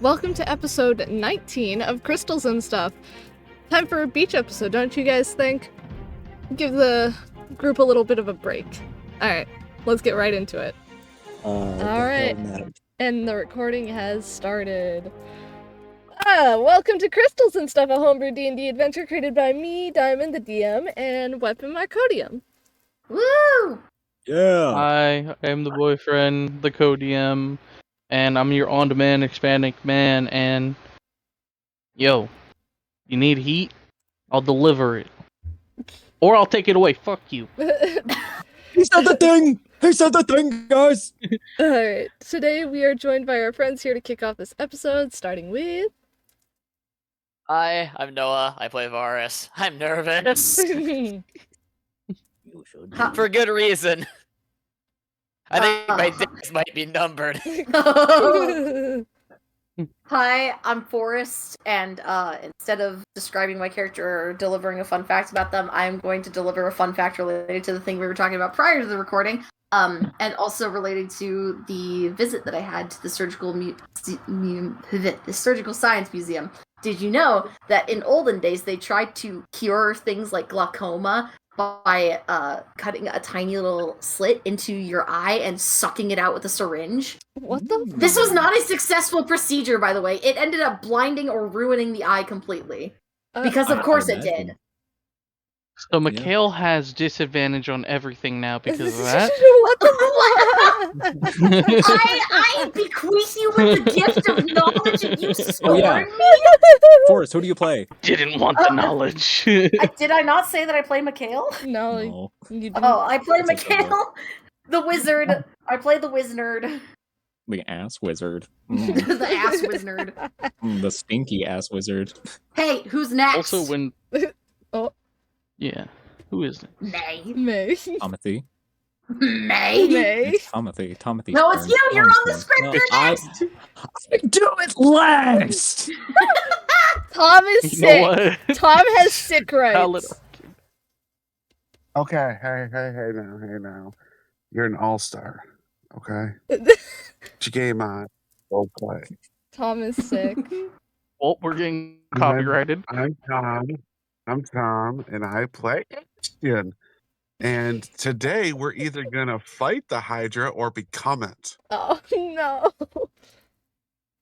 Welcome to episode 19 of Crystals and Stuff. Time for a beach episode, don't you guys think? Give the group a little bit of a break. Alright, let's get right into it. Alright, and the recording has started. Welcome to Crystals and Stuff, a homebrew D&D adventure created by me, Diamond the DM, and Weapon Mycodium. Woo! Yeah. Hi, I am the boyfriend, the co-DM, and I'm your on-demand Hispanic man, and yo, you need heat? I'll deliver it. Or I'll take it away, fuck you. He said the thing! He said the thing, guys! Alright, today we are joined by our friends here to kick off this episode, starting with... Hi, I'm Noah. I play Varis. I'm nervous. For good reason. I think my days might be numbered. Hi, I'm Forrest, and instead of describing my character or delivering a fun fact about them, I'm going to deliver a fun fact related to the thing we were talking about prior to the recording, and also related to the visit that I had to the Surgical Science Museum. Did you know that in olden days they tried to cure things like glaucoma by cutting a tiny little slit into your eye and sucking it out with a syringe? What the fuck? This was not a successful procedure, by the way. It ended up blinding or ruining the eye completely. Because of course it did. So Mikhail has disadvantage on everything now because of that. What the fuck? I bequeath you with the gift of knowledge and you scorn me? Forrest, who do you play? Didn't want the knowledge. Did I not say that I play Mikhail? No, you didn't. Oh, I play That's okay. Mikhail, the wizard. I play the Wiznerd. The ass wizard. The ass Wiznerd. The stinky ass wizard. Hey, who's next? Also, when... Oh. Yeah, who is it? Maei. May. Tomothy. Maei? May. It's Tomothy. Tomothy. No, it's you! You're on the script! No, You're I next! do it last! Tom is You know sick. what? Tom has sick Valid. rights. Okay, hey now. You're an all-star, okay? Put your game on. Go play. Tom is sick. Well, we're getting copyrighted. I'm Tom, and I play Ashton. And today we're either gonna fight the Hydra or become it. Oh no.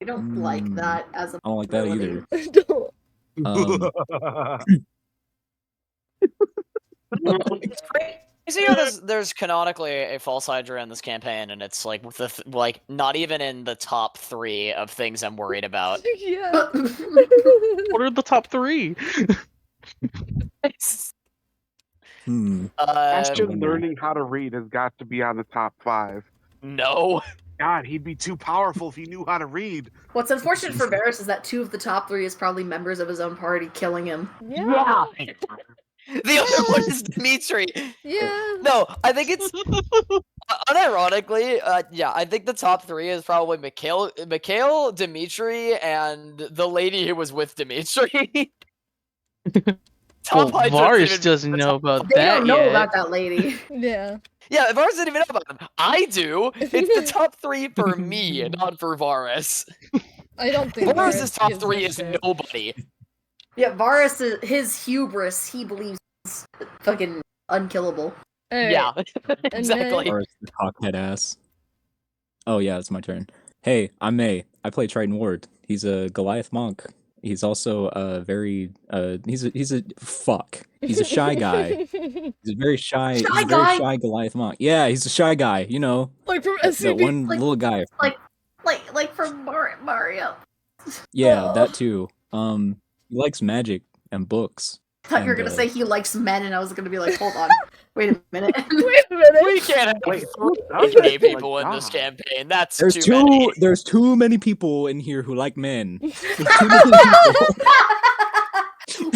I don't like that as a I don't like that either. It's crazy how there's canonically a false Hydra in this campaign, and it's like not even in the top 3 of things I'm worried about. Yeah. What are the top 3? Ashton learning how to read has got to be on the top 5. No. God, he'd be too powerful if he knew how to read. What's unfortunate for Varis is that 2 of the top 3 is probably members of his own party killing him. Yeah. The other one is Dimitri. Yeah. No, I think it's unironically, I think the top 3 is probably Mikhail, Dimitri, and the lady who was with Dimitri. Well, Hydra Varis doesn't know about They that don't know yet. about that lady. Yeah. Yeah, Varis didn't even know about them. I do. It's the top 3 for me, not for Varis. I don't think Varis' top gives 3 a is shit. nobody. Yeah, Varis, his hubris, he believes he's fucking unkillable. Alright. Yeah, And exactly. Forrest, the cockhead ass. Oh yeah, it's my turn. Hey, I'm Maei. I play Triton Ward. He's a Goliath monk. He's also a very he's a fuck. He's a shy guy. He's a very shy. Shy he's a very guy? shy Goliath monk. Yeah, he's a shy guy. You know, Like from that SCP. one like- little guy. Like from Mario. Yeah, Oh. that too. He likes magic and books. I thought you were And, gonna say he likes men, and I was gonna be like, hold on, wait a minute. Wait a minute. We can't have Wait, 3 gay people in this campaign. That's There's too many. There's too many people in here who like men. There's too many people.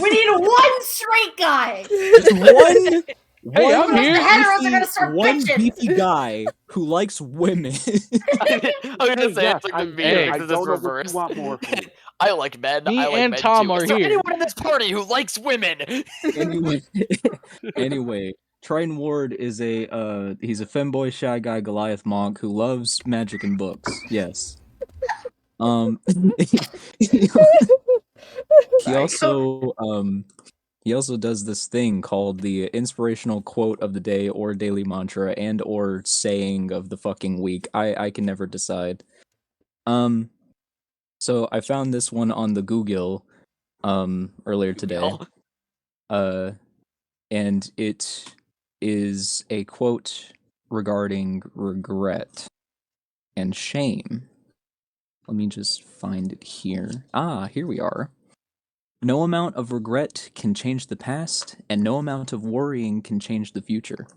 We need one straight guy. There's one. Hey, I'm The here. heteros are gonna start One bitching. beefy guy who likes women. I'm gonna say Yes, it's like I, the hey, V I because don't it's know what reversed. you want more from me. I like men. Me I like and men Tom too. are Is there here. anyone in this party who likes women? anyway, Triton Ward is he's a femboy shy guy Goliath monk who loves magic and books. Yes. He Sorry, also he also does this thing called the inspirational quote of the day or daily mantra and or saying of the fucking week. I can never decide. So I found this one on the Google earlier today. And it is a quote regarding regret and shame. Let me just find it here. Ah, here we are. No amount of regret can change the past, and no amount of worrying can change the future.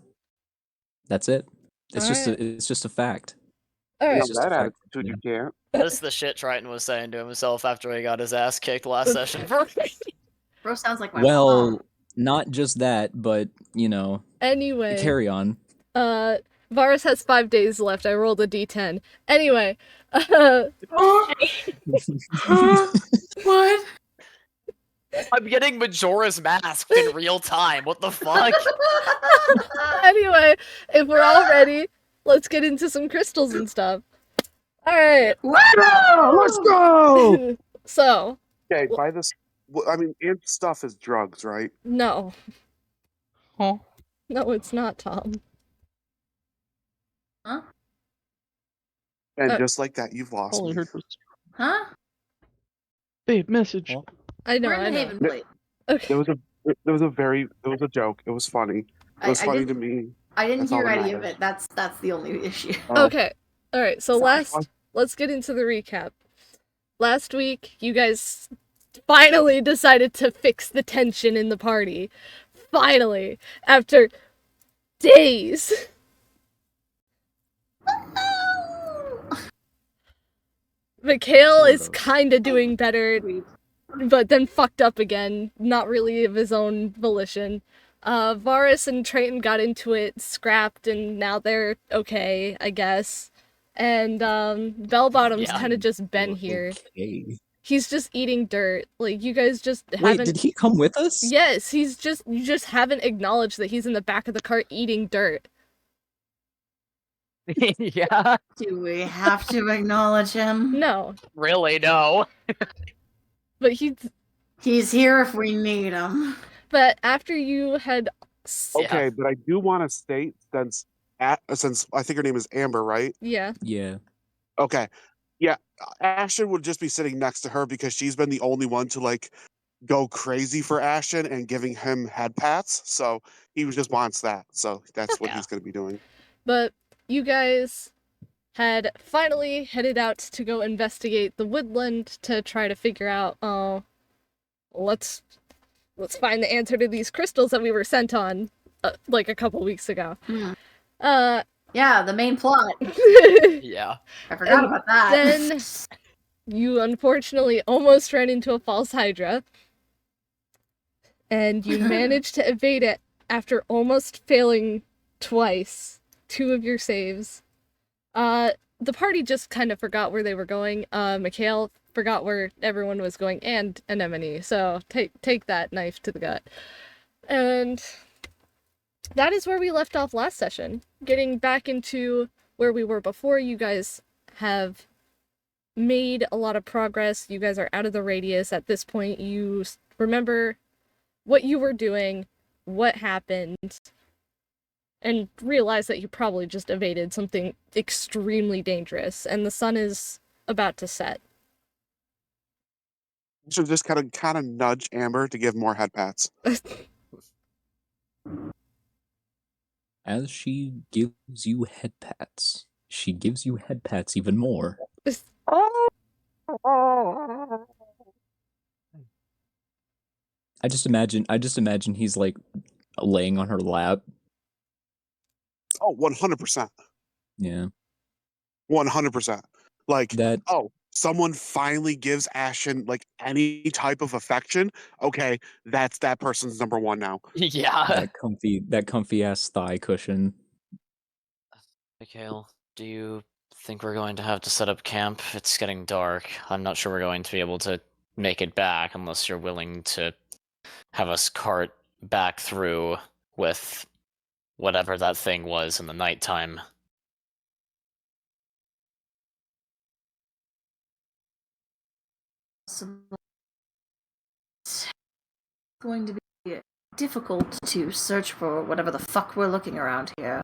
That's it. It's just a fact. All And right. It's on just a that fact. attitude, you can't. This is the shit Triton was saying to himself after he got his ass kicked last session. Bro sounds like my mom. Well, not just that, but you know, Anyway, carry on. Varis has 5 days left. I rolled a d10. Anyway, What? I'm getting Majora's Mask in real time. What the fuck? anyway, if we're all ready, let's get into some crystals and stuff. All right. Yeah, let's go. So, Okay, by this, I mean, and stuff is drugs, right? no. Huh? No, it's not, Tom. Huh? And Uh, just like that, you've lost All I me. heard was, Huh? babe, message. Well, I know, We're in I the know. Haven Plate. Okay. There was a joke. It was funny. It was funny to me. I didn't That's all hear that any of matters. it. That's the only issue. Oh, Okay. All right. So Sorry. let's get into the recap. Last week, you guys finally decided to fix the tension in the party. Finally, after days. Mikhail is Sort of. kind of doing better, but then fucked up again. Not really of his own volition. Varis and Triton got into it, scrapped, and now they're okay, I guess. And Bellbottom's Yeah. kind of just been here. Okay. He's just eating dirt. Like, you guys just Wait, haven't. did he come with us? Yes, you just haven't acknowledged that he's in the back of the cart eating dirt. Yeah. Do we have to acknowledge him? No, Really? No. but He's here if we need him. but after you had okay, but I do want to state since I think her name is Amber, right? yeah. Yeah. Okay, yeah, Ashton would just be sitting next to her because she's been the only one to like go crazy for Ashton and giving him head pats. So he just wants that. So that's what Yeah. he's going to be doing. But you guys had finally headed out to go investigate the woodland to try to figure out, let's find the answer to these crystals that we were sent on, like a couple weeks ago. Yeah, the main plot. Yeah. I forgot And about that. then you unfortunately almost ran into a false hydra, and you managed to evade it after almost failing twice. 2 of your saves. The party just kind of forgot where they were going. Mikhail forgot where everyone was going, and Anemone. So take that knife to the gut. And that is where we left off last session. Getting back into where we were before, you guys have made a lot of progress. You guys are out of the radius. At this point, you remember what you were doing, what happened, and realize that you probably just evaded something extremely dangerous, and the sun is about to set. You should just kind of nudge Amber to give more head pats. As she gives you head pats, she gives you head pats even more. I just imagine he's like laying on her lap. Oh, 100%. Yeah. 100%. Like, That someone finally gives Ashton like any type of affection. Okay, that's that person's number one now. Yeah. that comfy ass thigh cushion. Mikhail, do you think we're going to have to set up camp? It's getting dark. I'm not sure we're going to be able to make it back unless you're willing to have us cart back through with whatever that thing was in the nighttime. possible. It's going to be difficult to search for whatever the fuck we're looking around here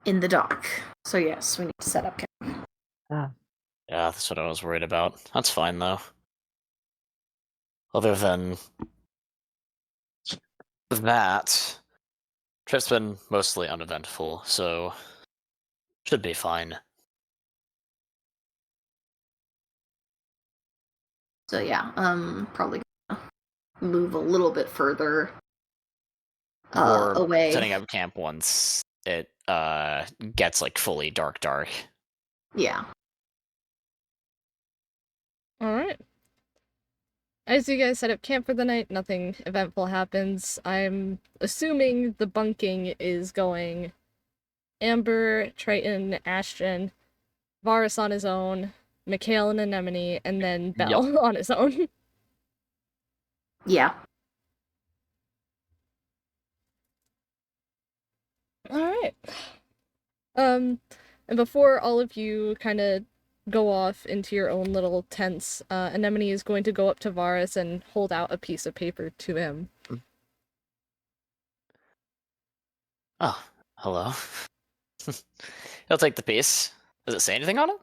in the dark. So yes, we need to set up camp. Yeah, that's what I was worried about. That's fine, though. Other than that, trip's been mostly uneventful, so should be fine. So yeah, probably gonna move a little bit further Or away. setting up camp once it gets like fully dark. Yeah. Alright. As you guys set up camp for the night, nothing eventful happens. I'm assuming the bunking is going Amber, Triton, Ashton, Varis on his own, Mikhail and Anemone, and then Bell on his own. Yeah. Alright. And before all of you kind of go off into your own little tents, Anemone is going to go up to Varis and hold out a piece of paper to him. Oh, hello. I'll take the piece. Does it say anything on it?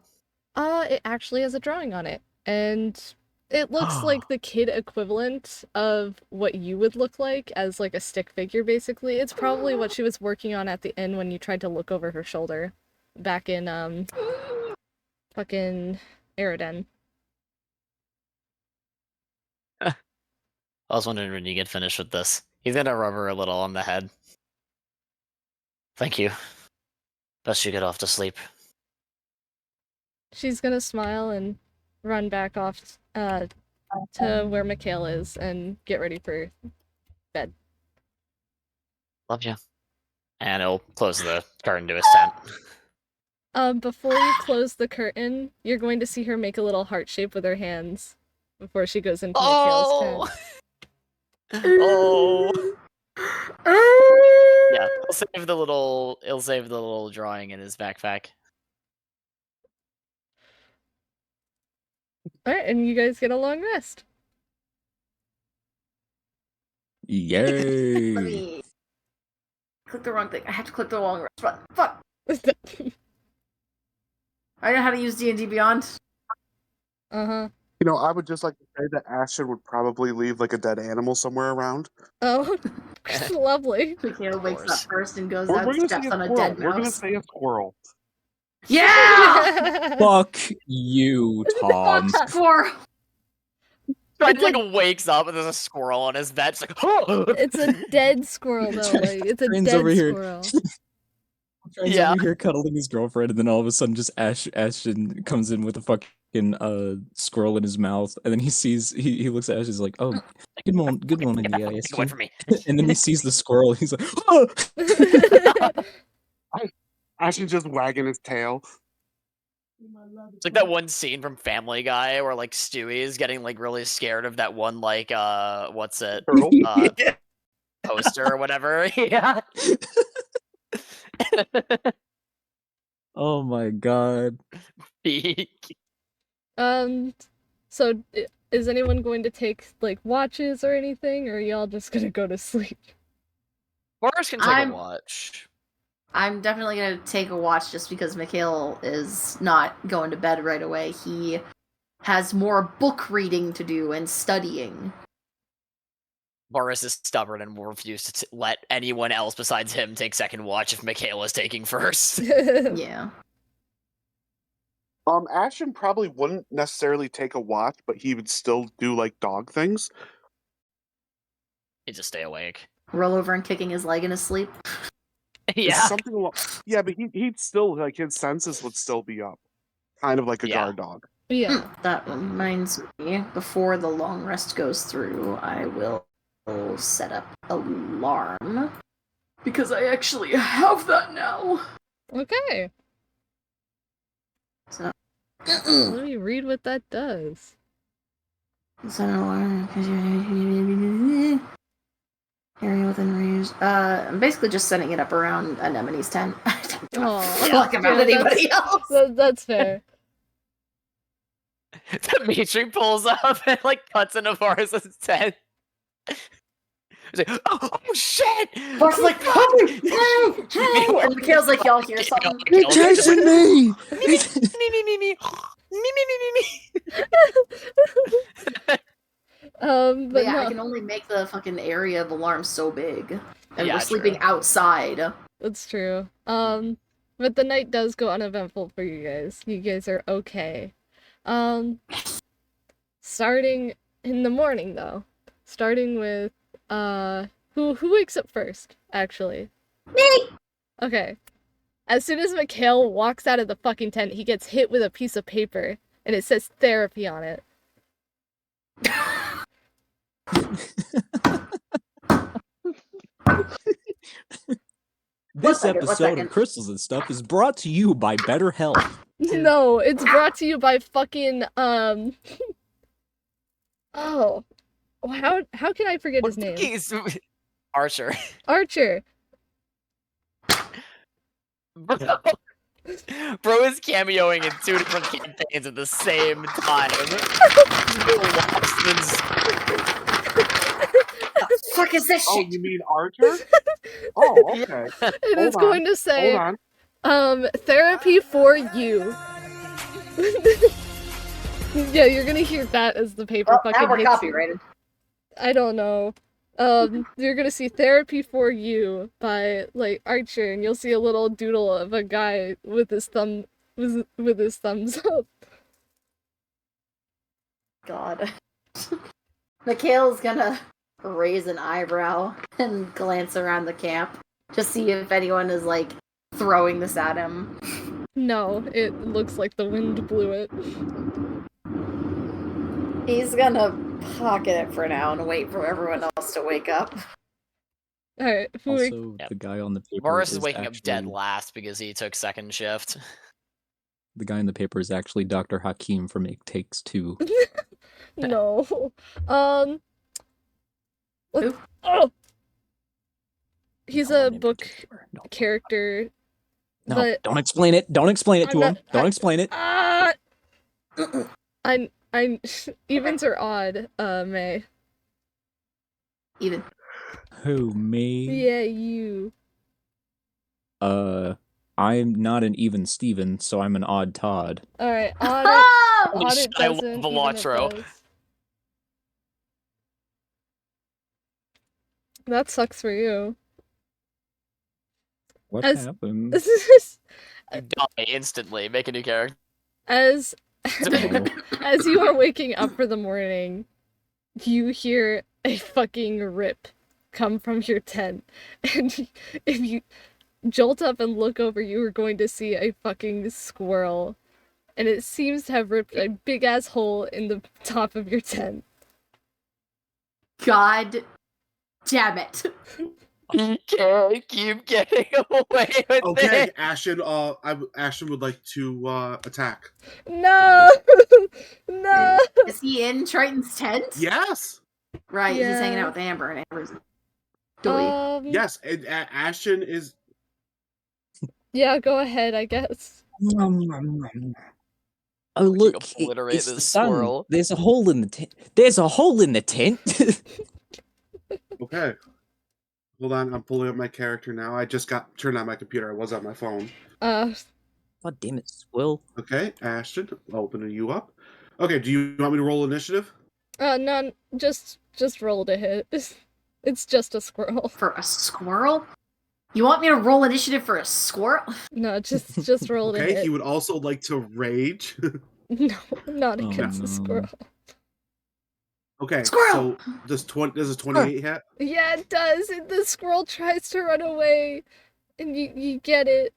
It actually has a drawing on it, and it looks like the kid equivalent of what you would look like as like a stick figure, basically. It's probably what she was working on at the end when you tried to look over her shoulder back in, fucking Aeroden. I was wondering when you get finished with this. He's gonna rub her a little on the head. Thank you. Best you get off to sleep. She's gonna smile and run back off to where Mikhail is and get ready for bed. Love you. And he'll close the curtain to his tent. Before you close the curtain, you're going to see her make a little heart shape with her hands before she goes into Mikhail's tent. Oh! Yeah, he'll save the little drawing in his backpack. Alright, and you guys get a long rest. Yay! Let me click the wrong thing. I have to click the wrong rest button. Fuck. I know how to use D&D Beyond. Uh-huh. You know, I would just like to say that Ashton would probably leave like a dead animal somewhere around. Oh, lovely. Mikhail wakes up first and goes We're out gonna and say steps a on a squirrel. dead We're gonna mouse. say a squirrel. Yeah! Fuck you, Tom. Fuck squirrel! Triton like wakes up and there's a squirrel on his bed. It's like, oh! It's a dead squirrel, though. Like, it's a Friends dead over here. squirrel. Friends over here cuddling his girlfriend, and then all of a sudden, just Ashton comes in with a fucking squirrel in his mouth, and then he looks at Ashton, he's like, "Oh, good morning, Get that yeah, fucking thing away from me. And then he sees the squirrel, he's like, "Oh!" Ashton's just wagging his tail. It's like that one scene from Family Guy where like Stewie is getting like really scared of that one like what's it Turtle? poster or whatever. Yeah. Oh my god. So is anyone going to take like watches or anything, or are y'all just gonna go to sleep? Boris can take a watch. I'm definitely gonna take a watch just because Mikhail is not going to bed right away. He has more book reading to do and studying. Boris is stubborn and will refuse to let anyone else besides him take second watch if Mikhail is taking first. Yeah. Ashton probably wouldn't necessarily take a watch, but he would still do like dog things. He'd just stay awake. Roll over and kicking his leg in his sleep. Yeah. Something yeah, but he'd still like his senses would still be up. Kind of like a guard dog. Yeah. That reminds me, before the long rest goes through, I will set up alarm. Because I actually have that now. Okay. So Let me read what that does. set an alarm because you're area within range. I'm basically just setting it up around Anemone's tent. I don't give a fuck about anybody else. That's fair. Dimitri pulls up and like cuts into Varis' tent. He's like, oh shit! Varis is like, hey, hey! And Mikhail's like, y'all hear something? You're chasing me! But But yeah, no, I can only make the fucking area of alarm so big. And Yeah, we're sleeping true. outside. that's true. But the night does go uneventful for you guys. You guys are okay. Starting in the morning though. Starting with who wakes up first, actually? Me! Okay. As soon as Mikhail walks out of the fucking tent, he gets hit with a piece of paper and it says therapy on it. This second, one episode second. of Crystals and Stuff is brought to you by BetterHelp. No, it's brought to you by fucking oh. How can I forget his name? Archer. Archer. Bro is cameoing in 2 different campaigns at the same time. The fuck is this Oh, shit? you mean Archer? Oh, okay. And Hold it's on, going to say Hold on. therapy for you. Yeah, you're gonna hear that as the paper Well, fucking now we're hits you. copyrighted. I don't know. You're gonna see therapy for you by like Archer, and you'll see a little doodle of a guy with his thumb with his thumbs up. God. Mikhail's gonna raise an eyebrow and glance around the camp to see if anyone is like throwing this at him. No, it looks like the wind blew it. He's gonna pocket it for now and wait for everyone else to wake up. Alright, Also, the guy on the paper Varis is waking actually, up dead last because he took second shift. The guy in the paper is actually Dr. Hakim from It Takes Two. No. Who? Oh! He's No, a name in book particular. No. character. No, but don't explain it. Don't explain it I'm to not- him. Don't I- explain it. I'm evens are odd, Maei. Even. Who, me? Yeah, you. I'm not an even Steven, so I'm an odd Todd. Alright, odd Oh! Holy odd shit, it I love doesn't, even it Velotro. does. That sucks for you. What As- happened? You die instantly. Make a new character. As Oh, as you are waking up for the morning, you hear a fucking rip come from your tent. And if you jolt up and look over, you are going to see a fucking squirrel. And it seems to have ripped a big ass hole in the top of your tent. God damn it. Okay, keep getting away with Okay, it. Ashton. Ashton would like to attack. No! No! Is he in Triton's tent? Yes, Right, he's hanging Yeah. out with Amber, and Amber's Dilly. yes. And Ashton is. Yeah, go ahead, I guess. oh look! Obliterate It's the this sun. squirrel. There's a hole in the tent. There's a hole in the tent. Okay. Hold on, I'm pulling up my character now. I just got turned on my computer. I was on my phone. God damn it, Squill. Okay, Ashton, opening you up. Okay, do you want me to roll initiative? None, just roll to hit. It's just a squirrel. For a squirrel? You want me to roll initiative for a squirrel? No, just roll to Okay, hit. he would also like to rage. No, not Oh, against the no. squirrel. Okay, Squirrel! so does a 28 hit? Yeah, it does. The squirrel tries to run away, and you get it.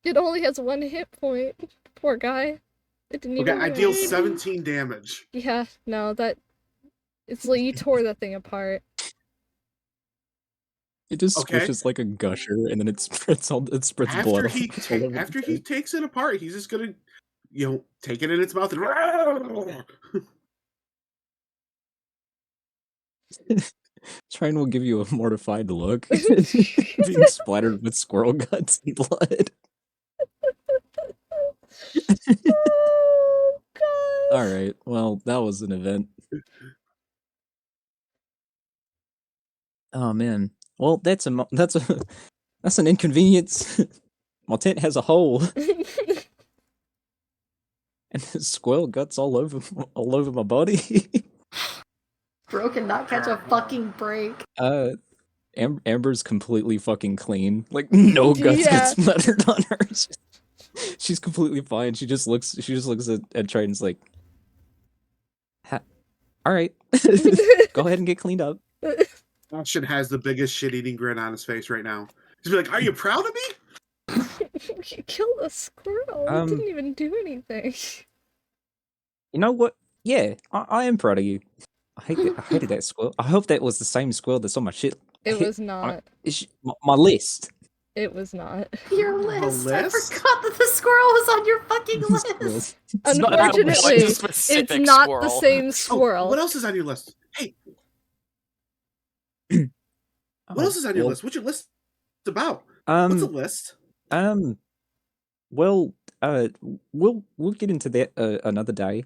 It only has 1 hit point. Poor guy. It didn't Okay, even. I do deal anything. 17 damage. Yeah, no, it's like you tore that thing apart. It just Okay. squishes like a gusher, and then it spreads blood. After all he over the after he tent. takes it apart, he's just gonna, take it in its mouth and. Triton will give you a mortified look, being splattered with squirrel guts and blood. All right. Well, that was an event. Oh man. Well, that's an inconvenience. My tent has a hole, and there's squirrel guts all over my body. Bro cannot catch a fucking break. Amber's completely fucking clean. Like no guts get splattered on her. She's completely fine. She just looks at Triton's like, all right, go ahead and get cleaned up. Ashton has the biggest shit-eating grin on his face right now. He's like, "Are you proud of me?" You killed a squirrel. It didn't even do anything. You know what? Yeah, I am proud of you. I hated that squirrel. I hope that was the same squirrel that's on my shit. It was not. My list. It was not. Your list. I forgot that the squirrel was on your fucking list. Unfortunately, it's not the same squirrel. Oh, what else is on your list? Hey, what else is on your list? What's your list about? What's a list? Well, we'll get into that another day.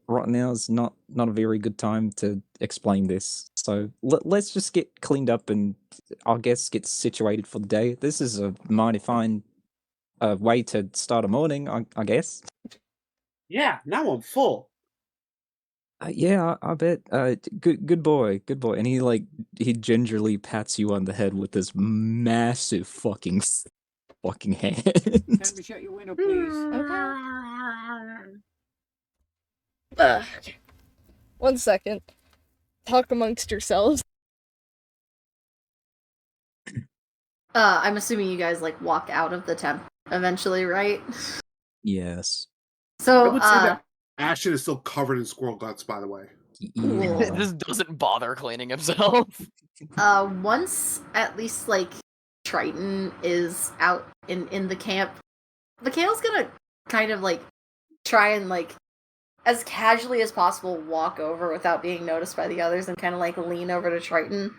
Right now is not a very good time to explain this. So let's just get cleaned up and I guess get situated for the day. This is a mighty fine way to start a morning, I guess. Yeah, now I'm full. Yeah, I bet. Good boy. And he gingerly pats you on the head with this massive fucking hand. Can we shut your window, please? Okay. 1 second. Talk amongst yourselves. I'm assuming you guys like walk out of the temp eventually, right? Yes. So I would say that Ashton is still covered in squirrel guts, by the way. Yeah. Just doesn't bother cleaning himself. Once at least like Triton is out in the camp, Mikhail's gonna kind of like try and like as casually as possible walk over without being noticed by the others and kind of like lean over to Triton.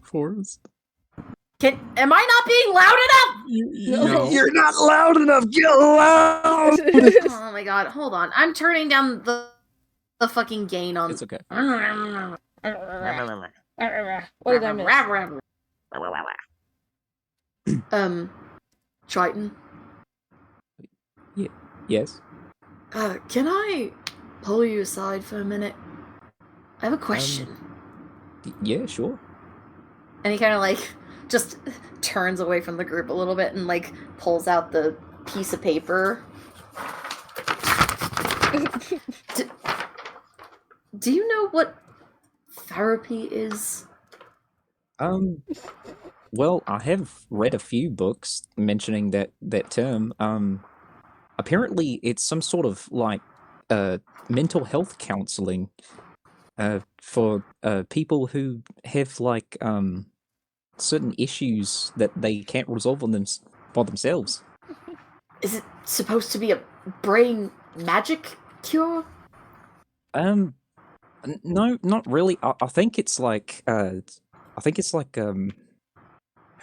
Forrest. Am I not being loud enough? No. You're not loud enough. Get loud. Oh my god, hold on. I'm turning down the fucking gain on. It's okay. What did I miss? Triton. Yes. Can I pull you aside for a minute? I have a question. Yeah, sure. And he kind of like just turns away from the group a little bit and like pulls out the piece of paper. Do you know what therapy is? Well, I have read a few books mentioning that term. Apparently it's some sort of like mental health counseling for people who have like certain issues that they can't resolve on by themselves. Is it supposed to be a brain magic cure? No, not really. I think it's like how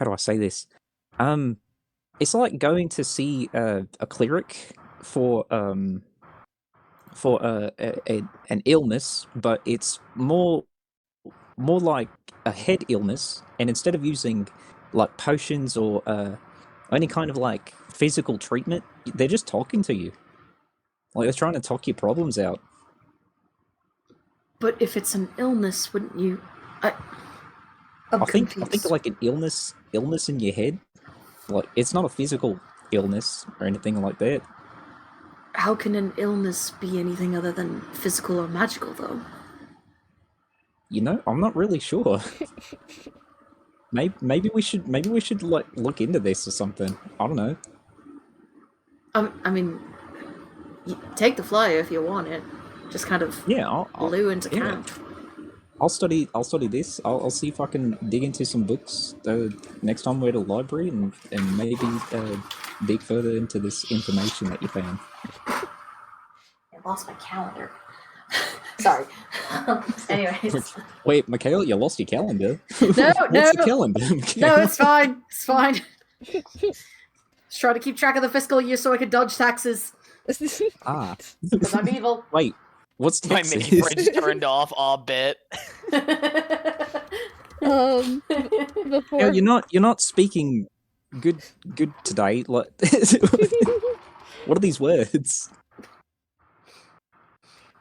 do I say this? It's like going to see a cleric for an illness, but it's more like a head illness, and instead of using like potions or any kind of like physical treatment, they're just talking to you. Like they're trying to talk your problems out. But if it's an illness, wouldn't you? I think like an illness in your head. Like it's not a physical illness or anything like that. How can an illness be anything other than physical or magical, though? You know, I'm not really sure. maybe we should like look into this or something. I don't know. I mean, take the flyer if you want it. Just kind of glue into camp. I'll study this. I'll see if I can dig into some books next time we're at a library and maybe dig further into this information that you found. I lost my calendar. Sorry. Anyways. Wait, Mikhail, you lost your calendar. No, What's no. the calendar? No, Mikhail? it's fine. It's fine. Just trying to keep track of the fiscal year so I can dodge taxes. Ah. Because I'm evil. Wait, what's My Texas? Mickey fridge turned off a bit. Before Yeah, you're not speaking good today. Like, what are these words?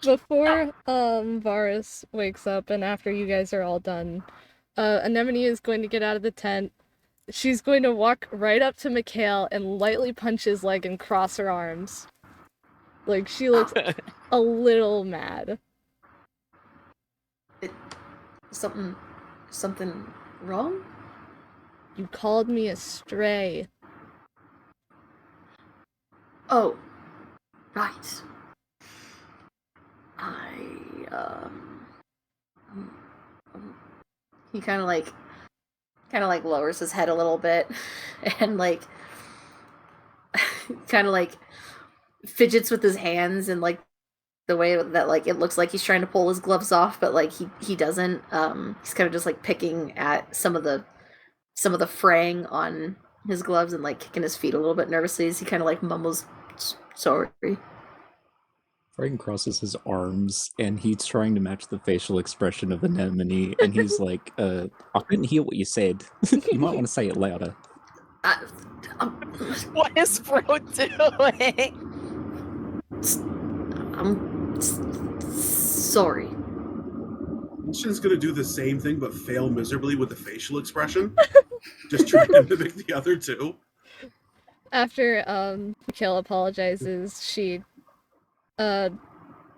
Before Varis wakes up and after you guys are all done, Anemone is going to get out of the tent. She's going to walk right up to Mikhail and lightly punch his leg and cross her arms. Like, she looks a little mad. Something wrong? You called me a stray. Oh, right. He kind of like lowers his head a little bit and like kind of like fidgets with his hands and like the way that like it looks like he's trying to pull his gloves off, but like he doesn't. He's kind of just like picking at some of the fraying on his gloves and like kicking his feet a little bit nervously as he kind of like mumbles, "Sorry." Frank crosses his arms and he's trying to match the facial expression of Anemone, and he's like, I couldn't hear what you said. You might want to say it louder. What is Bro doing? I'm sorry. Ashton's gonna do the same thing but fail miserably with the facial expression. Just trying to mimic the other two. After Mikhail apologizes, she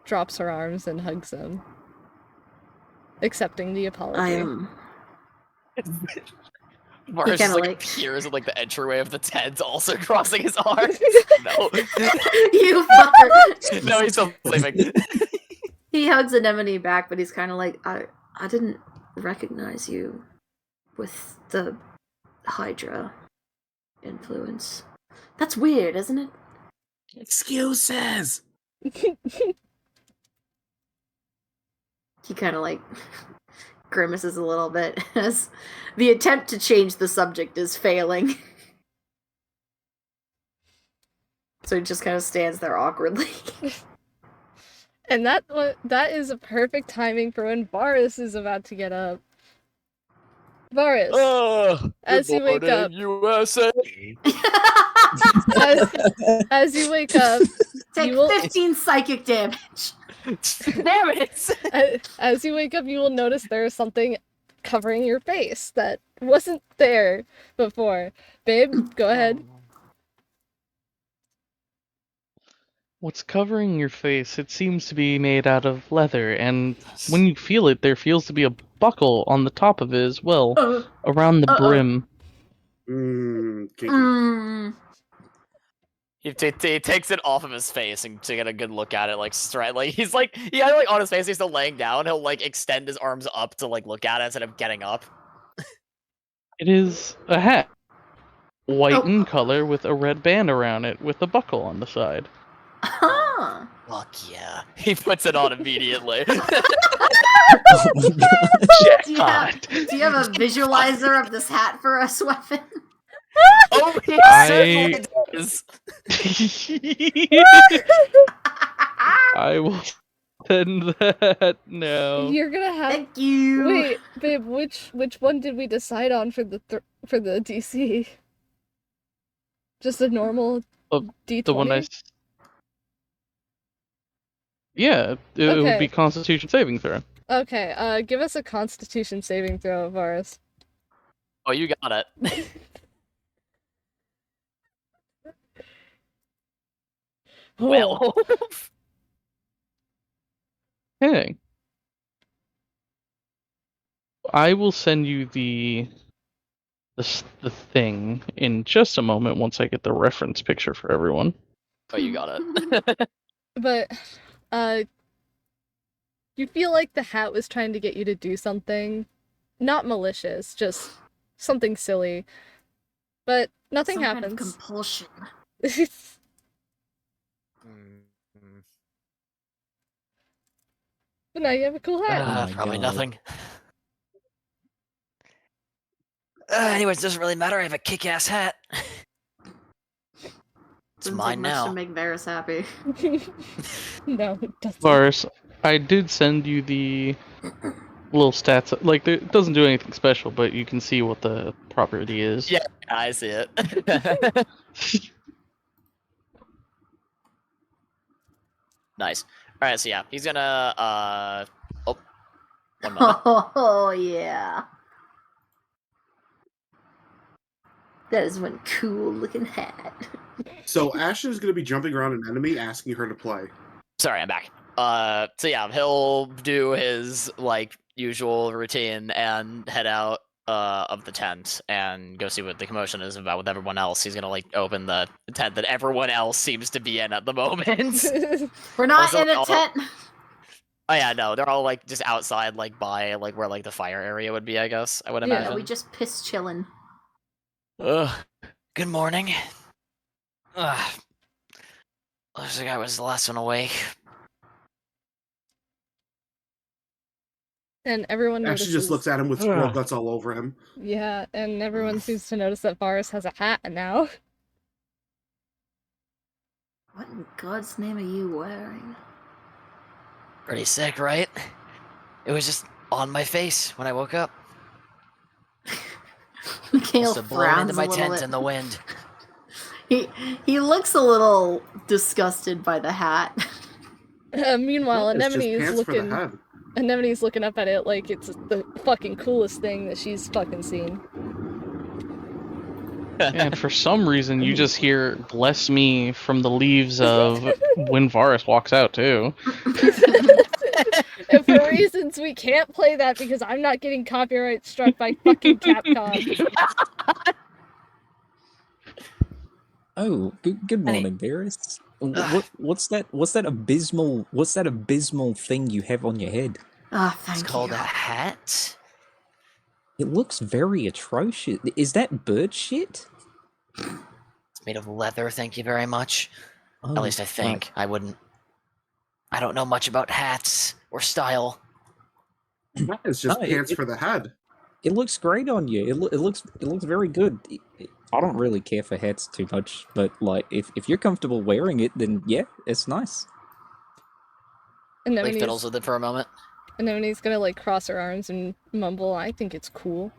drops her arms and hugs him, accepting the apology. I am. Varis just kinda like like- appears in like the entryway of the tent, also crossing his arms. No, You fucker! no, he's still sleeping. He hugs Anemone back, but he's kind of like, I didn't recognize you with the Hydra influence. That's weird, isn't it? Excuses! He kind of like grimaces a little bit as the attempt to change the subject is failing. So he just kind of stands there awkwardly. And that is a perfect timing for when Varis is about to get up. Varis, as you wake up, USA. as you wake up, Take you will 15 psychic damage. Damn it! as you wake up, you will notice there is something covering your face that wasn't there before. Babe, go ahead. What's covering your face? It seems to be made out of leather, and when you feel it, there feels to be a buckle on the top of it as well, around the brim. Kinky. He takes it off of his face and to get a good look at it, like straight, like he's like, yeah, like on his face, he's still laying down. He'll like extend his arms up to like look at it instead of getting up. It is a hat, white in color with a red band around it, with a buckle on the side. Huh. Fuck yeah! He puts it on immediately. Do you have a visualizer of this hat for us, Weapon? Oh, he I- certainly does. I will send that now. You're gonna have. Thank you. Wait, babe. Which one did we decide on for the DC? Just a normal D20. The one Yeah, it would be Constitution saving throw. Okay. Give us a Constitution saving throw, Varis. Oh, you got it. Well, Okay. I will send you the thing in just a moment once I get the reference picture for everyone. oh, you got it. But, you feel like the hat was trying to get you to do something, not malicious, just something silly. But nothing Some happens. kind of compulsion. But now you have a cool hat. Oh my Probably God. nothing. Anyways, doesn't really matter. I have a kick-ass hat. It's Doesn't mine take much now. to make Varis happy. No, it doesn't. Varis, I did send you the little stats. Like, it doesn't do anything special, but you can see what the property is. Yeah, I see it. Nice. All right, so yeah, he's gonna. Oh, one moment. Oh, yeah. That is one cool looking hat. So Ashton is going to be jumping around an enemy, asking her to play. Sorry, I'm back. So yeah, he'll do his like usual routine and head out of the tent and go see what the commotion is about with everyone else. He's gonna like open the tent that everyone else seems to be in at the moment. We're not Also, in a tent. Oh yeah, no, they're all like just outside, like by like where like the fire area would be. I guess I would Yeah, imagine. Yeah, we just piss chillin'. Ugh. Good morning. Ugh. Looks like I was the last one awake. And everyone Ashton notices. just looks at him with squirrel guts all over him. Yeah, and everyone seems to notice that Varis has a hat now. What in God's name are you wearing? Pretty sick, right? It was just on my face when I woke up. Mikhail Must have blown frowns into my a little tent bit. in the wind. He looks a little disgusted by the hat. Meanwhile, It's just Anemone's pants for the looking. head. Anemone's looking up at it like it's the fucking coolest thing that she's fucking seen. And for some reason, you just hear "bless me" from the leaves of when Varis walks out too. And for reasons we can't play that because I'm not getting copyright struck by fucking Capcom. Oh, good morning, Varis. What's that abysmal thing you have on your head? Ah, thank It's called you. a hat. It looks very atrocious. Is that bird shit? It's made of leather, thank you very much. Oh, At least I think. I don't know much about hats or style. It's just No, pants for the head. It looks great on you. It looks very good. I don't really care for hats too much, but like if you're comfortable wearing it, then yeah, it's nice. Like fiddles with it for a moment. Anemone's gonna like cross her arms and mumble, I think it's cool.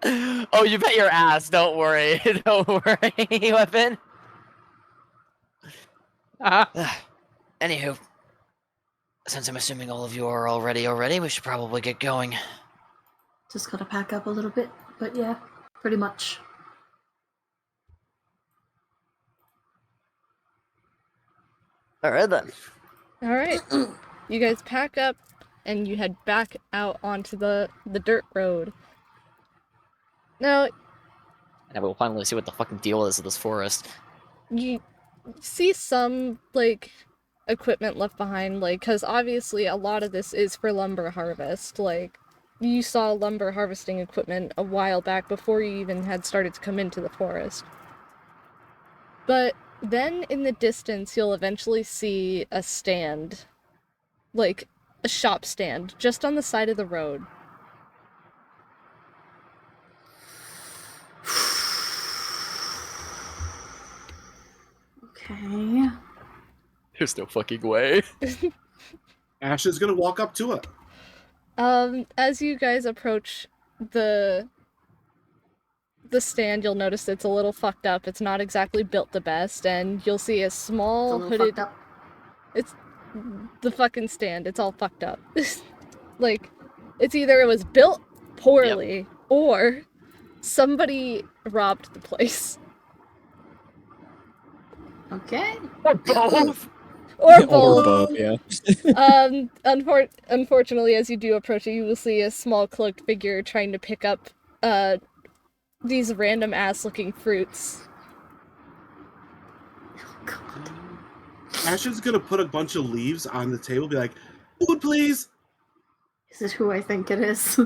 Oh, you bet your ass. Don't worry. Don't worry, Weapon. Anywho, since I'm assuming all of you are already, we should probably get going. Just gotta pack up a little bit, but yeah, pretty much. Alright then. Alright. You guys pack up and you head back out onto the dirt road. Now, And we'll finally see what the fucking deal is with this forest. you see some, like, equipment left behind, like, because obviously a lot of this is for lumber harvest. Like, you saw lumber harvesting equipment a while back before you even had started to come into the forest. But then in the distance, you'll eventually see a stand, like a shop stand, just on the side of the road. Okay. There's no fucking way. Ashton's gonna walk up to it. As you guys approach the stand, you'll notice it's a little fucked up. It's not exactly built the best, and you'll see a small It's a little hooded. fucked up. It's the fucking stand. It's all fucked up. Like, it's either it was built poorly or somebody robbed the place. Okay. Both. Or Or both. both, yeah. Unfortunately, as you do approach it, you will see a small cloaked figure trying to pick up these random ass looking fruits. Oh, God. Ashton's gonna put a bunch of leaves on the table, be like, "Food, please." Is it who I think it is?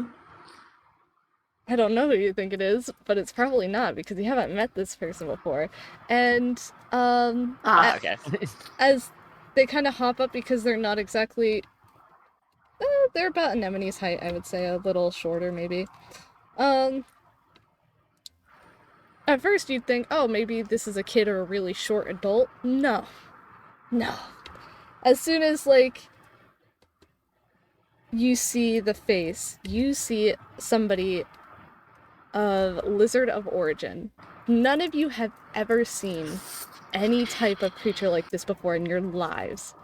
I don't know who you think it is, but it's probably not because you haven't met this person before. And Okay. as they kind of hop up because they're not exactly they're about Anemone's height, I would say, a little shorter maybe. At first you'd think, oh, maybe this is a kid or a really short adult. No. As soon as, like, you see the face, you see somebody of lizard of origin. None of you have ever seen any type of creature like this before in your lives.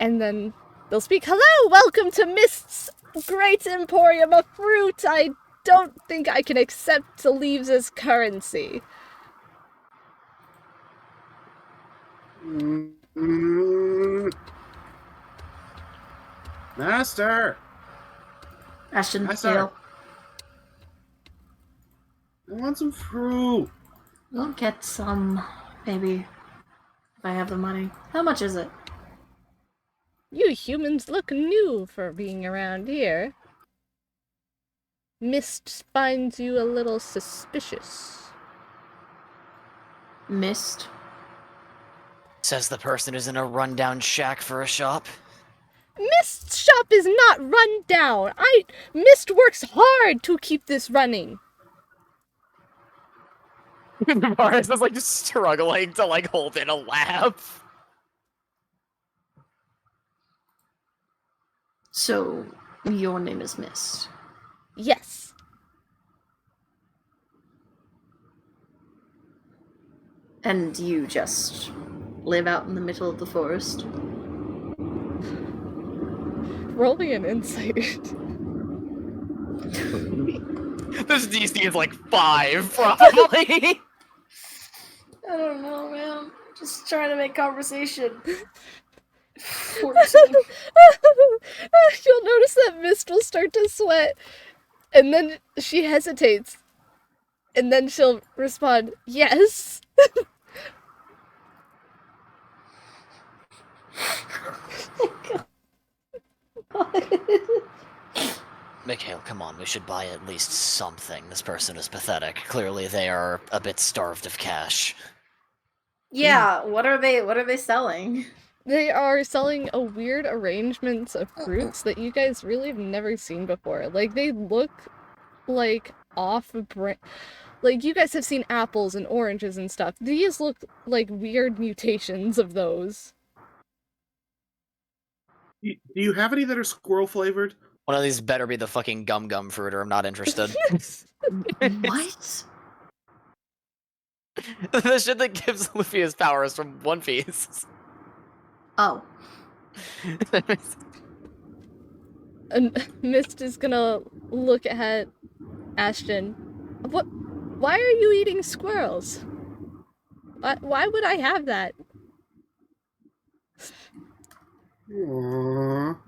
And then they'll speak, hello, welcome to Mist's great emporium of fruit. I don't think I can accept the leaves as currency. Master! Ashton, Master! Mikhail. I want some fruit. We'll get some, maybe, if I have the money. How much is it? You humans look new for being around here. Mist finds you a little suspicious. Mist? Says the person who's in a rundown shack for a shop. Mist's shop is not run down. Mist works hard to keep this running. Varis is like struggling to like hold in a laugh. So, your name is Mist. Yes. And you just live out in the middle of the forest? Roll me an insight. This DC is like 5, probably. I don't know, man. Just trying to make conversation. 14. You'll notice that Mist will start to sweat, and then she hesitates, and then she'll respond, yes. Mikhail, come on, we should buy at least something. This person is pathetic. Clearly they are a bit starved of cash. Yeah, what are they selling? They are selling a weird arrangements of fruits that you guys really have never seen before. Like, they look like off-brand. Like, you guys have seen apples and oranges and stuff. These look like weird mutations of those. Do you have any that are squirrel flavored? One of these better be the fucking gum fruit or I'm not interested. What? The shit that gives Luffy his powers from One Piece. Oh. And Mist is gonna look at Ashton. Why are you eating squirrels? Why would I have that? Aww.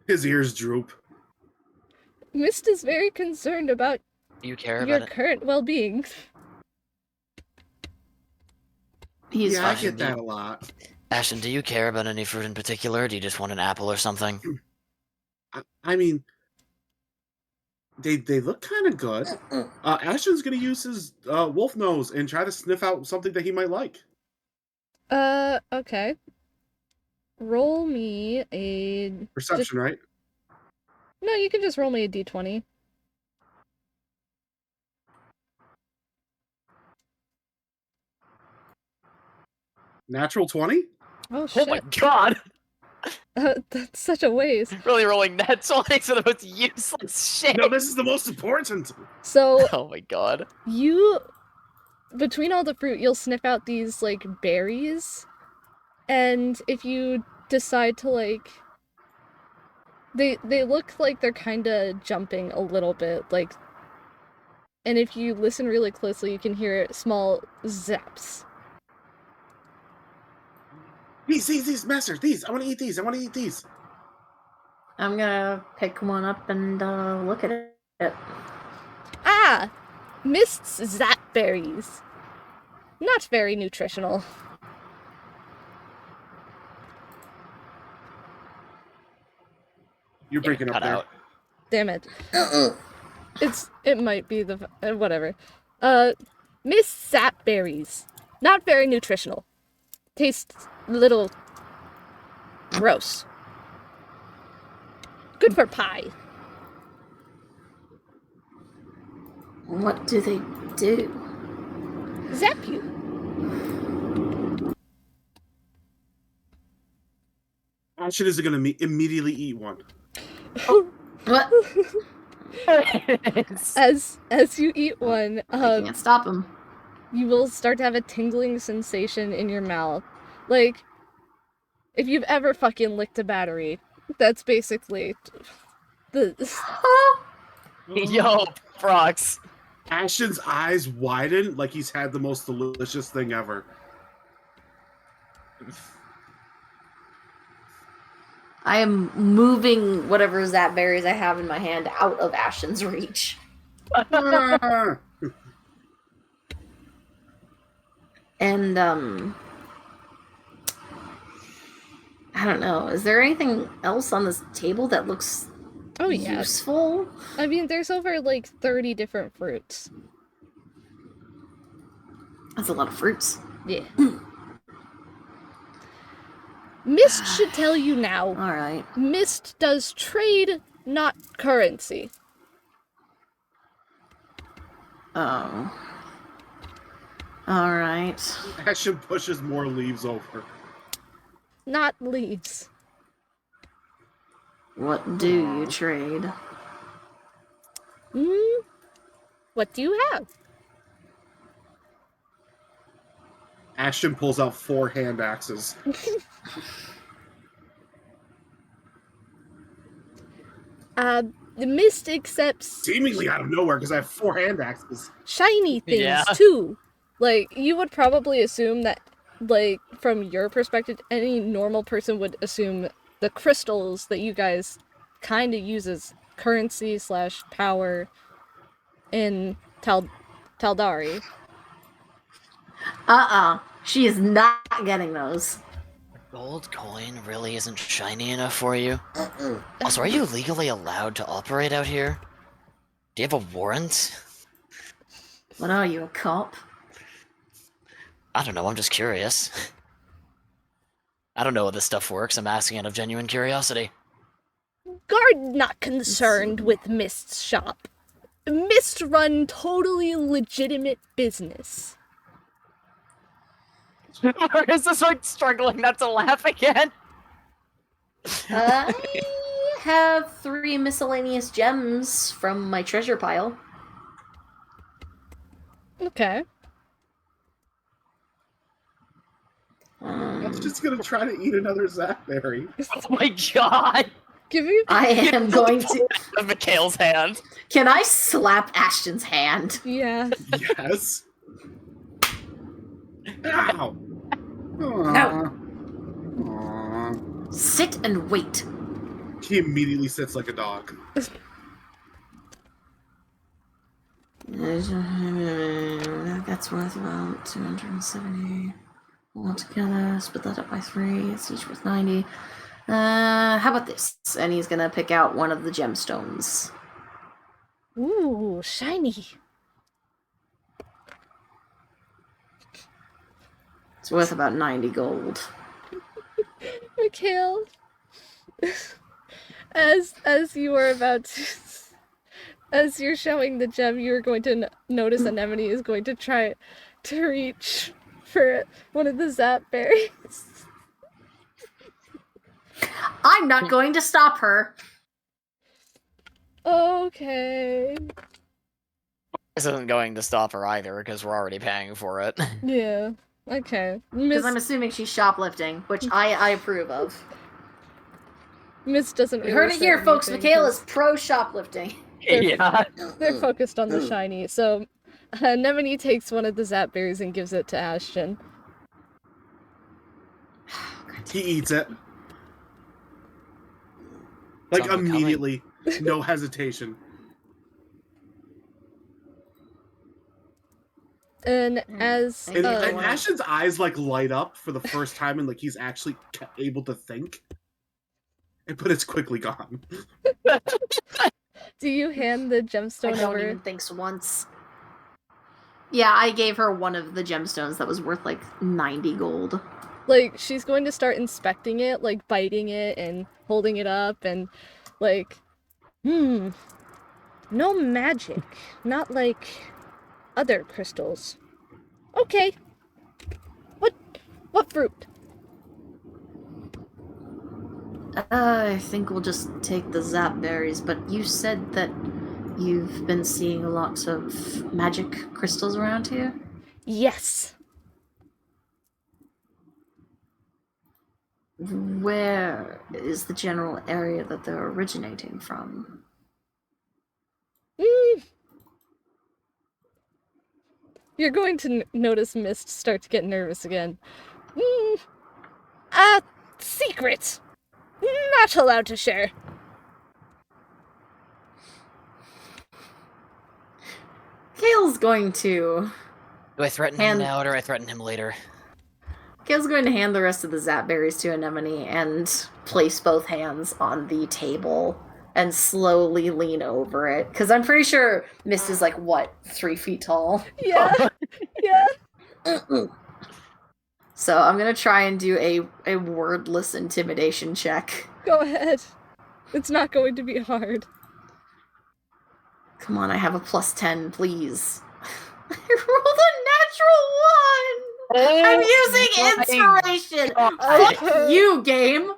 His ears droop. Mist is very concerned about You care your about it? current well-being. He's Yeah, I fine. get that a lot. Ashton, do you care about any fruit in particular? Do you just want an apple or something? I mean, they look kind of good. Ashton's gonna use his wolf nose and try to sniff out something that he might like. Okay. Roll me a... Perception, right? No, you can just roll me a d20. Natural 20? Oh, shit. Oh my god! That's such a waste. Really rolling net 20 for the most useless shit! No, this is the most important. So, Oh my god. between all the fruit, you'll sniff out these, like, berries. And if you decide to, like... They look like they're kinda jumping a little bit, like... And if you listen really closely, you can hear small zaps. These, master, these. I want to eat these. I'm gonna pick one up and look at it. Ah! Mist's zap berries. Not very nutritional. You're breaking up Cut there. out. Damn it. It might be the whatever. Miss Sap berries. Not very nutritional. Tastes a little gross. Good for pie. What do they do? Zap you. Ashton isn't going to immediately eat one. What? As you eat one, I can't stop him. you will start to have a tingling sensation in your mouth. Like, if you've ever fucking licked a battery, that's basically the... Yo, Brox. Ashton's eyes widen like he's had the most delicious thing ever. I am moving whatever Zap berries I have in my hand out of Ashton's reach. And, I don't know. Is there anything else on this table that looks useful? I mean, there's over, like, 30 different fruits. That's a lot of fruits. Yeah. Mist should tell you now. Alright. Mist does trade, not currency. Oh. Alright. Ashton pushes more leaves over. Not leaves. What do you trade? What do you have? Ashton pulls out 4 hand axes. The Mist accepts Seemingly out of nowhere because I have 4 hand axes. shiny things, Yeah. too. Like, you would probably assume that, like, from your perspective, any normal person would assume the crystals that you guys kind of use as currency / power in Taldari. She is not getting those. Gold coin really isn't shiny enough for you? Also, are you legally allowed to operate out here? Do you have a warrant? What are you, a cop? I don't know, I'm just curious. I don't know how this stuff works, I'm asking out of genuine curiosity. Guard not concerned with Mist's shop. Mist run totally legitimate business. Is this like struggling not to laugh again? I have 3 miscellaneous gems from my treasure pile. Okay. I'm just gonna try to eat another Zapberry. Oh my god! Give you. I am going to... Of Mikhail's hand. Can I slap Ashton's hand? Yeah. Yes. Ow! No. Aww. Sit and wait. He immediately sits like a dog. That's worth about 270 altogether. Split that up by 3. It's each worth 90. How about this? And he's gonna pick out one of the gemstones. Ooh, shiny. It's worth about 90 gold. Mikhail, as you are about to, as you're showing the gem, you're going to notice Anemone is going to try to reach for one of the Zap berries. I'm not going to stop her. Okay. This isn't going to stop her either, because we're already paying for it. Yeah. Okay. Because I'm assuming she's shoplifting, which I approve of. Miss doesn't You really heard it say here, folks. anything Mikhail 'cause is pro shoplifting. Yeah. they're focused on the shiny. So, Anemone takes one of the Zap berries and gives it to Ashton. He eats it. Like, Sounds becoming. immediately. No hesitation. And as And Ashton's eyes, like, light up for the first time, and, like, he's actually able to think. But it's quickly gone. Do you hand the I gemstone don't over? even think so once. Yeah, I gave her one of the gemstones that was worth like 90 gold. Like, she's going to start inspecting it, like biting it and holding it up and like, no magic. Not like other crystals. Okay. What fruit? I think we'll just take the zap berries, but you said that you've been seeing lots of magic crystals around here? Yes. Where is the general area that they're originating from? You're going to notice Mist start to get nervous again. Secret. Not allowed to share. Kale's going to... Do I threaten him now, or do I threaten him later? Kale's going to hand the rest of the zap berries to Anemone and place both hands on the table and slowly lean over it. Because I'm pretty sure Mist is like, what, 3 feet tall? Yeah. Yeah. So I'm going to try and do a wordless intimidation check. Go ahead. It's not going to be hard. Come on, I have a +10, please. I rolled a natural 1! I'm using inspiration! Fuck you, game!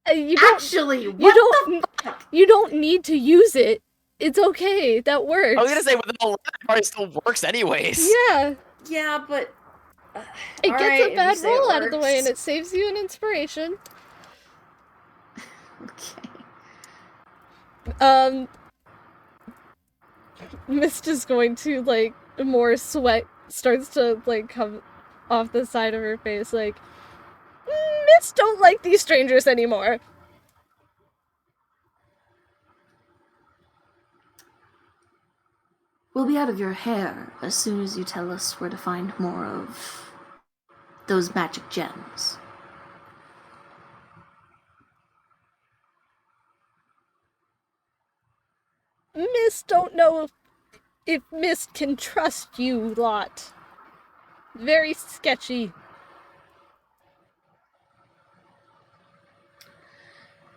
Actually, what the fuck? You don't need to use it. It's okay. That works. I was gonna say, with the 11, it probably still works anyways. Yeah. Yeah, but... It gets a bad roll out of the way, and it saves you an inspiration. Okay. Mist is going to, like, more sweat starts to, like, come off the side of her face, like, Mist don't like these strangers anymore. We'll be out of your hair as soon as you tell us where to find more of those magic gems. Mist don't know if Mist can trust you lot. Very sketchy.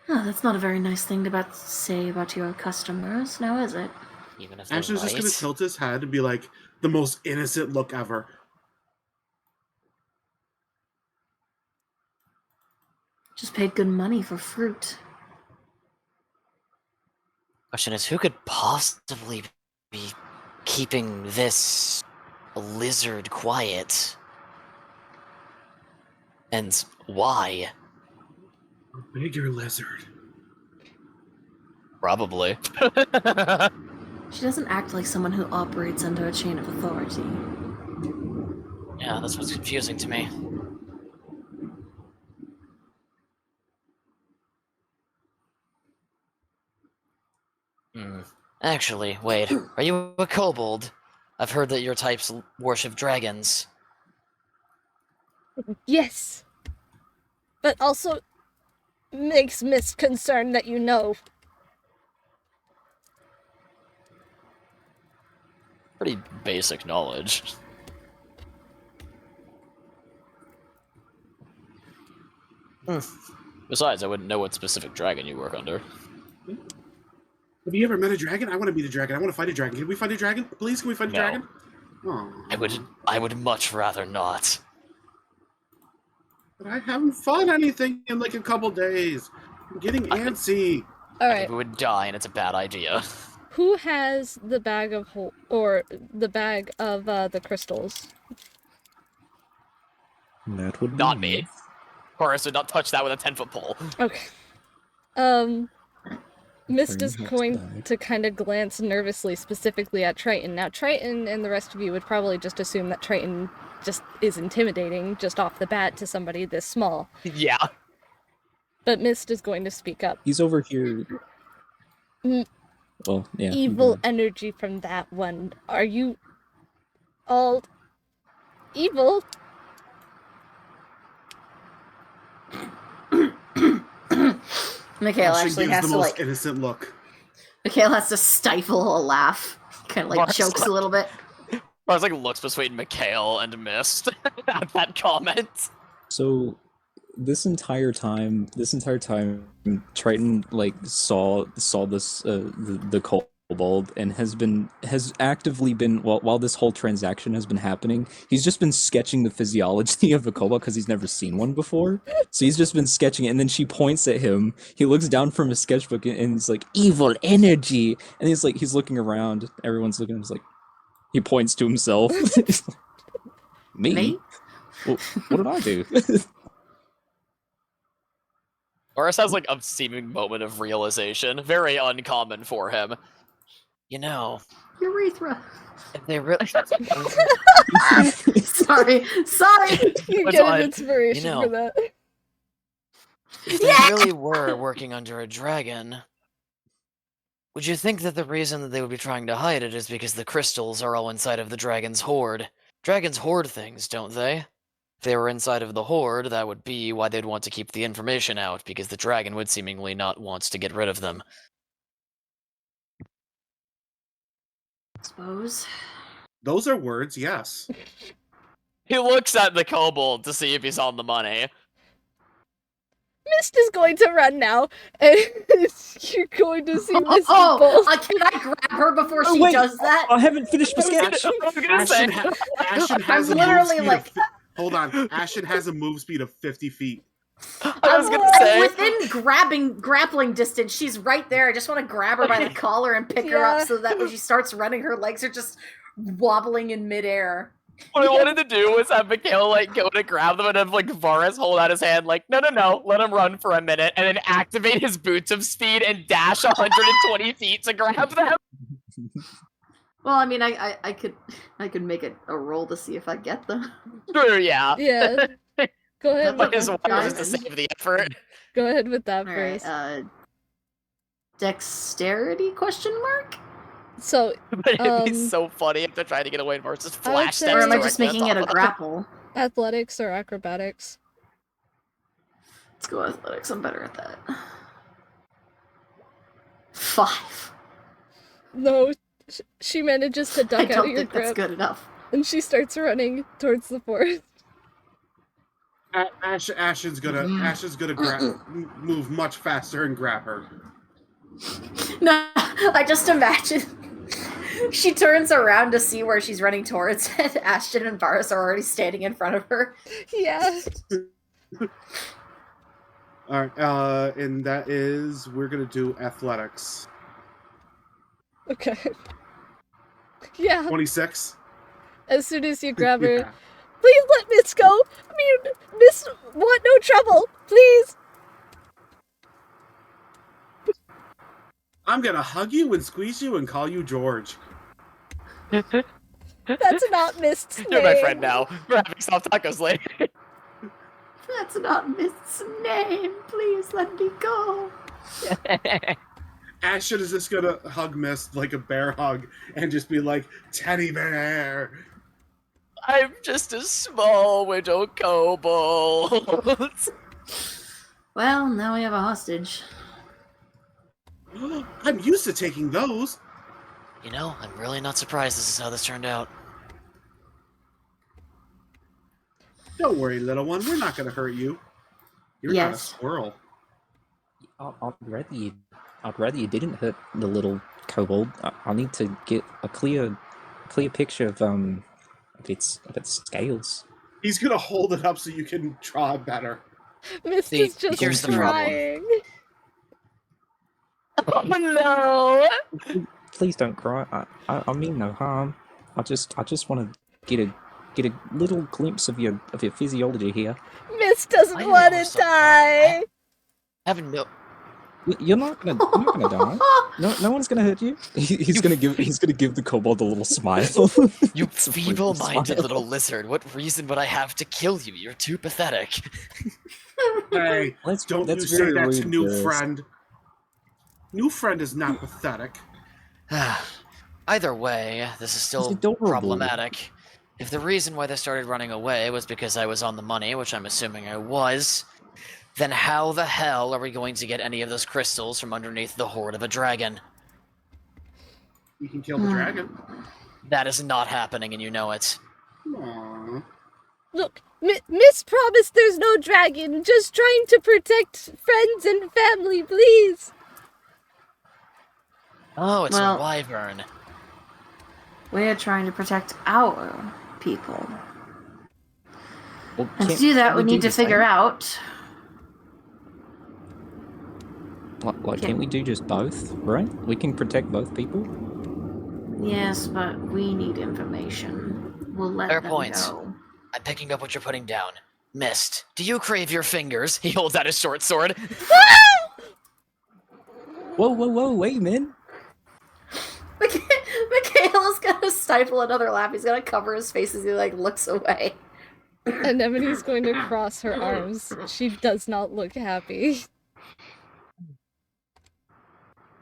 Oh, that's not a very nice thing to say about your customers, now is it? Even if they're Ashton's just gonna right. tilt his head and be like, the most innocent look ever. Just paid good money for fruit. Question is, who could possibly be keeping this lizard quiet? And why? A bigger lizard. Probably. She doesn't act like someone who operates under a chain of authority. Yeah, that's what's confusing to me. Actually, wait. Are you a kobold? I've heard that your types worship dragons. Yes. But also makes Mist concerned that you know. Pretty basic knowledge. Besides, I wouldn't know what specific dragon you work under. Have you ever met a dragon? I want to be the dragon. I want to fight a dragon. Can we fight a dragon? Please, can we fight a No. dragon? Aw. I would much rather not. But I haven't fought anything in like a couple days. I'm getting antsy. I Alright. think we would die, and it's a bad idea. Who has the bag of the crystals? That would be Not me. Horace would not touch that with a 10-foot pole. Okay. Mist is Turn going outside. to kind of glance nervously specifically at Triton. Now, Triton and the rest of you would probably just assume that Triton just is intimidating just off the bat to somebody this small. Yeah. But Mist is going to speak up. He's over here. Well, yeah. Evil energy from that one. Are you all evil? Mikhail Ashton actually gives has the to most like innocent look. Mikhail has to stifle a laugh. Kind of like Varis, chokes a little bit. I was like looks between Mikhail and Mist at that comment. So this entire time, Triton like saw this the kobold and has actively been while this whole transaction has been happening. He's just been sketching the physiology of a kobold because he's never seen one before. So he's just been sketching it, and then she points at him. He looks down from his sketchbook and he's like, "Evil energy," and he's looking around. Everyone's looking at him. He's like, he points to himself. Me? Me? Well, what did I do? Varis has like a seeming moment of realization, very uncommon for him. You know, Urethra. if they really Sorry. You It's get fine. an inspiration You know. for that. if they really were working under a dragon, would you think that the reason that they would be trying to hide it is because the crystals are all inside of the dragon's hoard? Dragons hoard things, don't they? If they were inside of the hoard, that would be why they'd want to keep the information out, because the dragon would seemingly not want to get rid of them. Suppose. Those are words, yes. He looks at the kobold to see if he's on the money. Mist is going to run now, and you're going to see Mist Oh, bolt. can I grab her before she wait. does that? I haven't finished my I was sketch. gonna say, Ashton has I'm a move literally speed like- hold on. Ashton has a move speed of 50 feet. I was gonna I'm say, within grappling distance. She's right there. I just want to grab her by the collar and pick her Yeah. up so that when she starts running, her legs are just wobbling in midair. what I wanted to do was have Mikhail like go to grab them and have like Varis hold out his hand like, no, let him run for a minute, and then activate his boots of speed and dash 120 feet to grab them. Well, I mean, I could make it a roll to see if I get them. True, yeah. Yeah. Go ahead. Might With as well that, just to save the effort. Go ahead with that All right. first. Dexterity question mark? So, But it'd be Um, so funny if they're trying to get away and Varis just I would flash say- steps Or am I directly just on making it top a of them. grapple? athletics or acrobatics? Let's go athletics. I'm better at that. 5. No, she manages to I duck out of don't your think that's grip, good enough. and she starts running towards the forest. Ashton's gonna move much faster and grab her. No, I just imagine she turns around to see where she's running towards, and Ashton and Varis are already standing in front of her. Yeah. All right, and that is we're gonna do athletics. Okay. Yeah. 26. As soon as you grab her, Yeah. please let Miss go. I mean, Miss want no trouble. Please. I'm gonna hug you and squeeze you and call you George. That's not Mist's name. You're my friend now. We're having soft tacos later. That's not Mist's name. Please let me go. Ashton is just gonna hug Mist like a bear hug and just be like, teddy bear. I'm just a small widow kobold. Well, now we have a hostage. I'm used to taking those. You know, I'm really not surprised this is how this turned out. Don't worry, little one. We're not gonna hurt you. You're not a Yes. squirrel. I'd rather you didn't hurt the little kobold. I need to get a clear picture of its scales. He's gonna hold it up so you can draw it better. Mist See, is just here's the problem. crying. Oh no! Please don't cry. I mean no harm. I just want to get a little glimpse of your physiology here. Mist doesn't I want know to something. die. Have no. You're not gonna die. No one's gonna hurt you. He's gonna give the kobold a little smile. You It's a freaking feeble-minded smile. little lizard. What reason would I have to kill you? You're too pathetic. Hey, That's don't you that's say very that to rude, new Varis. friend. New friend is not pathetic. Either way, this is still adorable. problematic. If the reason why they started running away was because I was on the money, which I'm assuming I was, then how the hell are we going to get any of those crystals from underneath the hoard of a dragon? You can kill the dragon. That is not happening, and you know it. Aww. Look, Miss promised there's no dragon. Just trying to protect friends and family, please. Oh, it's Well- a wyvern. We're trying to protect our people. Well, And to can't- do that, can't we need do to the figure same? out. Like, can't we do just both, right? We can protect both people? Yes, but we need information. We'll let Fair them point. go. I'm picking up what you're putting down. Mist, do you crave your fingers? He holds out his short sword. Whoa, wait, man. Mikhail is gonna stifle another laugh. He's gonna cover his face as he looks away. Anemone's going to cross her arms. She does not look happy.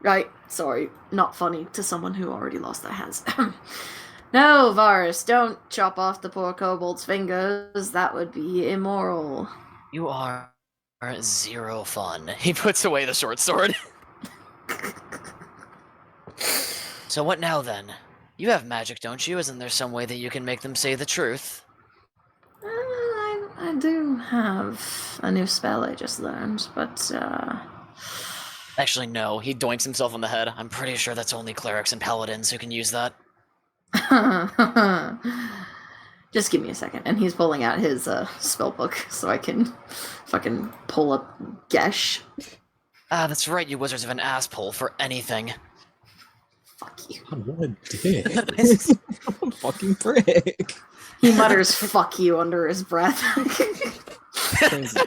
Right, sorry, not funny to someone who already lost their hands. No, Varis, don't chop off the poor kobold's fingers. That would be immoral. You are zero fun. He puts away the short sword. So what now then? You have magic, don't you? Isn't there some way that you can make them say the truth? I do have a new spell I just learned, but Actually, no. He doinks himself on the head. I'm pretty sure that's only clerics and paladins who can use that. just give me a second. And he's pulling out his spell book so I can fucking pull up Gesh. Ah, that's right. You wizards have an ass pull for anything. Fuck you. God, what a dick. What a fucking prick. He mutters "fuck you" under his breath. Crazy.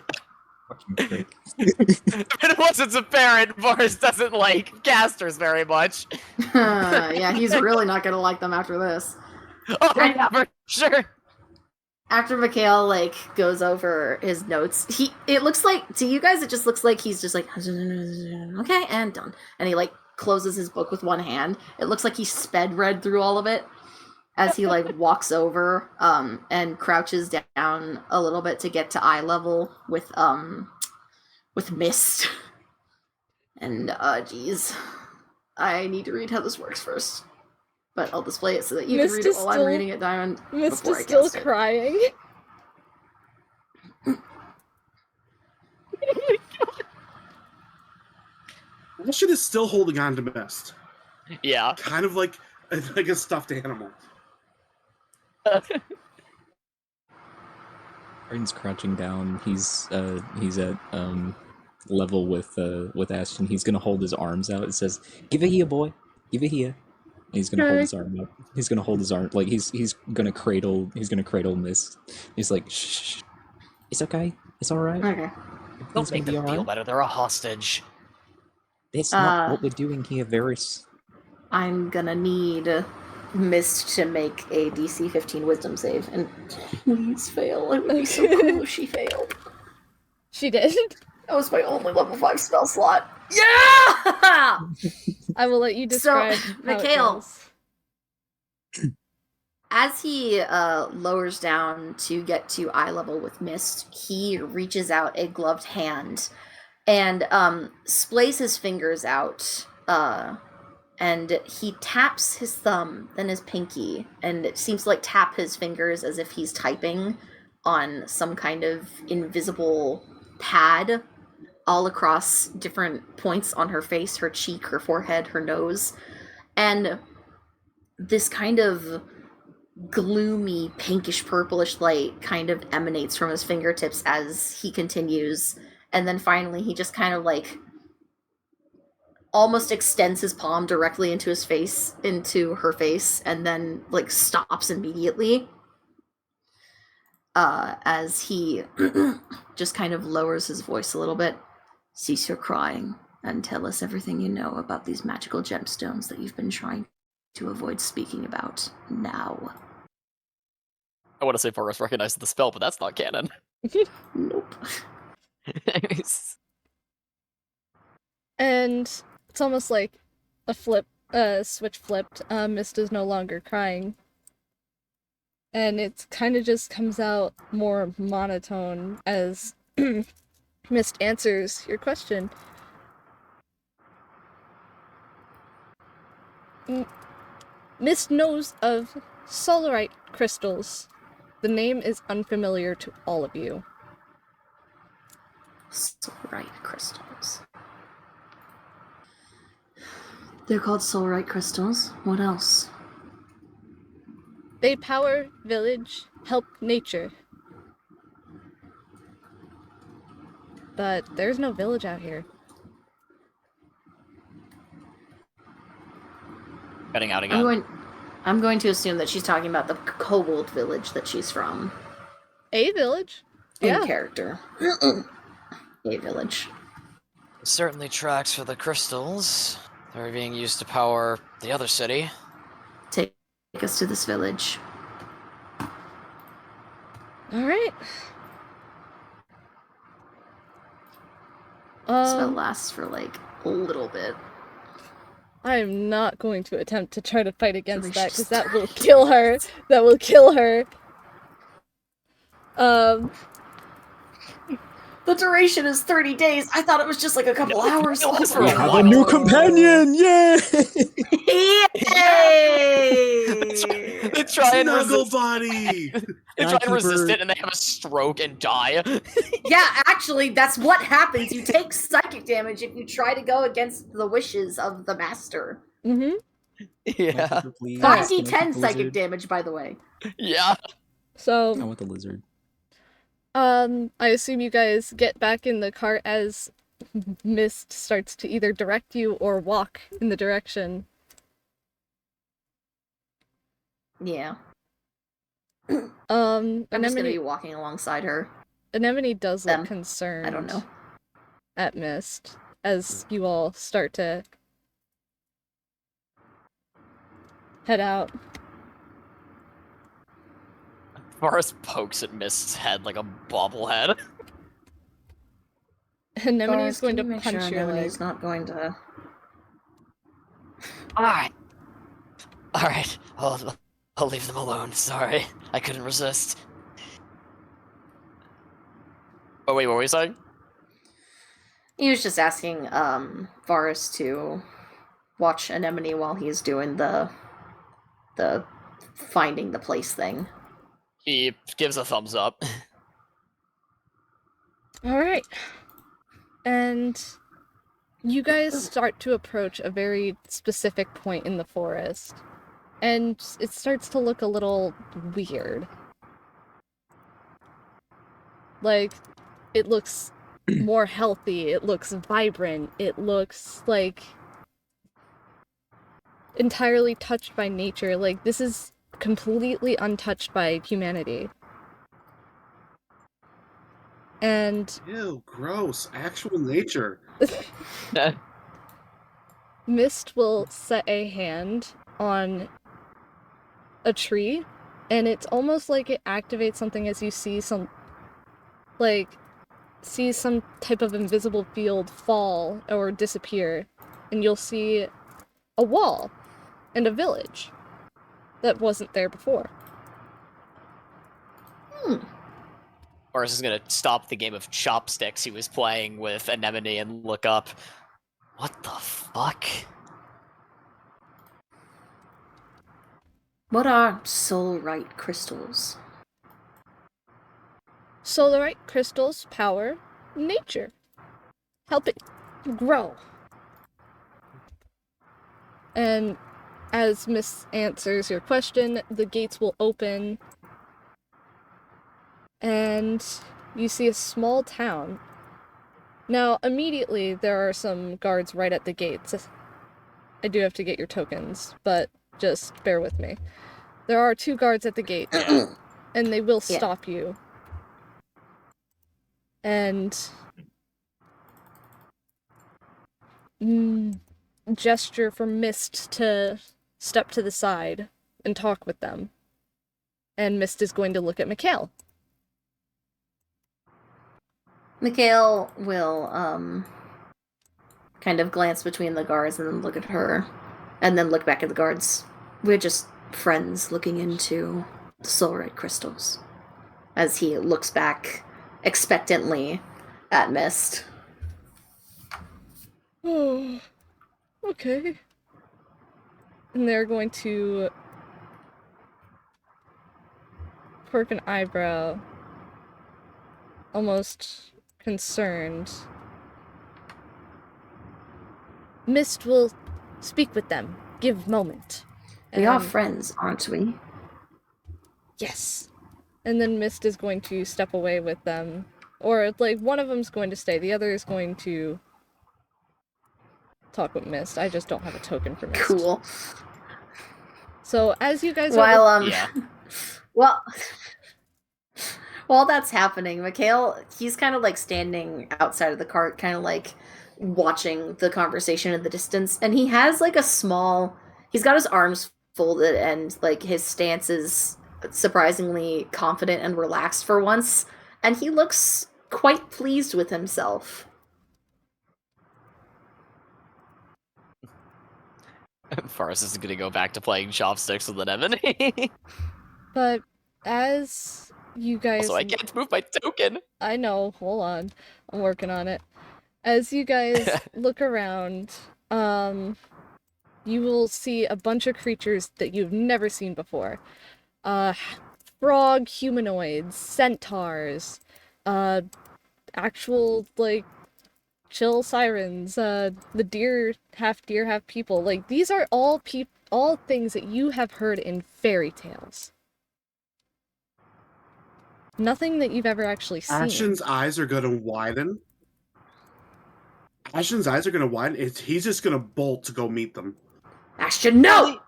Fucking prick. And once it's apparent, Boris doesn't like casters very much. Yeah, he's really not gonna like them after this. Oh, yeah, for sure. After Mikhail goes over his notes, it looks like to you guys it just looks like he's just like okay and done, and he closes his book with one hand. It looks like he sped read through all of it as he walks over and crouches down a little bit to get to eye level with Mist. And geez, I need to read how this works first. But I'll display it so that you can read it while I'm reading it, Diamond. Mist is still crying. Ashton is still holding on to Mist. Yeah. Kind of like a stuffed animal. Triton's crouching down. He's at level with Ashton. He's gonna hold his arms out. It says, "Give it here, boy. Give it here." And he's gonna hold his arm up. He's gonna hold his arm like he's gonna cradle. He's gonna cradle Mist. He's like, "Shh, it's okay. It's all right. Okay. Don't make them feel better. They're a hostage. That's not what we're doing here, Varis." I'm gonna need Mist to make a DC 15 Wisdom save, and please fail. It would be so cool if she failed. She did. That was my only level 5 spell slot. Yeah! I will let you describe So, how it Mikhail. goes. As he lowers down to get to eye level with Mist, he reaches out a gloved hand and splays his fingers out, and he taps his thumb, then his pinky, and it seems to tap his fingers as if he's typing on some kind of invisible pad all across different points on her face, her cheek, her forehead, her nose, and this kind of gloomy pinkish purplish light kind of emanates from his fingertips as he continues, and then finally he just kind of almost extends his palm directly into her face, and then stops immediately as he just kind of lowers his voice a little bit. Cease your crying and tell us everything you know about these magical gemstones that you've been trying to avoid speaking about now. I want to say Boris recognizes the spell, but that's not canon. Nope. And it's almost like a switch flipped. Mist is no longer crying. And it kind of just comes out more monotone as Mist answers your question. Mist knows of solarite crystals. The name is unfamiliar to all of you. Solarite crystals. They're called solarite crystals. What else? They power village, help nature. But there's no village out here. Heading out again. I'm going to assume that she's talking about the kobold village that she's from. A village? In Yeah. character. A village. Certainly tracks for the crystals. They're being used to power the other city. Take us to this village. Alright. Spell lasts for like a little bit. I am not going to attempt to try to fight against that, because Delicious. that will kill her. That will kill her. The duration is 30 days. I thought it was just like a couple hours. it was We Oh. have a new companion! Yay! Yay! They try and Snuggle resist. buddy! They try and Keeper. resist it, and they have a stroke and die. Yeah, actually, that's what happens. You take psychic damage if you try to go against the wishes of the master. Mm-hmm. Yeah. 5d10 psychic damage, by the way. Yeah. So, I want the lizard. I assume you guys get back in the cart as Mist starts to either direct you or walk in the direction. Yeah. I'm just gonna Anemone, be walking alongside her. Anemone does look Them. concerned I don't know. at Mist as you all start to head out. Varis pokes at Mist's head like a bobblehead. Anemone's going to Can you make punch sure your leg. Anemone's not going to... Alright. Alright. I'll leave them alone. Sorry. I couldn't resist. Oh, wait, what were you saying? He was just asking Varis to watch Anemone while he's doing the finding the place thing. He gives a thumbs up. Alright. And you guys start to approach a very specific point in the forest. And it starts to look a little weird. Like, it looks more healthy, it looks vibrant, it looks like entirely touched by nature. Like, this is completely untouched by humanity. And Ew, gross. Actual nature. Mist will set a hand on a tree, and it's almost like it activates something as you see some type of invisible field fall or disappear, and you'll see a wall and a village that wasn't there before. Varis is gonna stop the game of chopsticks he was playing with Anemone and look up. What the fuck? What are solarite crystals? Solarite crystals power nature. Help it grow. And as Miss answers your question, the gates will open and you see a small town. Now, immediately there are some guards right at the gates. I do have to get your tokens, but just bear with me. There are 2 guards at the gate, and they will stop you. And gesture for Mist to step to the side and talk with them. And Mist is going to look at Mikhail. Mikhail will kind of glance between the guards and then look at her, and then look back at the guards. We're just friends looking into the solarite crystals. As he looks back expectantly at Mist. Oh, okay. And they're going to quirk an eyebrow, almost concerned. Mist will speak with them. Give moment. We are And- friends, aren't we? Yes. And then Mist is going to step away with them. Or, like, one of them's going to stay. The other is going to talk with Mist. I just don't have a token for Mist. Cool. So, as you guys While, Yeah. well, while that's happening, Mikhail, he's kind of like standing outside of the cart, kind of like watching the conversation in the distance, and he has like he's got his arms folded, and like his stance is surprisingly confident and relaxed for once, and he looks quite pleased with himself. Varis is gonna go back to playing chopsticks with Anemone. But as you guys... Also, I can't move my token. I know, hold on. I'm working on it. As you guys look around, you will see a bunch of creatures that you've never seen before. Frog humanoids, centaurs, actual, like, chill sirens, the deer, half people. Like, these are all things that you have heard in fairy tales. Nothing that you've ever actually seen. Ashton's eyes are gonna widen. He's just gonna bolt to go meet them. Ashton, no!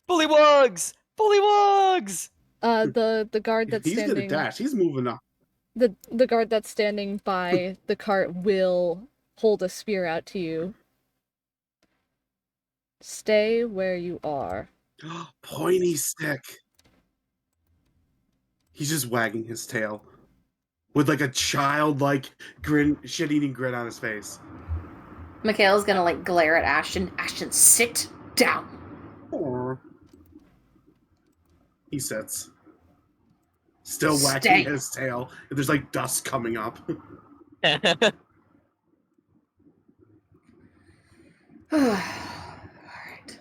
Bullywugs! Bullywugs! The guard that's He's standing... gonna dash. He's moving up. The guard that's standing by the cart will hold a spear out to you. Stay where you are. Pointy stick. He's just wagging his tail with like a childlike shit-eating grin on his face. Mikhail's gonna like glare at Ashton. Ashton, sit down. Aww. He sits. Still Stay. wagging his tail. And there's like dust coming up. Alright.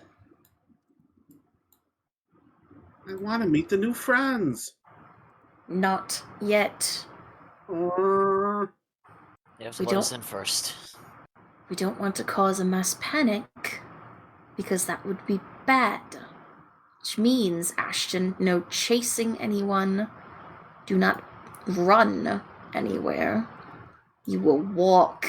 I want to meet the new friends. Not yet. Aww. You have to We let us don't- in first. We don't want to cause a mass panic, because that would be bad. Which means, Ashton, no chasing anyone. Do not run anywhere. You will walk.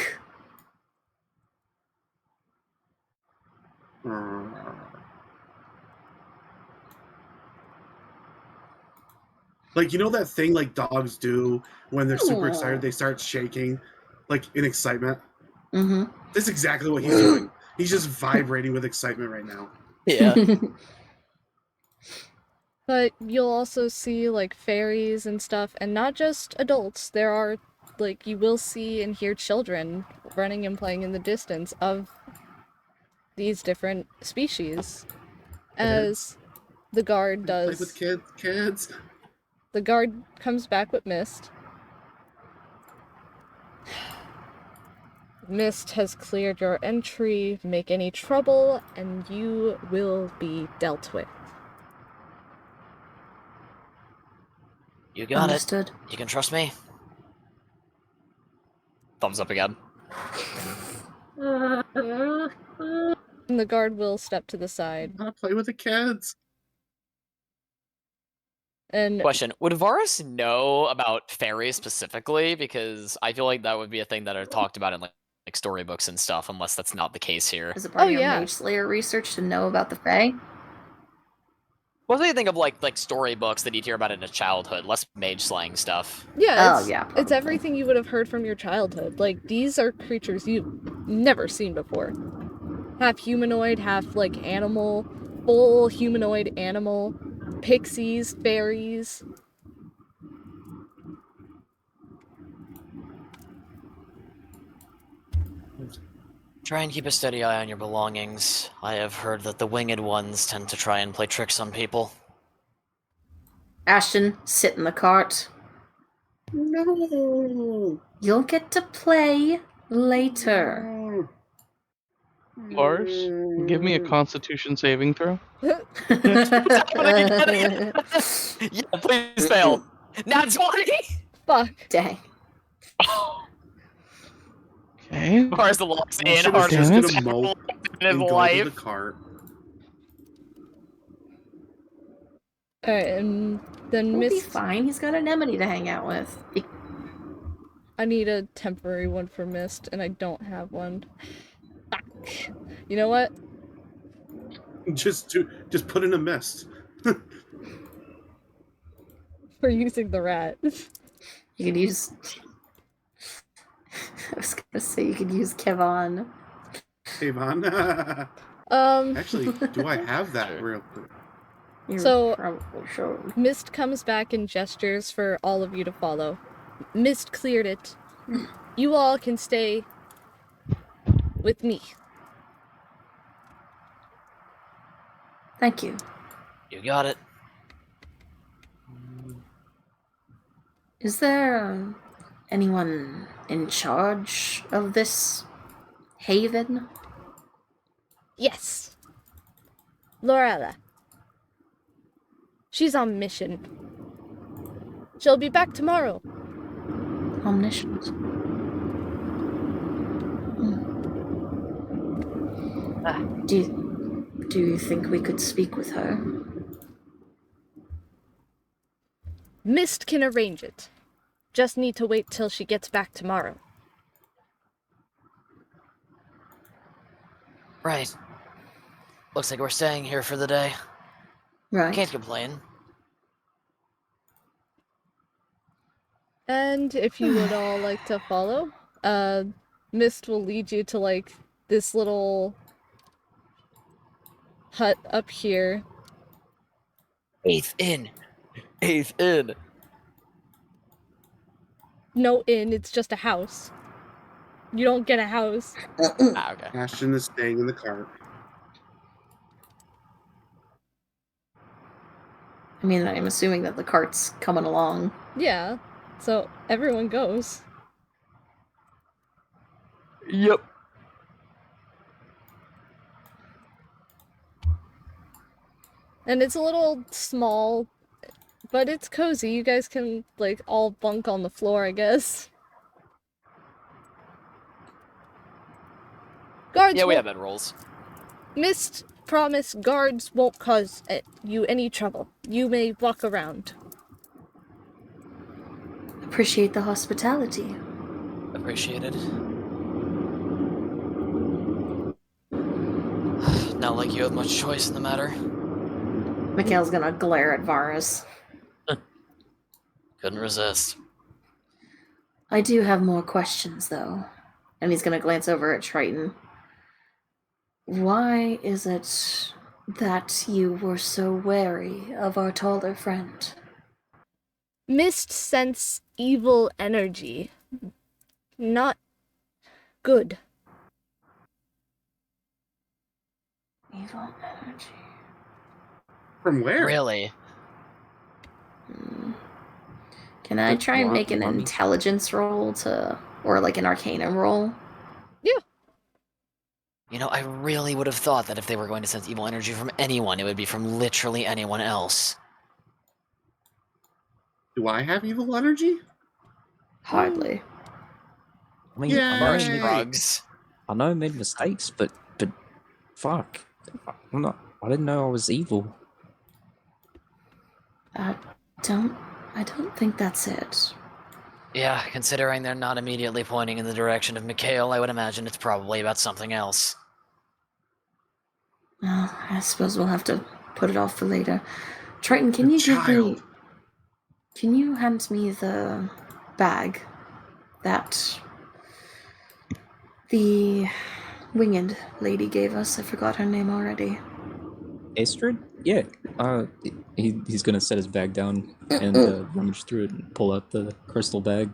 Like, you know that thing like dogs do when they're super Aw. excited, they start shaking, like in excitement? Mm-hmm. That's exactly what he's doing. He's just vibrating with excitement right now. Yeah. But you'll also see, like, fairies and stuff, and not just adults. There are, like, you will see and hear children running and playing in the distance of these different species. As the guard Play does... with kids. The guard comes back with Mist. Mist has cleared your entry. Make any trouble, and you will be dealt with. You got Understood. it. You can trust me. Thumbs up again. And the guard will step to the side. I want to play with the kids. And Question: would Varis know about fairies specifically? Because I feel like that would be a thing that are talked about in like storybooks and stuff. Unless that's not the case here. Is it part of your yeah. Mage Slayer research to know about the Fae? What do you think of like storybooks that you'd hear about in a childhood? Less mage slaying stuff. yeah, Oh, it's, yeah, it's probably. everything you would have heard from your childhood. Like, these are creatures you've never seen before. Half humanoid, half, like, animal. Full humanoid animal. Pixies, fairies. Try and keep a steady eye on your belongings. I have heard that the winged ones tend to try and play tricks on people. Ashton, sit in the cart. No. You'll get to play later. Varis, give me a Constitution saving throw. Yeah, please fail. Not 20! Fuck. Dang. Okay. Bars the locks in Should've harder just than gonna mope in his and go to life. the cart. Alright, and then We'll be Mist. fine. He's got Anemone to hang out with. I need a temporary one for Mist, and I don't have one. Fuck. You know what? Just put in a mist. We're using the rat. You could use. I was gonna say you could use Kevon. Avon. Actually, do I have that real quick? You're So- probably sure. Mist comes back and gestures for all of you to follow. Mist cleared it. You all can stay with me. Thank you. You got it. Is there anyone in charge of this haven? Yes. Lorella. She's on mission. She'll be back tomorrow. Omniscient. Do you think we could speak with her? Mist can arrange it. Just need to wait till she gets back tomorrow. Right. Looks like we're staying here for the day. Right. Can't complain. And if you would all like to follow, Mist will lead you to, like, this little hut up here. Eighth in. Eighth in. No inn, it's just a house. You don't get a house. Ah, okay. Ashton is staying in the cart. I mean, I'm assuming that the cart's coming along. Yeah, so everyone goes. Yep. And it's a little small, but it's cozy. You guys can, like, all bunk on the floor, I guess. Guards Yeah, we won't- have bedrolls. Mist promise guards won't cause you any trouble. You may walk around. Appreciate the hospitality. Appreciated. Not like you have much choice in the matter. Mikhail's gonna glare at Varis. Couldn't resist. I do have more questions, though. And he's gonna glance over at Triton. Why is it that you were so wary of our taller friend? Mist sense evil energy. Not good. Evil energy. From where? Really? Can I try and make an Mommy? intelligence roll or like an arcana roll? You know, I really would have thought that if they were going to sense evil energy from anyone, it would be from literally anyone else. Do I have evil energy? Hardly. I mean, Yeah. Marsh Yay. drugs. I know I made mistakes, but fuck. I didn't know I was evil. I don't think that's it. Yeah, considering they're not immediately pointing in the direction of Mikhail, I would imagine it's probably about something else. Well, I suppose we'll have to put it off for later. Triton, can you Child. can you hand me the bag that the winged lady gave us? I forgot her name already. Astrid? Yeah. He's gonna set his bag down and rummage through it and pull out the crystal bag.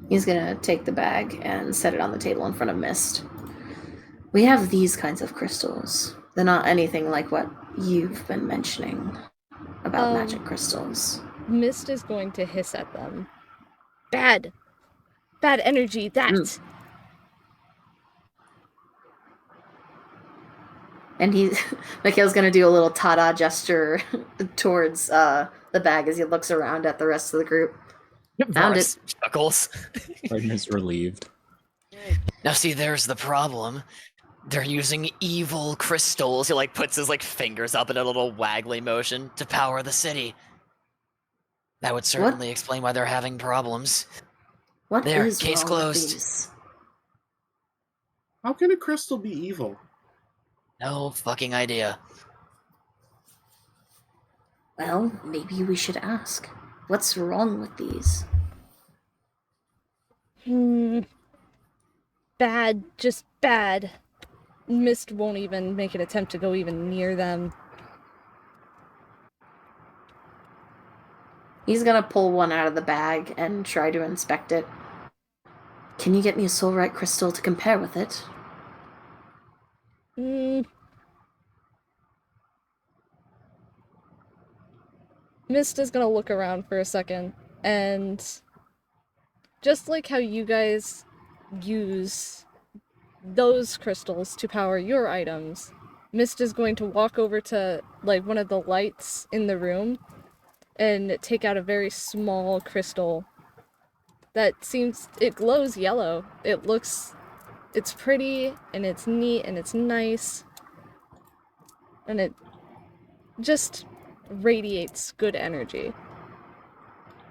He's gonna take the bag and set it on the table in front of Mist. We have these kinds of crystals. They're not anything like what you've been mentioning about magic crystals. Mist is going to hiss at them. Bad. Bad energy, that. And Mikhail's gonna do a little ta-da gesture towards the bag as he looks around at the rest of the group. Found Varis chuckles. Triton is relieved. Now see, there's the problem. They're using evil crystals. He like puts his like fingers up in a little waggly motion to power the city. That would certainly explain why they're having problems. What There, is case wrong closed. with these? How can a crystal be evil? No fucking idea. Well, maybe we should ask. What's wrong with these? Bad, just bad. Mist won't even make an attempt to go even near them. He's gonna pull one out of the bag and try to inspect it. Can you get me a soulrite crystal to compare with it? Mist is gonna look around for a second, and just like how you guys use those crystals to power your items, Mist is going to walk over to like one of the lights in the room and take out a very small crystal that it glows yellow. It's pretty and it's neat and it's nice, and it just radiates good energy.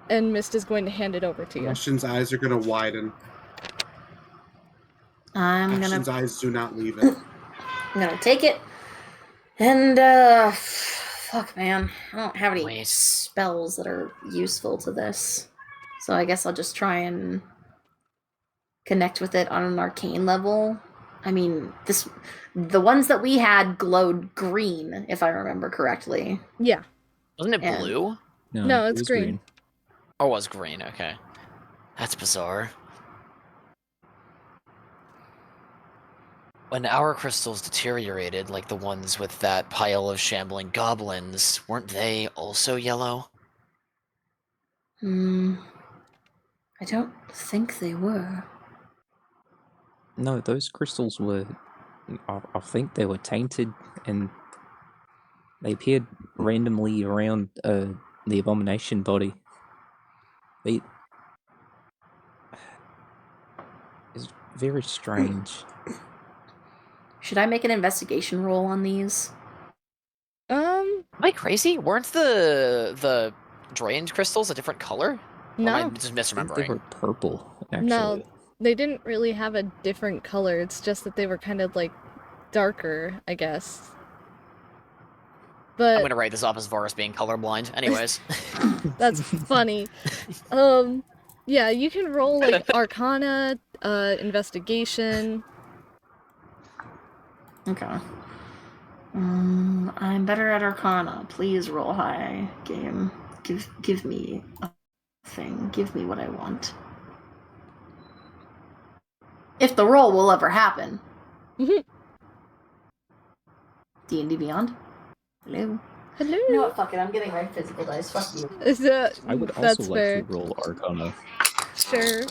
And Mist is going to hand it over to you. Ashton's eyes are gonna widen. Ashton's eyes do not leave it. I'm gonna take it. And, fuck, man. I don't have any spells that are useful to this. So I guess I'll just try and connect with it on an arcane level. I mean, the ones that we had glowed green, if I remember correctly. Yeah. Wasn't it blue? No, it it's was green. Oh, it was green, okay. That's bizarre. When our crystals deteriorated, like the ones with that pile of shambling goblins, weren't they also yellow? I don't think they were. No, those crystals were. I think they were tainted, and they appeared randomly around the abomination body. It's very strange. Should I make an investigation roll on these? Am I crazy? Weren't the drained crystals a different color? No. Or am I just I think they misremembering? were purple, actually. No, they didn't really have a different color. It's just that they were kind of like darker, I guess. But I'm gonna write this off as Varis being colorblind. Anyways. that's funny. Yeah, you can roll like Arcana, investigation. Okay. I'm better at Arcana. Please roll high, game. Give me a thing. Give me what I want. If the roll will ever happen. D&D Beyond? Hello? Hello? You know what? Fuck it. I'm getting my physical dice. Fuck you. I would also That's like fair. to roll Arcana. Sure.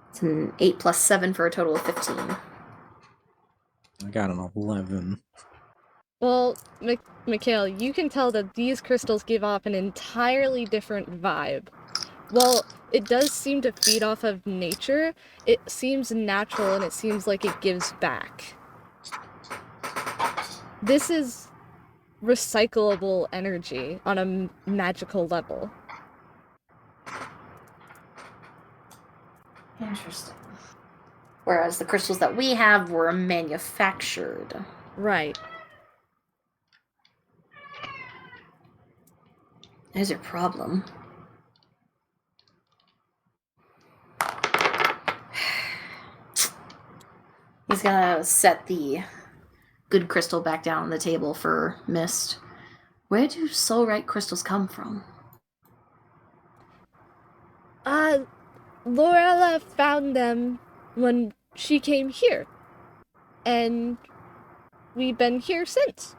It's an 8 plus 7 for a total of 15. I got an 11. Well, Mikhail, you can tell that these crystals give off an entirely different vibe. While it does seem to feed off of nature, it seems natural and it seems like it gives back. This is recyclable energy on a magical level. Interesting. Whereas the crystals that we have were manufactured. Right. There's your problem. He's gonna set the good crystal back down on the table for Mist. Where do soulrite crystals come from? Lorella found them when she came here. And we've been here since.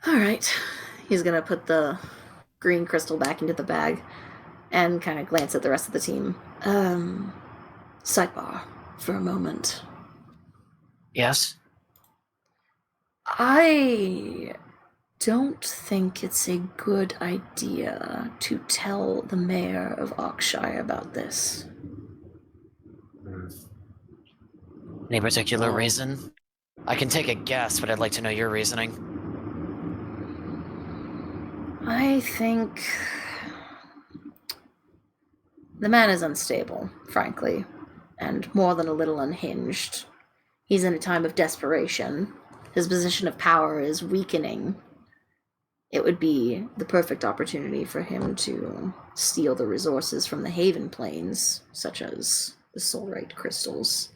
Alright. He's gonna put the green crystal back into the bag and kind of glance at the rest of the team. Sidebar for a moment. Yes? I don't think it's a good idea to tell the mayor of Oakshire about this. Any particular reason? I can take a guess, but I'd like to know your reasoning. I think the man is unstable, frankly, and more than a little unhinged. He's in a time of desperation. His position of power is weakening. It would be the perfect opportunity for him to steal the resources from the Haven Plains, such as the soulrite crystals.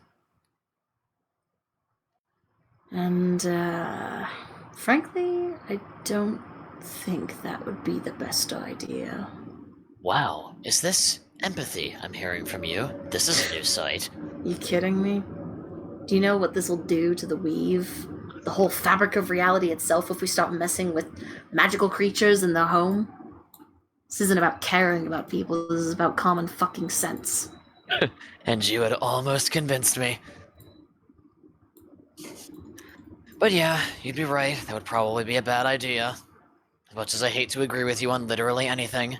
And, frankly, I don't think that would be the best idea. Wow, is this empathy I'm hearing from you? This is a new sight. You kidding me? Do you know what this will do to the weave? The whole fabric of reality itself if we stop messing with magical creatures in their home? This isn't about caring about people, this is about common fucking sense. And you had almost convinced me. But yeah, you'd be right. That would probably be a bad idea. As much as I hate to agree with you on literally anything.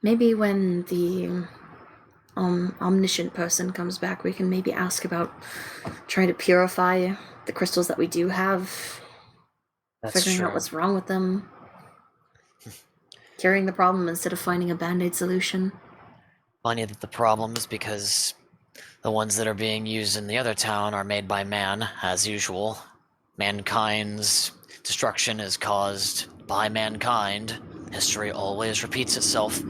Maybe when the omniscient person comes back, we can maybe ask about trying to purify the crystals that we do have. That's figuring true. out what's wrong with them. Curing the problem instead of finding a band-aid solution. Funny that the problem is because the ones that are being used in the other town are made by man, as usual. Mankind's destruction is caused by mankind. History always repeats itself.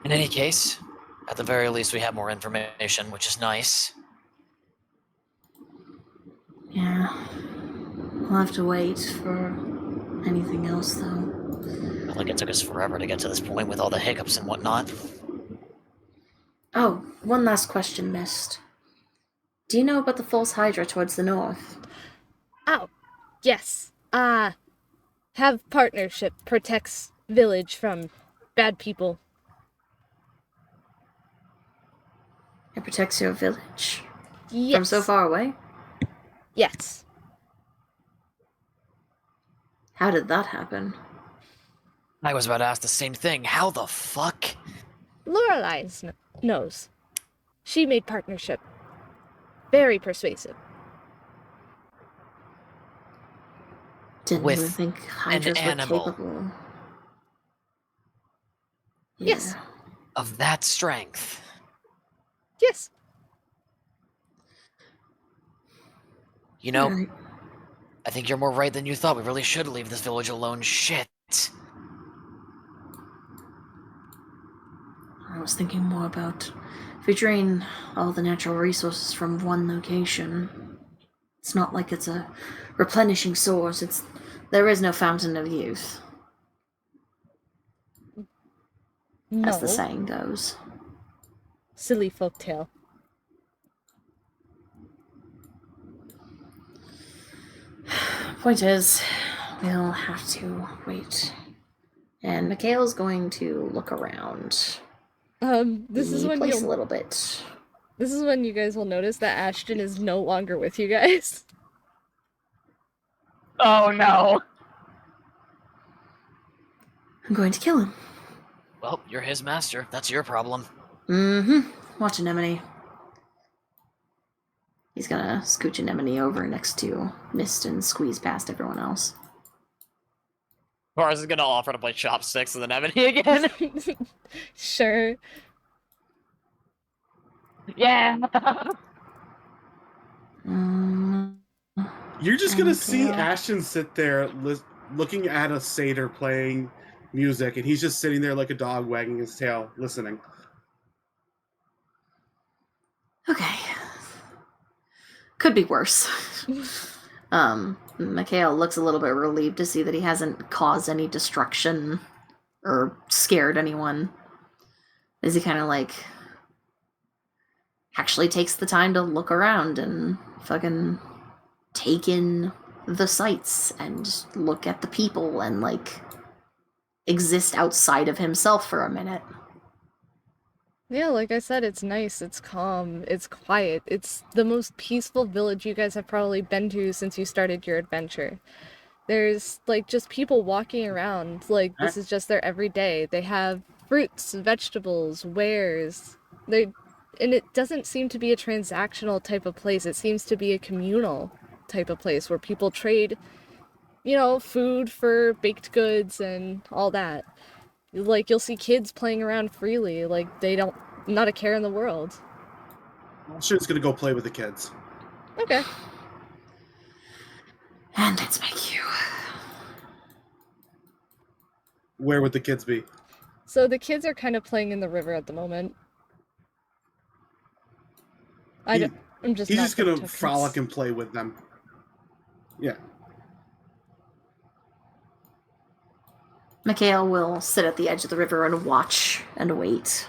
In any case, at the very least we have more information, which is nice. Yeah. We'll have to wait for anything else, though. Felt like it took us forever to get to this point with all the hiccups and whatnot. Oh, one last question missed. Do you know about the false hydra towards the north? Oh, yes. Have partnership protects village from bad people. It protects your village? Yes. From so far away? Yes. How did that happen? I was about to ask the same thing. How the fuck? Lorelei knows. She made partnership. Very persuasive. Didn't With even think hydras were animal. capable. Yes. Yeah. Of that strength. Yes. You know, Alright. I think you're more right than you thought. We really should leave this village alone. Shit. I was thinking more about if we drain all the natural resources from one location. It's not like it's a replenishing source. There is no fountain of youth, No. as the saying goes. Silly folktale. Point is, we'll have to wait. And Mikhail's going to look around. This is the when place a you'll little bit. This is when you guys will notice that Ashton is no longer with you guys. Oh no! I'm going to kill him. Well, you're his master. That's your problem. Mm-hmm. Watch Anemone. He's gonna scooch Anemone over next to Mist and squeeze past everyone else. Boris is gonna offer to play chopsticks with Anemone again. Sure. Yeah! You're just gonna see Okay. Ashton sit there looking at a satyr playing music, and he's just sitting there like a dog wagging his tail, listening. Okay. Could be worse. Mikhail looks a little bit relieved to see that he hasn't caused any destruction or scared anyone. Is he kind of like, actually takes the time to look around and fucking take in the sights and look at the people and, like, exist outside of himself for a minute. Yeah, like I said, it's nice, it's calm, it's quiet. It's the most peaceful village you guys have probably been to since you started your adventure. There's, like, just people walking around, like, this is just their everyday. They have fruits, vegetables, wares. And it doesn't seem to be a transactional type of place. It seems to be a communal type of place where people trade, food for baked goods and all that. Like, you'll see kids playing around freely, like, not a care in the world. Ashton's gonna go play with the kids. Okay. And it's my cue. Where would the kids be? So the kids are kind of playing in the river at the moment. I'm just He's not just gonna tokens. frolic and play with them. Yeah. Mikhail will sit at the edge of the river and watch and wait.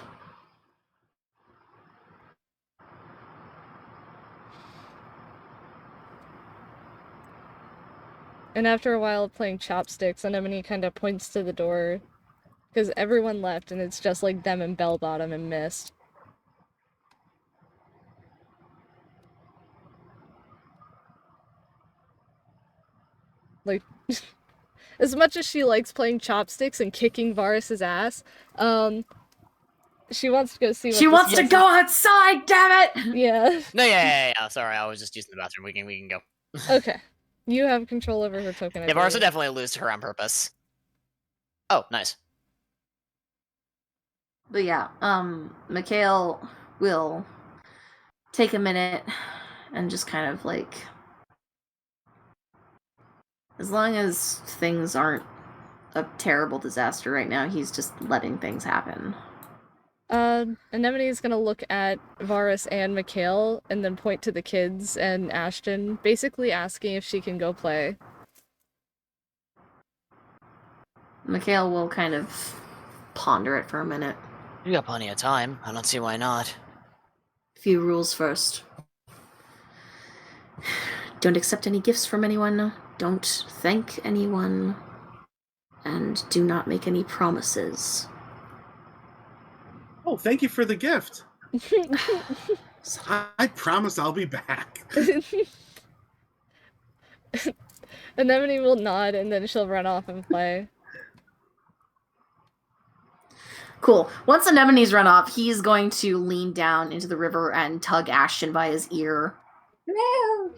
And after a while of playing chopsticks, Anemone kind of points to the door, because everyone left, and it's just like them and Bellbottom and Mist. Like, as much as she likes playing chopsticks and kicking Varis's ass, she wants to go see what She wants to go outside, damn it! Yeah. No, yeah. Sorry, I was just using the bathroom. We can go. Okay. You have control over her token. Yeah, Varis would definitely lose to her on purpose. Oh, nice. But yeah, Mikhail will take a minute and just kind of, like, as long as things aren't a terrible disaster right now, he's just letting things happen. Anemone is gonna look at Varis and Mikhail and then point to the kids and Ashton, basically asking if she can go play. Mikhail will kind of ponder it for a minute. You got plenty of time. I don't see why not. Few rules first. Don't accept any gifts from anyone. Don't thank anyone. And do not make any promises. Oh, thank you for the gift. I promise I'll be back. Anemone will nod and then she'll run off and play. Cool. Once Anemone's run off, he's going to lean down into the river and tug Ashton by his ear. No!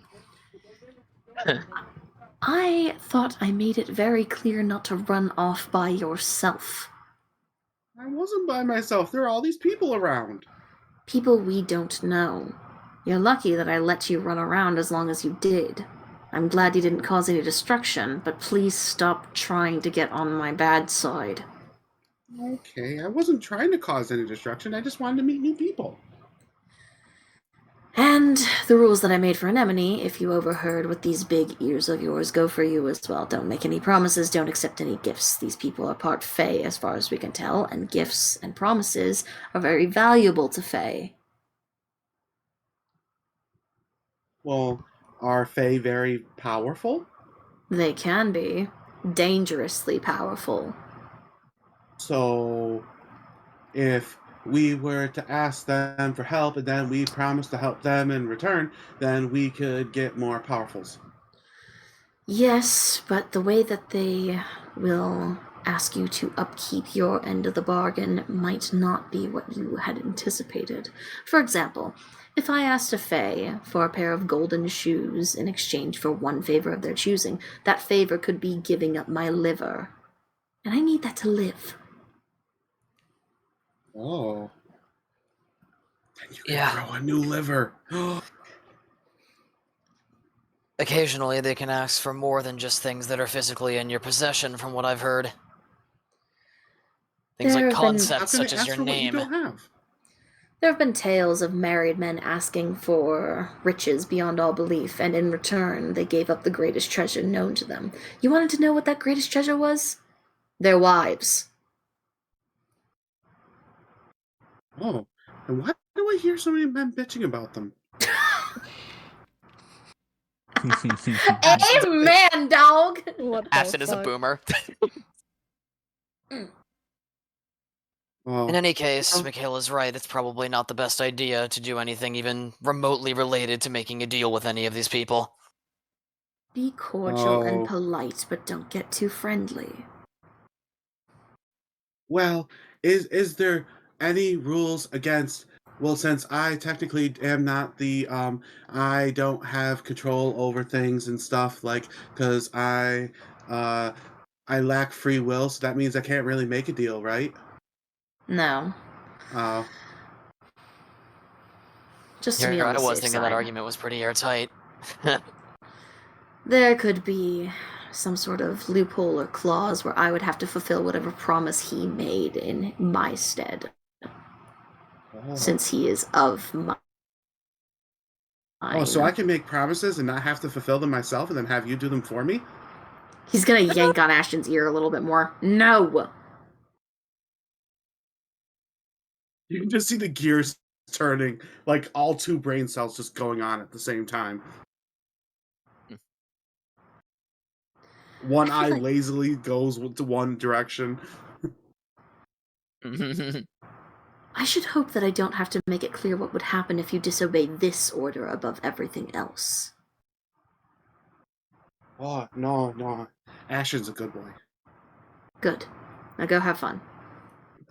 I thought I made it very clear not to run off by yourself. I wasn't by myself. There are all these people around. People we don't know. You're lucky that I let you run around as long as you did. I'm glad you didn't cause any destruction, but please stop trying to get on my bad side. Okay, I wasn't trying to cause any destruction. I just wanted to meet new people. And the rules that I made for Anemone, if you overheard with these big ears of yours, go for you as well. Don't make any promises, don't accept any gifts. These people are part Fae, as far as we can tell, and gifts and promises are very valuable to Fae. Well, are Fae very powerful? They can be. Dangerously powerful. So, if we were to ask them for help and then we promised to help them in return, then we could get more powerfuls. Yes, but the way that they will ask you to upkeep your end of the bargain might not be what you had anticipated. For example, if I asked a Fae for a pair of golden shoes in exchange for one favor of their choosing, that favor could be giving up my liver. And I need that to live. Oh. Then you can grow a new liver. Occasionally, they can ask for more than just things that are physically in your possession, from what I've heard. Things like concepts such as your name. There have been tales of married men asking for riches beyond all belief, and in return, they gave up the greatest treasure known to them. You wanted to know what that greatest treasure was? Their wives. Oh, and why do I I hear so many men bitching about them? Amen, dog. What the Ashton is a fuck? boomer. Oh, In any case, Mikhail is right. It's probably not the best idea to do anything even remotely related to making a deal with any of these people. Be cordial and Oh. polite, but don't get too friendly. well, is there any rules against? Well, since I technically am not the I don't have control over things and stuff because I lack free will, so that means I can't really make a deal, right? No. Just to be You're on right, the I was safe thinking that side. argument was pretty airtight. There could be some sort of loophole or clause where I would have to fulfill whatever promise he made in my stead, since he is of mine. Oh, so I can make promises and not have to fulfill them myself, and then have you do them for me? He's gonna yank on Ashton's ear a little bit more. No! You can just see the gears turning, like all two brain cells just going on at the same time. One eye like- lazily goes to one direction. I should hope that I don't have to make it clear what would happen if you disobey this order above everything else. Oh, no. Ashton's a good boy. Good. Now go have fun.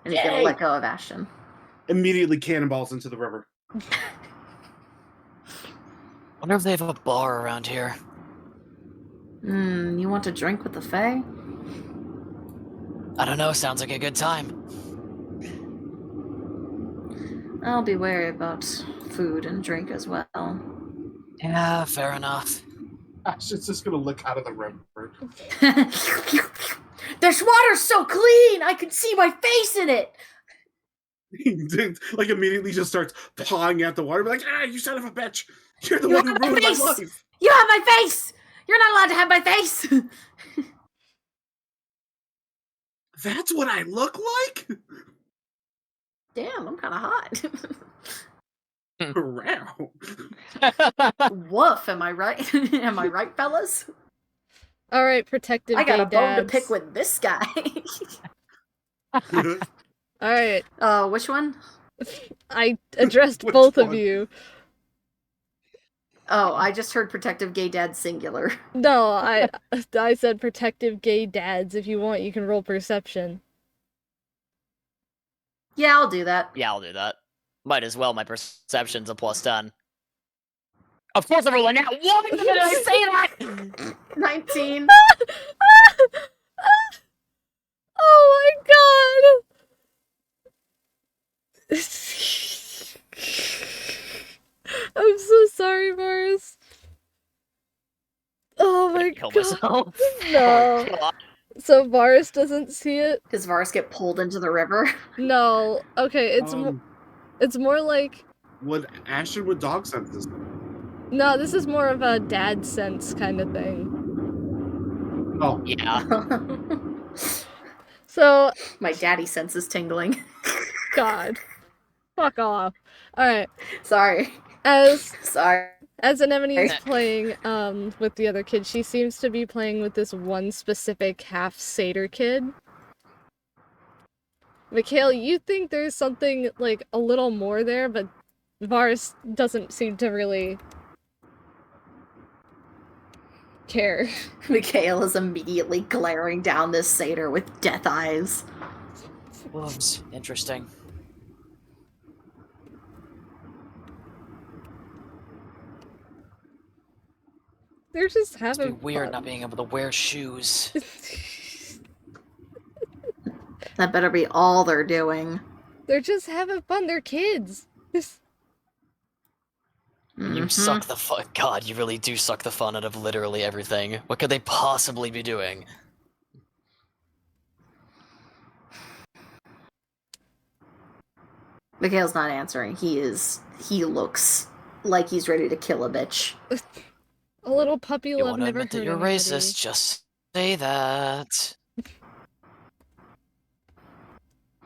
And he's gonna Yay! let go of Ashton. Immediately cannonballs into the river. Wonder if they have a bar around here. You want to drink with the Fae? I don't know, sounds like a good time. I'll be wary about food and drink as well. Yeah, fair enough. Ashton's just gonna look out of the river. This water's so clean! I can see my face in it! He like immediately just starts pawing at the water, like, you son of a bitch! You're the You one who have my ruined my face! life! You have my face! You're not allowed to have my face! That's what I look like? Damn, I'm kinda hot. Wow. Woof, am I right? Am I right, fellas? All right, protective I got gay a bone to dads. pick with this guy. All right, Which one? I addressed Which both of one? you. Oh, I just heard protective gay dad singular. No, I said protective gay dads. If you want, you can roll perception. Yeah, I'll do that. Yeah, I'll do that. Might as well, my perception's a +10. Of course I'm rolling now! Why did I say that? 19. Oh my god! I'm so sorry, Varis. Oh my Kill god. myself. No. Oh, God. So Varis doesn't see it? Does Varis get pulled into the river? No. Okay, it's more like Would dog sense this? no, this is more of a dad sense kind of thing. Oh, Yeah. So, My daddy sense is tingling. God. Fuck off. Alright. Sorry. As Sorry. Anemone is playing with the other kid, she seems to be playing with this one specific half satyr kid. Mikhail, you think there's something like a little more there, but Varis doesn't seem to really care. Mikhail is immediately glaring down this satyr with death eyes. Whoops. Interesting. They're just It's having be weird fun. not being able to wear shoes. That better be all they're doing. They're just having fun. They're kids. You suck the fun. God, you really do suck the fun out of literally everything. What could they possibly be doing? Mikhail's not answering. He looks like he's ready to kill a bitch. A little puppy You love want to never admit hurt that you're anybody. racist? Just say that.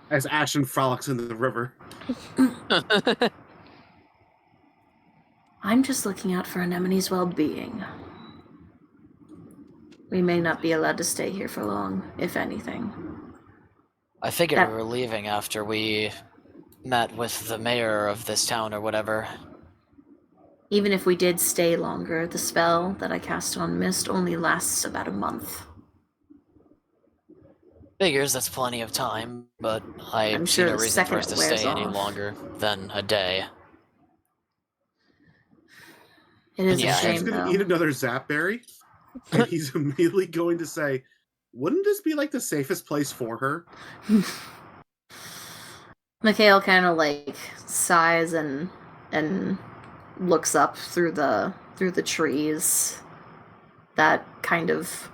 as Ashton frolics into the river. I'm just looking out for Anemone's well-being. We may not be allowed to stay here for long, if anything. I figured we were leaving after we met with the mayor of this town or whatever. Even if we did stay longer, the spell that I cast on Mist only lasts about a month. Figures that's plenty of time, but I'm see sure no the reason for second us to it wears stay any off. longer than a day. It is Yeah. a shame, He's going though. to eat another zap berry, and he's immediately going to say, wouldn't this be like the safest place for her? Mikhail kind of like sighs and looks up through the trees that kind of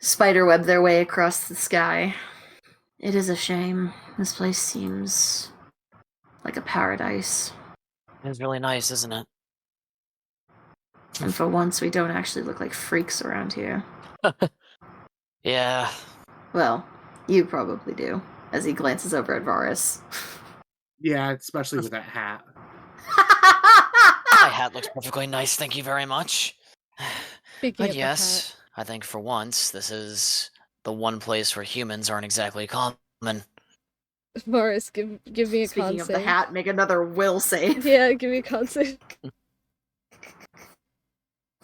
spiderweb their way across the sky. It is a shame. This place seems like a paradise. It's really nice, isn't it? And for once, we don't actually look like freaks around here. Yeah. Well, you probably do, as he glances over at Varis. Yeah, especially with that hat. My hat looks perfectly nice, thank you very much. Speaking But of the yes, I think for once, this is the one place where humans aren't exactly common. hat. Varis, give me a Speaking con of the save. hat, make another will save. Yeah, give me a con save.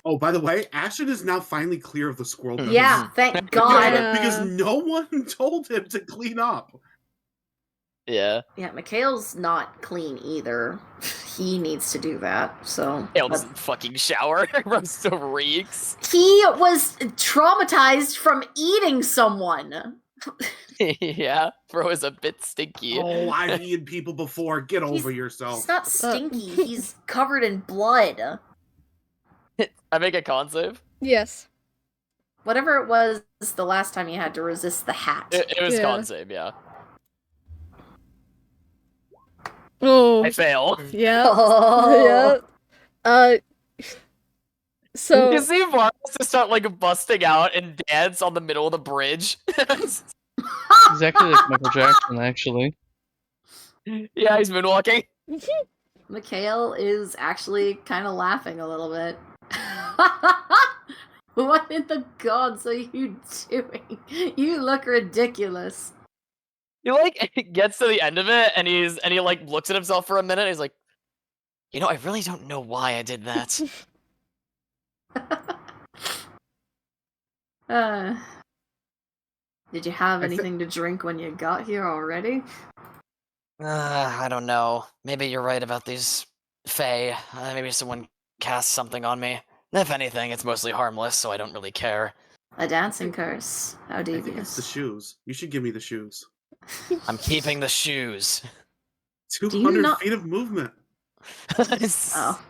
Oh, by the way, Ashton is now finally clear of the squirrel. pepper. Yeah, thank God. Yeah. Because no one told him to clean up. Yeah. Yeah, Mikhail's not clean either. He needs to do that, so... Hell doesn't fucking shower. Everyone still reeks. He was traumatized from eating someone. Yeah, bro is a bit stinky. Oh, I've eaten people before. Get over yourself. He's not stinky. He's covered in blood. I make a con save? Yes. Whatever it was the last time you had to resist the hat. It was Yeah. con save, yeah. Oh. I fail. Yeah. Oh. Yeah. So You see Varis just start like busting out and dance on the middle of the bridge. Exactly like Michael Jackson, actually. Yeah, he's moonwalking. Mikhail is actually kind of laughing a little bit. What in the gods are you doing? You look ridiculous. He like gets to the end of it and he like looks at himself for a minute and he's like, you know, I really don't know why I did that. Did you have I thi- anything to drink when you got here already? I don't know. Maybe you're right about these Fae. Maybe someone cast something on me. If anything, it's mostly harmless, so I don't really care. A dancing curse. How I think it's devious. the shoes. You should give me the shoes. I'm keeping the shoes. 200 not- feet of movement. Oh.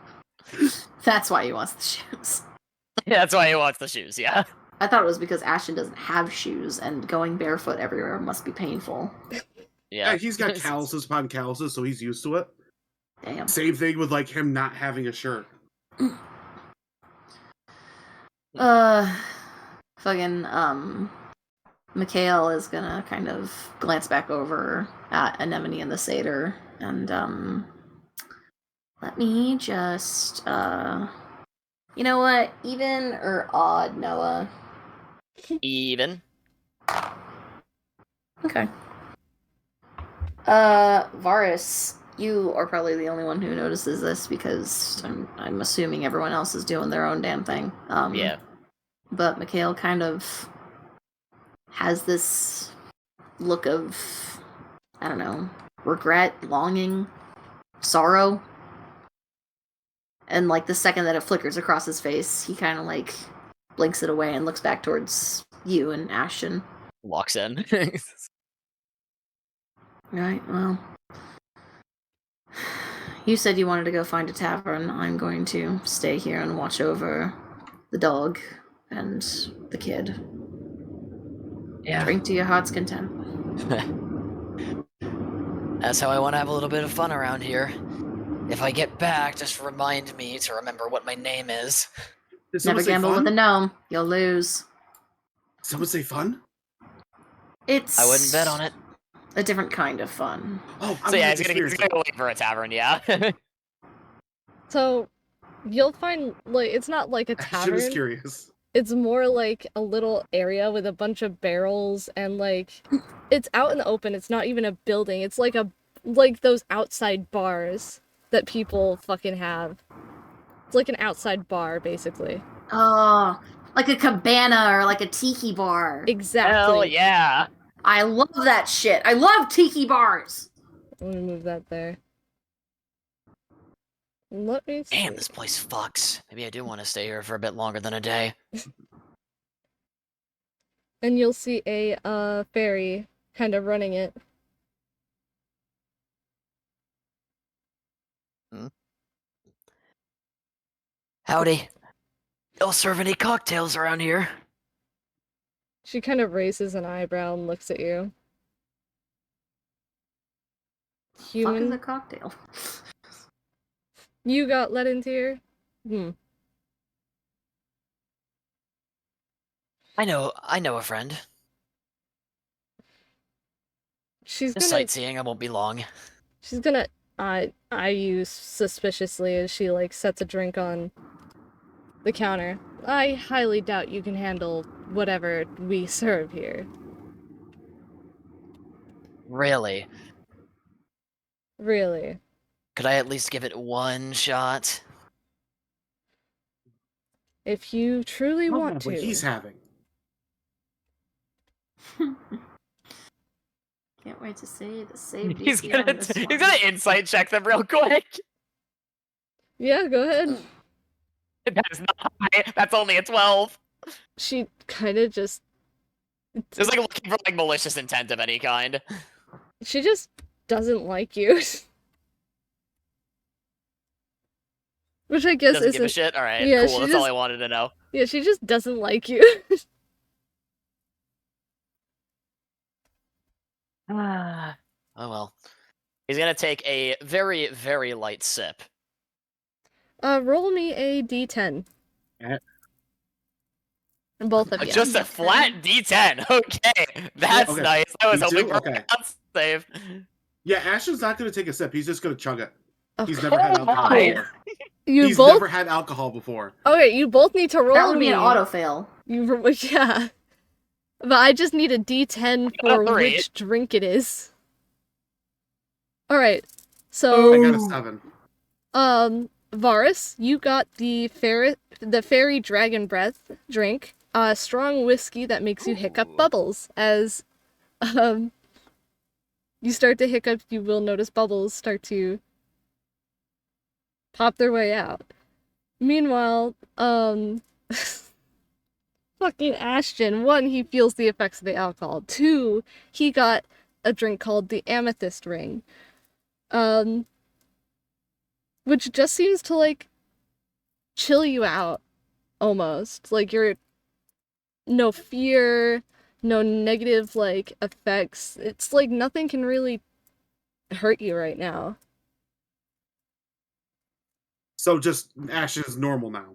That's why he wants the shoes. Yeah, that's why he wants the shoes, yeah. I thought it was because Ashton doesn't have shoes and going barefoot everywhere must be painful. Yeah, he's got calluses upon calluses, so he's used to it. Damn. Same thing with like him not having a shirt. Fucking, Mikhail is gonna kind of glance back over at Anemone and the satyr, and, let me just, you know what? Even or odd, Noah? Even. Okay. Varis, you are probably the only one who notices this because I'm assuming everyone else is doing their own damn thing. Yeah. But Mikhail kind of has this look of, I don't know, regret, longing, sorrow. And like the second that it flickers across his face, he kind of like blinks it away and looks back towards you and Ashton. Walks in. Right, well. You said you wanted to go find a tavern. I'm going to stay here and watch over the dog and the kid. Yeah. Drink to your heart's content. That's how I want to have a little bit of fun around here. If I get back, just remind me to remember what my name is. Did Never someone say gamble fun? with a gnome. You'll lose. Someone say fun? It's I wouldn't bet on it. a different kind of fun. Oh, I So yeah, wanted he's to gonna experience go wait for a tavern, yeah. So, you'll find, like, it's not like a Ashton is tavern. curious. It's more like a little area with a bunch of barrels and, like, it's out in the open. It's not even a building. It's like those outside bars that people fucking have. It's like an outside bar, basically. Oh, like a cabana or like a tiki bar. Exactly. Hell yeah! I love that shit. I love tiki bars. Let me move that there. Let me see. Damn, this place fucks. Maybe I do want to stay here for a bit longer than a day. And you'll see a fairy kind of running it. Howdy. Y'all serve any cocktails around here? She kind of raises an eyebrow and looks at you. Fuck is Human, a cocktail? you got let into here? I know a friend. She's Just gonna sightseeing, I won't be long. She's gonna eye you suspiciously as she, like, sets a drink on the counter. I highly doubt you can handle whatever we serve here. Really? Really. Could I at least give it one shot? If you truly Oh, want what to. he's having. Can't wait to see the save He's DC on gonna this he's one. gonna insight check them real quick. Yeah, go ahead. That's not high. That's only a 12. She kind of just... Just like looking for like malicious intent of any kind. She just doesn't like you. Which I guess Doesn't give a isn't... shit. All right, Yeah, cool. she That's all I wanted to know. Yeah, she just doesn't like you. Oh well. He's gonna take a very, very light sip. Roll me a d10. Eh. Both of you. Just a flat D10. Okay, that's okay. nice. I was You hoping do? for Okay. a con save. Yeah, Ashton's not going to take a sip. He's just going to chug it. Okay. He's never had alcohol my. before. You He's both... never had alcohol before. Okay, you both need to roll That would me. be an auto fail. Yeah. But I just need a d10 got a for 3. which drink it is. Alright, so... I got a 7. Varis, you got the fairy dragon breath drink. Strong whiskey that makes you hiccup bubbles. As, you start to hiccup, you will notice bubbles start to pop their way out. Meanwhile, fucking Ashton, 1, he feels the effects of the alcohol. 2, he got a drink called the Amethyst Ring. Which just seems to, like, chill you out, almost. Like, you're... No fear, no negative, like, effects. It's like nothing can really hurt you right now. So just Ashton is normal now.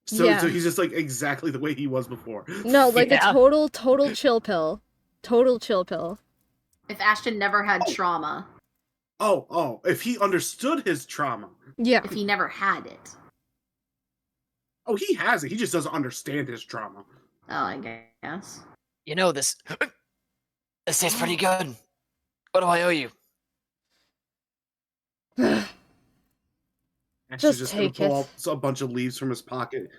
So, Yeah. so he's just like exactly the way he was before. No, like Yeah. a total chill pill. Total chill pill. If Ashton never had trauma. Oh, if he understood his trauma. Yeah. If he never had it. Oh, he has it. He just doesn't understand his trauma. Oh, I guess. You know this. This tastes pretty good. What do I owe you? Ashton's Just gonna take pull it. out a bunch of leaves from his pocket.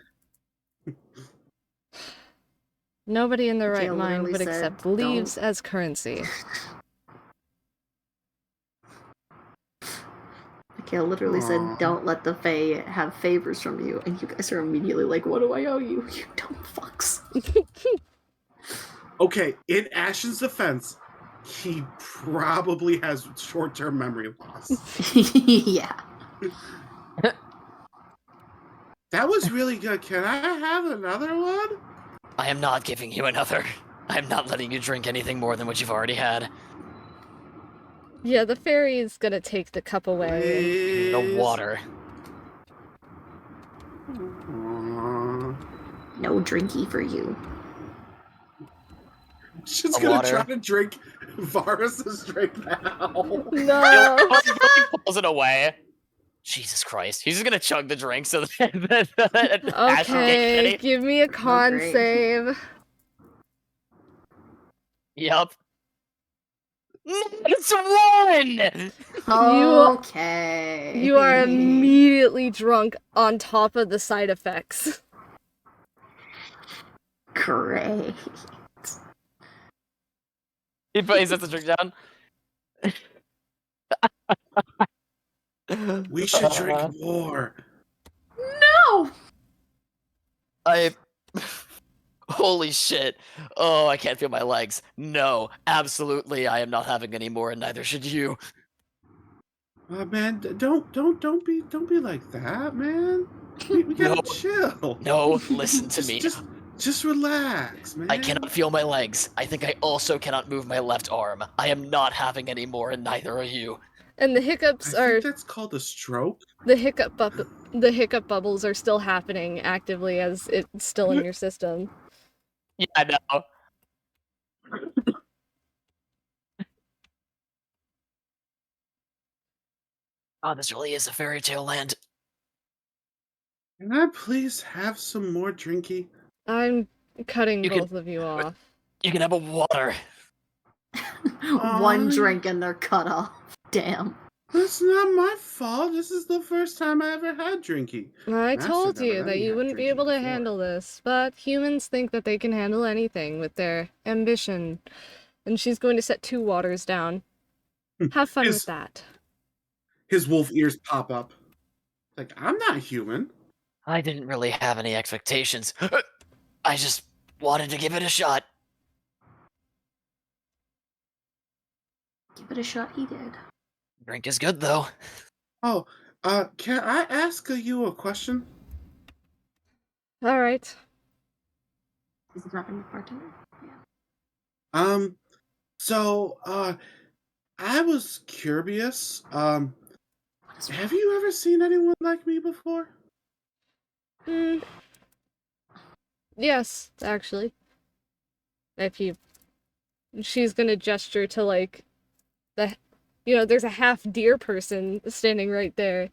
Nobody in their right Mikhail mind literally would said, accept leaves "Don't." as currency. Mikhail literally Aw. said, "Don't let the Fae have favors from you," and you guys are immediately like, "What do I owe you? You dumb fucks." Okay, in Ashton's defense, he probably has short-term memory loss. Yeah. That was really good. Can I have another one? I am not giving you another. I am not letting you drink anything more than what you've already had. Yeah, the fairy is gonna take the cup away. Please. The water. Aw. No drinky for you. She's The gonna water. try to drink Varis's drink now. No! He pulls it away. Jesus Christ. He's just gonna chug the drink so that Ashton Okay, gets give me a con great. save. Yup. It's one! Okay. You are immediately drunk on top of the side effects. Great. He sets the drink down. We should drink more. No! Holy shit. Oh, I can't feel my legs. No, absolutely, I am not having any more, and neither should you. Man, don't be like that, man. We gotta No. chill. No, listen to me. Just relax, man. I cannot feel my legs. I think I also cannot move my left arm. I am not having any more, and neither are you. And the hiccups I are think that's called a stroke. the hiccup bubbles are still happening actively as it's still in your system. Yeah, I know. Oh, this really is a fairy tale land. Can I please have some more drinky? I'm cutting You can- both of you off. You can have a water. One drink and they're cut off. Damn. That's not my fault. This is the first time I ever had drinky. I Master told never you let that me you have wouldn't be drinky able to before. handle this, but humans think that they can handle anything with their ambition. And she's going to set 2 waters down. Have fun with that. His wolf ears pop up. Like, I'm not human. I didn't really have any expectations. I just wanted to give it a shot. Give it a shot, he did. Drink is good, though. Oh, can I ask you a question? Alright. Is it not in the bartender? Yeah. So, I was curious. Have you ever seen anyone like me before? Yes, actually. She's gonna gesture to, like, there's a half deer person standing right there,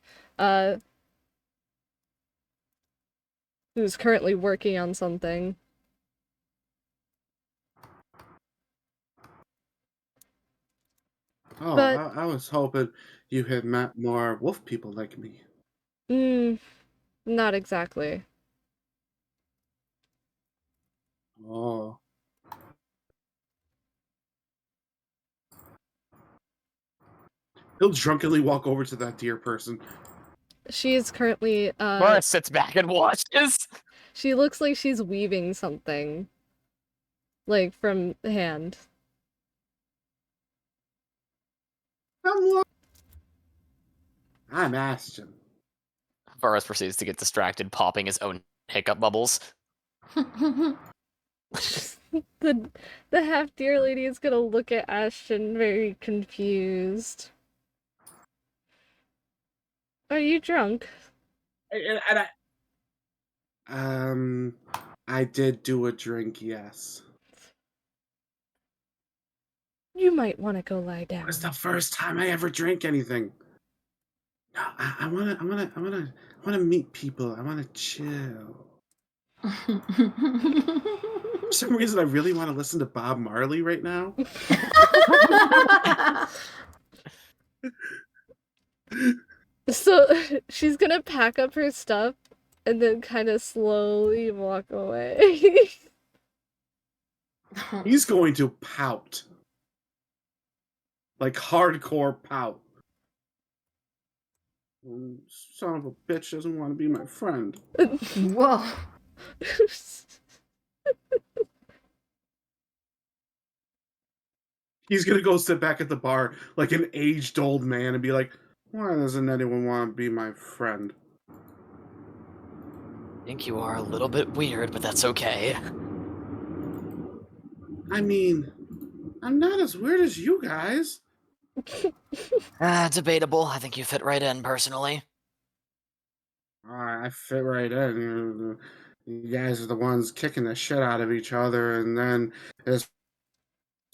who's currently working on something. Oh, But- I was hoping you had met more wolf people like me. Not exactly. Oh. He'll drunkenly walk over to that deer person. She is currently, Mara sits back and watches. she looks like she's weaving something. Like, from hand. I'm Ashton. Varis proceeds to get distracted, popping his own hiccup bubbles. The half deer lady is gonna look at Ashton very confused. Are you drunk? I did do a drink, yes. You might want to go lie down. It's the first time I ever drank anything. No, I wanna meet people. I wanna chill. For some reason, I really want to listen to Bob Marley right now. So she's gonna pack up her stuff and then kind of slowly walk away. He's going to pout. Like hardcore pout. Son of a bitch doesn't want to be my friend. Whoa. He's gonna go sit back at the bar like an aged old man and be like, why doesn't anyone want to be my friend? I think you are a little bit weird, but that's okay. I mean, I'm not as weird as you guys. Debatable. I think you fit right in, personally. I fit right in. You guys are the ones kicking the shit out of each other, and then this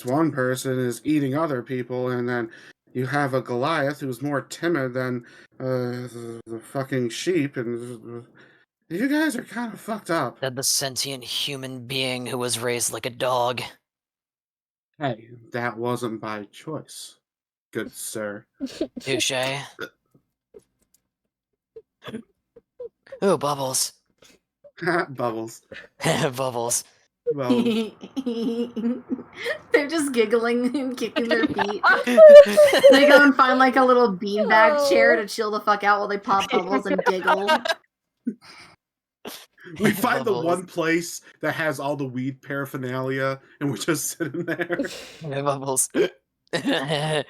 one person is eating other people, and then you have a Goliath who's more timid than the fucking sheep, and you guys are kind of fucked up. Said the sentient human being who was raised like a dog. Hey, that wasn't by choice, good sir. Touche. Ooh, bubbles. Bubbles. Bubbles. Well, They're just giggling and kicking their feet. They go and find like a little beanbag chair to chill the fuck out while they pop bubbles and giggle. we find the Bubbles. one place that has all the weed paraphernalia, and we're just sitting there. Bubbles. Yeah.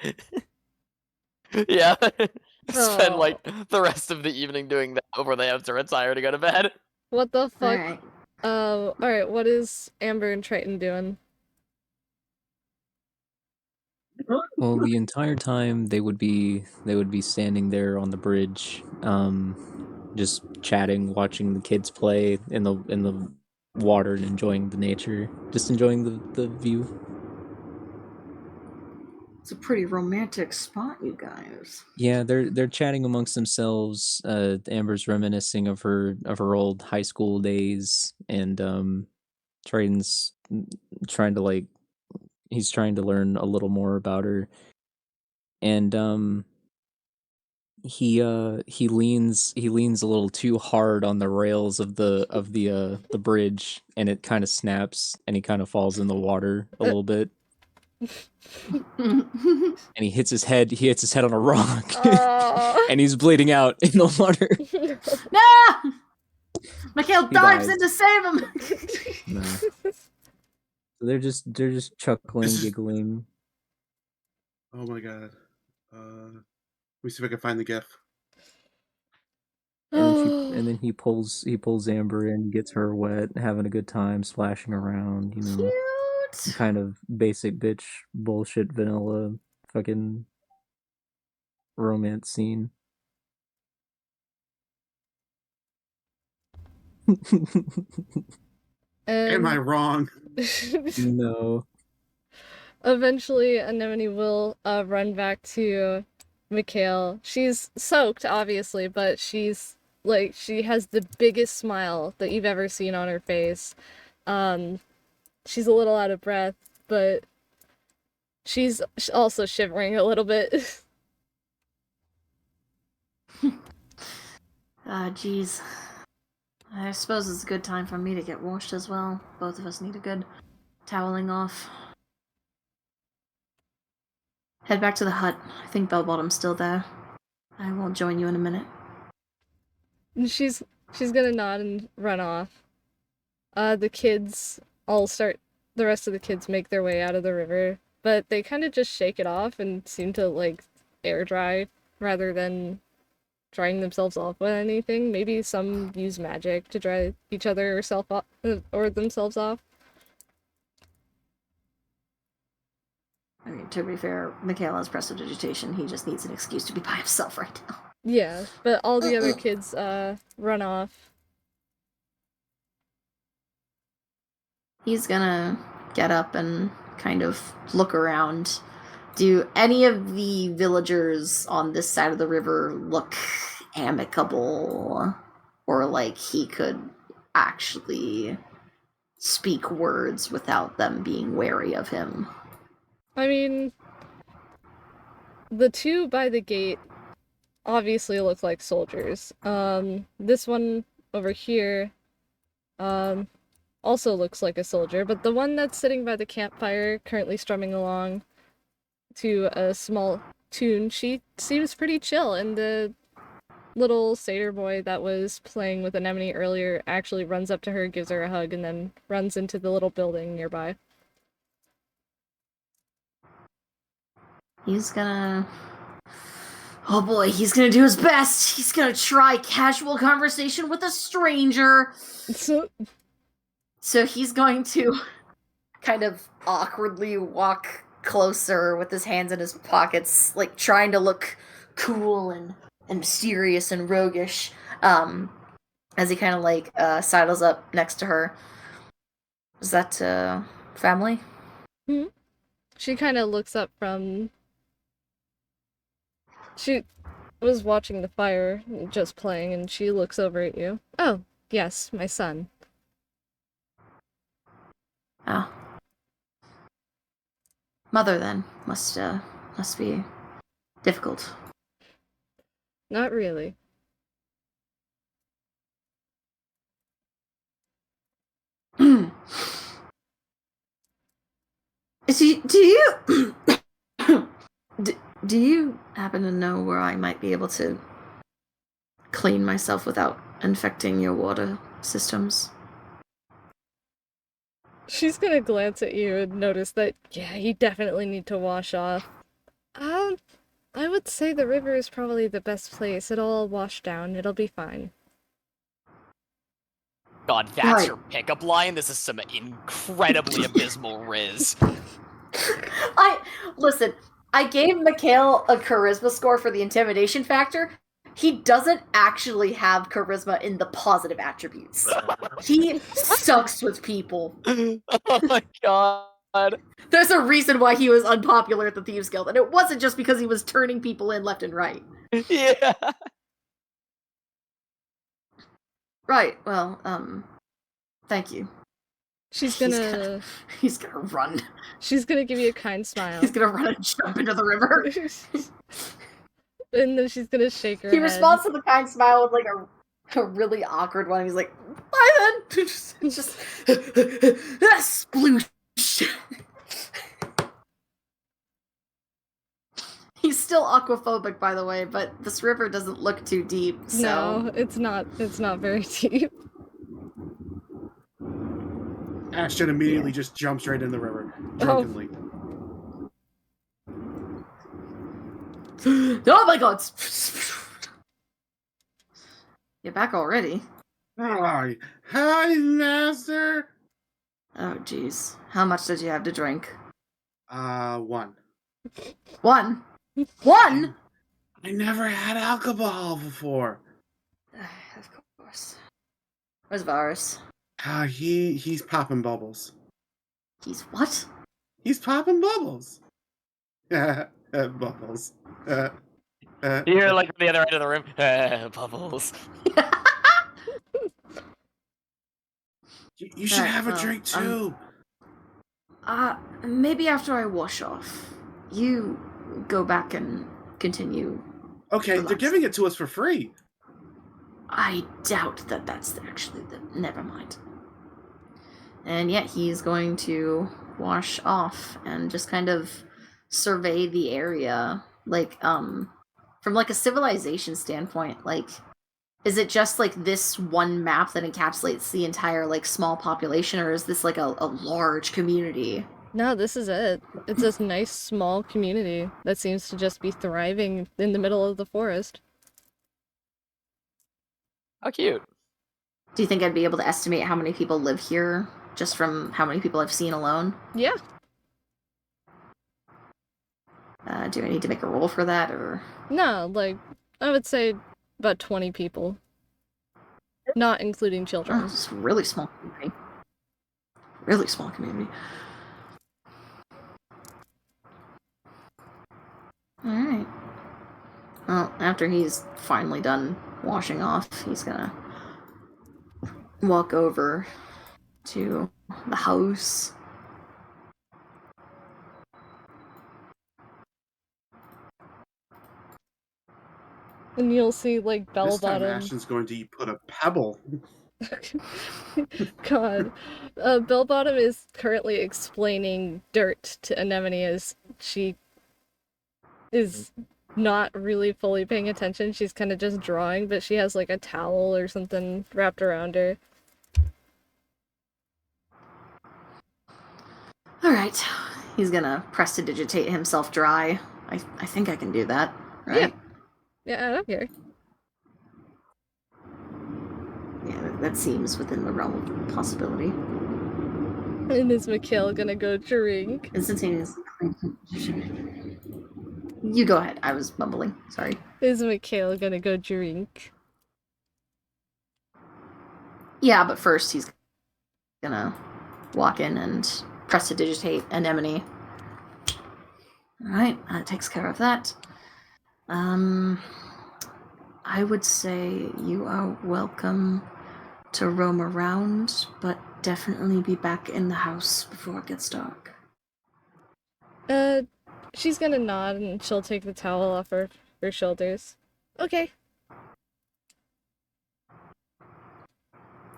Spend like the rest of the evening doing that before they have to retire to go to bed. What the fuck? Alright. Alright, what is Amber and Triton doing? Well, the entire time they would be standing there on the bridge, just chatting, watching the kids play in the water and enjoying the nature, just enjoying the view. It's a pretty romantic spot, you guys. Yeah, they're chatting amongst themselves. Amber's reminiscing of her old high school days, and Triton's trying to he's trying to learn a little more about her, and he leans a little too hard on the rails of the bridge, and it kind of snaps, and he kind of falls in the water a little bit, and he hits his head on a rock, and he's bleeding out in the water. No! Mikhail He dives dies. in to save him! No. So they're just chuckling, This is- giggling. Oh my god. Let me see if I can find the gif. And then he pulls Amber in, gets her wet, having a good time, splashing around, you know. Cute! Kind of basic bitch bullshit vanilla fucking romance scene. Am I wrong? No. Eventually, Anemone will run back to Mikhail. She's soaked, obviously, but she's like, she has the biggest smile that you've ever seen on her face. She's a little out of breath, but she's also shivering a little bit. Geez. I suppose it's a good time for me to get washed as well. Both of us need a good toweling off. Head back to the hut. I think Bellbottom's still there. I will join you in a minute. And she's gonna nod and run off. The rest of the kids make their way out of the river, but they kind of just shake it off and seem to, like, air dry rather than drying themselves off with anything. Maybe some use magic to dry each other or themselves off. I mean, to be fair, Mikhail has prestidigitation. He just needs an excuse to be by himself right now. Yeah, but all the other kids run off. He's gonna get up and kind of look around. Do any of the villagers on this side of the river look amicable? Or like he could actually speak words without them being wary of him? I mean, the two by the gate obviously look like soldiers. This one over here, also looks like a soldier, but the one that's sitting by the campfire, currently strumming along to a small tune, she seems pretty chill, and the little satyr boy that was playing with Anemone earlier actually runs up to her, gives her a hug, and then runs into the little building nearby. He's gonna... Oh boy, he's gonna do his best! He's gonna try casual conversation with a stranger! So he's going to kind of awkwardly walk closer with his hands in his pockets, like trying to look cool and mysterious and roguish, as he kind of like sidles up next to her. Is that family? She kind of looks up from She was watching the fire, just playing, and she looks over at you. Oh, yes, my son. Oh. Mother, then, must be difficult. Not really. Do you do you happen to know where I might be able to clean myself without infecting your water systems? She's gonna glance at you and notice that, yeah, you definitely need to wash off. I would say the river is probably the best place. It'll all wash down. It'll be fine. God, that's your pickup line? This is some incredibly abysmal riz. Listen, I gave Mikhail a charisma score for the intimidation factor. He doesn't actually have charisma in the positive attributes. He sucks with people. Oh my god. There's a reason why he was unpopular at the Thieves Guild, and it wasn't just because he was turning people in left and right. Yeah. Right, well, thank you. He's gonna run. She's gonna give you a kind smile. He's gonna run and jump into the river. And then she's gonna shake her He head. responds to the kind smile with like a really awkward one. He's like, bye then! just sploosh. He's still aquaphobic, by the way, but this river doesn't look too deep, so... No, it's not very deep. Ashton immediately just jumps right in the river, drunkenly. Oh my god! You're back already? Hi, master! Oh, jeez. How much did you have to drink? 1. One? One?! I never had alcohol before. Of course. Where's Varis? He's popping bubbles. He's what? He's popping bubbles. Bubbles. You're like on the other end of the room. Bubbles. You should have a drink too. Maybe after I wash off. You go back and continue. Okay, relaxing. They're giving it to us for free. I doubt that that's actually the... Never mind. And yet he's going to wash off and just kind of survey the area. Like, from like a civilization standpoint, like, is it just like this one map that encapsulates the entire like small population, or is this like a large community? No, this is it. It's this nice small community that seems to just be thriving in the middle of the forest. How cute. Do you think I'd be able to estimate how many people live here just from how many people I've seen alone? Yeah. Do I need to make a roll for that, or...? No, like, I would say about 20 people. Not including children. Oh, it's a really small community. Really small community. Alright. Well, after he's finally done washing off, he's gonna walk over to the house. And you'll see, like, This time Bellbottom. Ashton's going to put a pebble. God. Bellbottom is currently explaining dirt to Anemone as she is not really fully paying attention. She's kind of just drawing, but she has, like, a towel or something wrapped around her. Alright. He's gonna prestidigitate himself dry. I think I can do that, right? Yeah, I don't care. Yeah, that seems within the realm of possibility. And is Mikhail gonna go drink? Instantaneous. You go ahead. I was mumbling. Sorry. Is Mikhail gonna go drink? Yeah, but first he's gonna walk in and prestidigitate Anemone. Alright, that takes care of that. I would say you are welcome to roam around, but definitely be back in the house before it gets dark. She's gonna nod and she'll take the towel off her shoulders. Okay.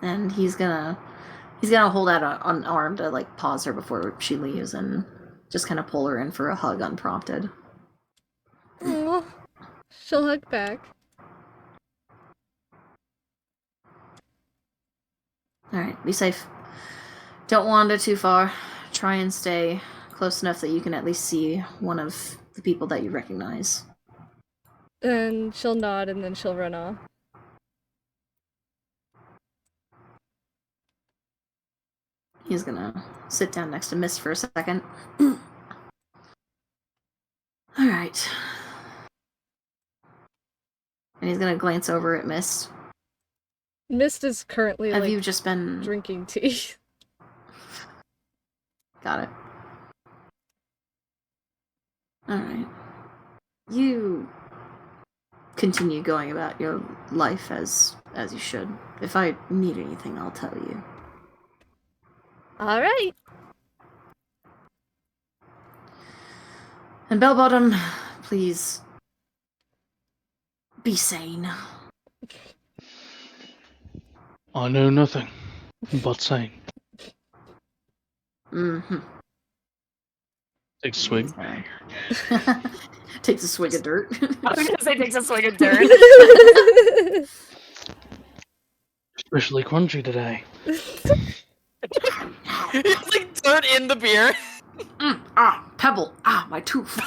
And he's gonna hold out an arm to like pause her before she leaves and just kind of pull her in for a hug unprompted. Aww. She'll hug back. Alright, be safe. Don't wander too far. Try and stay close enough that you can at least see one of the people that you recognize. And she'll nod and then she'll run off. He's gonna sit down next to Mist for a second. Alright. And he's gonna glance over at Mist. Mist is currently, Have you just been drinking tea. Got it. Alright. You continue going about your life as you should. If I need anything, I'll tell you. Alright. And Bellbottom, please be sane. I know nothing but sane. Mm-hmm. Take a swig. Takes a swig of dirt. I was gonna say takes a swig of dirt. Especially crunchy today. It's like dirt in the beer. Pebble. My tooth.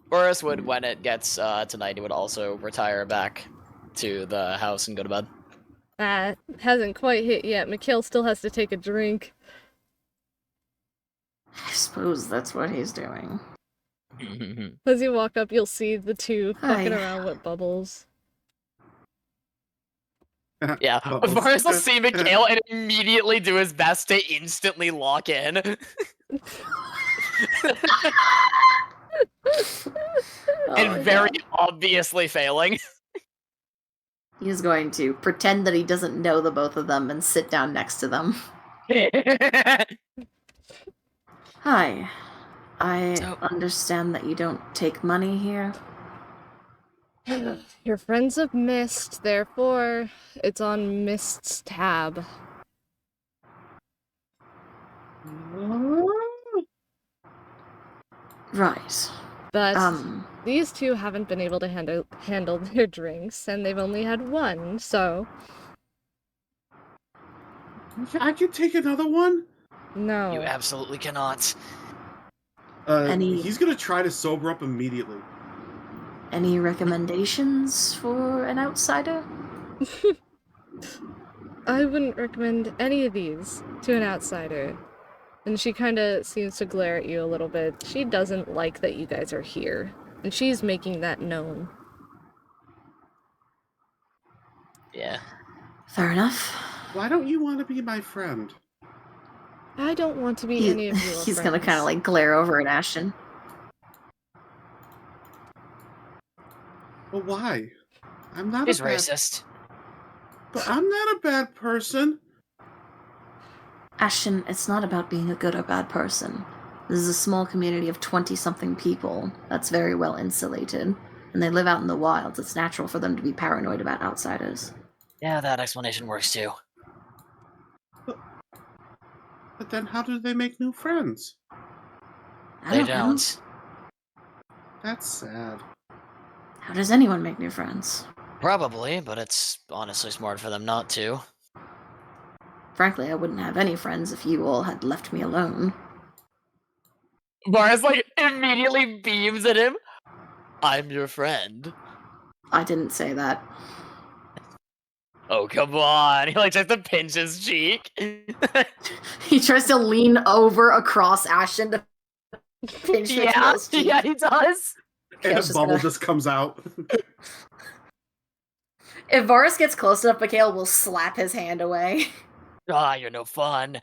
Boris would, when it gets to night, he would also retire back to the house and go to bed. Hasn't quite hit yet. Mikhail still has to take a drink. I suppose that's what he's doing. As you walk up, you'll see the two fucking Hi. around with bubbles. Yeah, Boris will see Mikhail and immediately do his best to instantly lock in. And very obviously failing. He's going to pretend that he doesn't know the both of them and sit down next to them. Hi. I understand that you don't take money here. You're friends of Mist, therefore it's on Mist's tab. Right. But these two haven't been able to handle their drinks, and they've only had one, so... I can take another one? No. You absolutely cannot. He's gonna try to sober up immediately. Any recommendations for an outsider? I wouldn't recommend any of these to an outsider. And she kinda seems to glare at you a little bit. She doesn't like that you guys are here. And she's making that known. Yeah. Fair enough. Why don't you want to be my friend? I don't want to be any of your friends. He's gonna kind of like glare over at Ashton. Well, why? I'm not He's a bad... racist. But I'm not a bad person. Ashton, it's not about being a good or bad person. This is a small community of 20-something people that's very well insulated, and they live out in the wilds. It's natural for them to be paranoid about outsiders. Yeah, that explanation works too. But then how do they make new friends? They don't. That's sad. How does anyone make new friends? Probably, but it's honestly smart for them not to. Frankly, I wouldn't have any friends if you all had left me alone. Boris, like, immediately beams at him. I'm your friend. I didn't say that. Oh, come on. He, like, tries to pinch his cheek. He tries to lean over across Ashton to pinch Mikhail's cheek. Yeah, he does. And Mikhail's a just bubble gonna- just comes out. If Varis gets close enough, Mikhail will slap his hand away. Ah, you're no fun.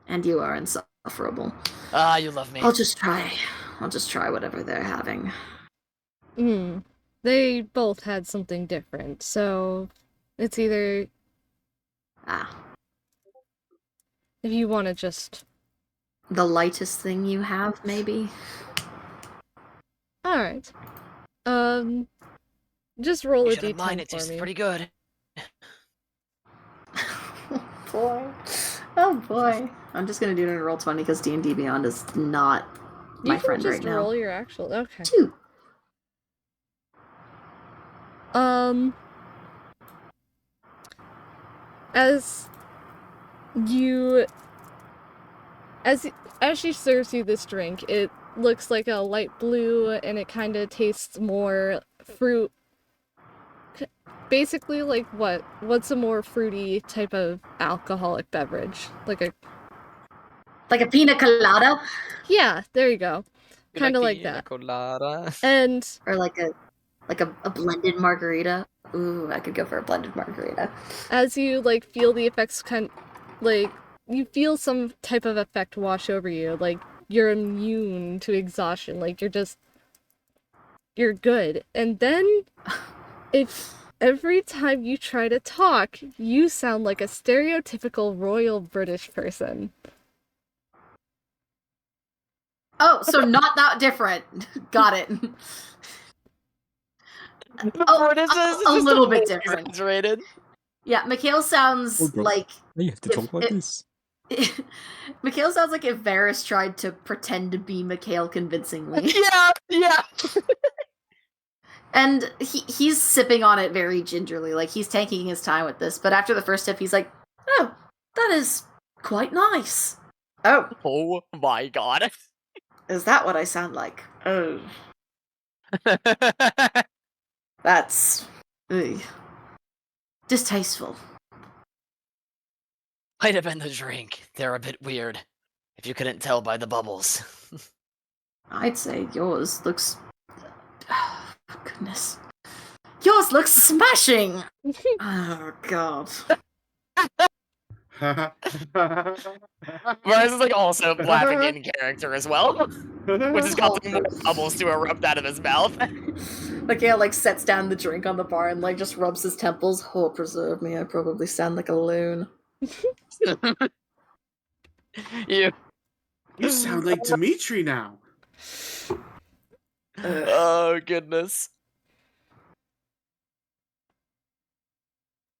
And you are insufferable. Ah, you love me. I'll just try I'll just try whatever they're having. They both had something different, so it's either Ah, if you want to just... the lightest thing you have, maybe? Alright. Just roll You a should have mine, d10 it for tastes me. pretty good. Boy. Oh boy. I'm just gonna do it in roll 20 because D&D Beyond is not my You can friend just right now. roll your actual... Okay. 2. As she serves you this drink, it looks like a light blue, and it kind of tastes more fruit. Basically, like what? What's a more fruity type of alcoholic beverage? Like a... Like a pina colada? Yeah, there you go. Kind of like that. Colada. And Or like a blended margarita? Ooh, I could go for a blended margarita. as you like feel the effects you feel some type of effect wash over you, like you're immune to exhaustion, like you're good. And then if every time you try to talk, you sound like a stereotypical royal British person. Oh, so not that different. Got it. A little bit different. Exaggerated. Yeah, Mikhail sounds Oh, bro. like... You have to talk like this. Mikhail sounds like if Varis tried to pretend to be Mikhail convincingly. Yeah. And he's sipping on it very gingerly, like he's taking his time with this, but after the first sip he's like, oh, that is quite nice. Oh, Oh my god. is that what I sound like? Oh, that's... ugh, distasteful. Might have been the drink. They're a bit weird. If you couldn't tell by the bubbles. I'd say yours looks... oh, goodness. Yours looks smashing! Oh, God. Varis is like also laughing in character as well, which is causing more bubbles to erupt out of his mouth. Mikhail, like, sets down the drink on the bar and, like, just rubs his temples. Oh, preserve me, I probably sound like a loon. You sound like Dimitri now. Oh goodness.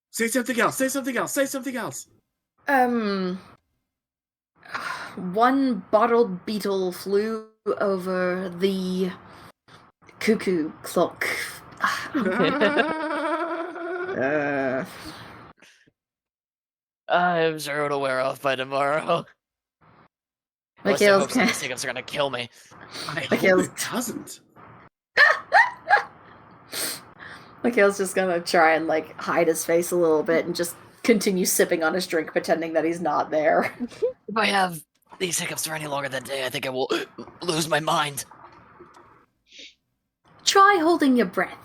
Say something else. Say something else. Say something else. One bottled beetle flew over the cuckoo clock. I'm sure it'll wear off by tomorrow. Mikhail's Unless these hiccups are gonna kill me. I hope Mikhail's... it doesn't. Mikhail's just gonna try and, like, hide his face a little bit and just continue sipping on his drink, pretending that he's not there. If I have these hiccups for any longer that day, I think I will lose my mind. Try holding your breath.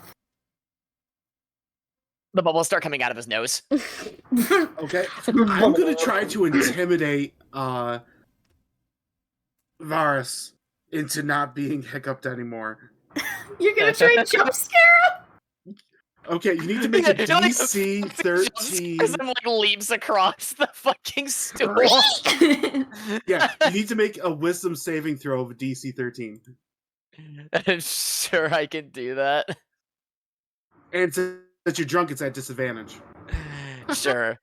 The bubbles start coming out of his nose. Okay. I'm gonna try to intimidate Varis into not being hiccuped anymore. You're gonna try and jump scare him? Okay, you need to make a DC 13. As him like leaps across the fucking stool. Yeah, you need to make a wisdom saving throw of a DC 13. I'm sure I can do that. And since you're drunk, it's at disadvantage. Sure.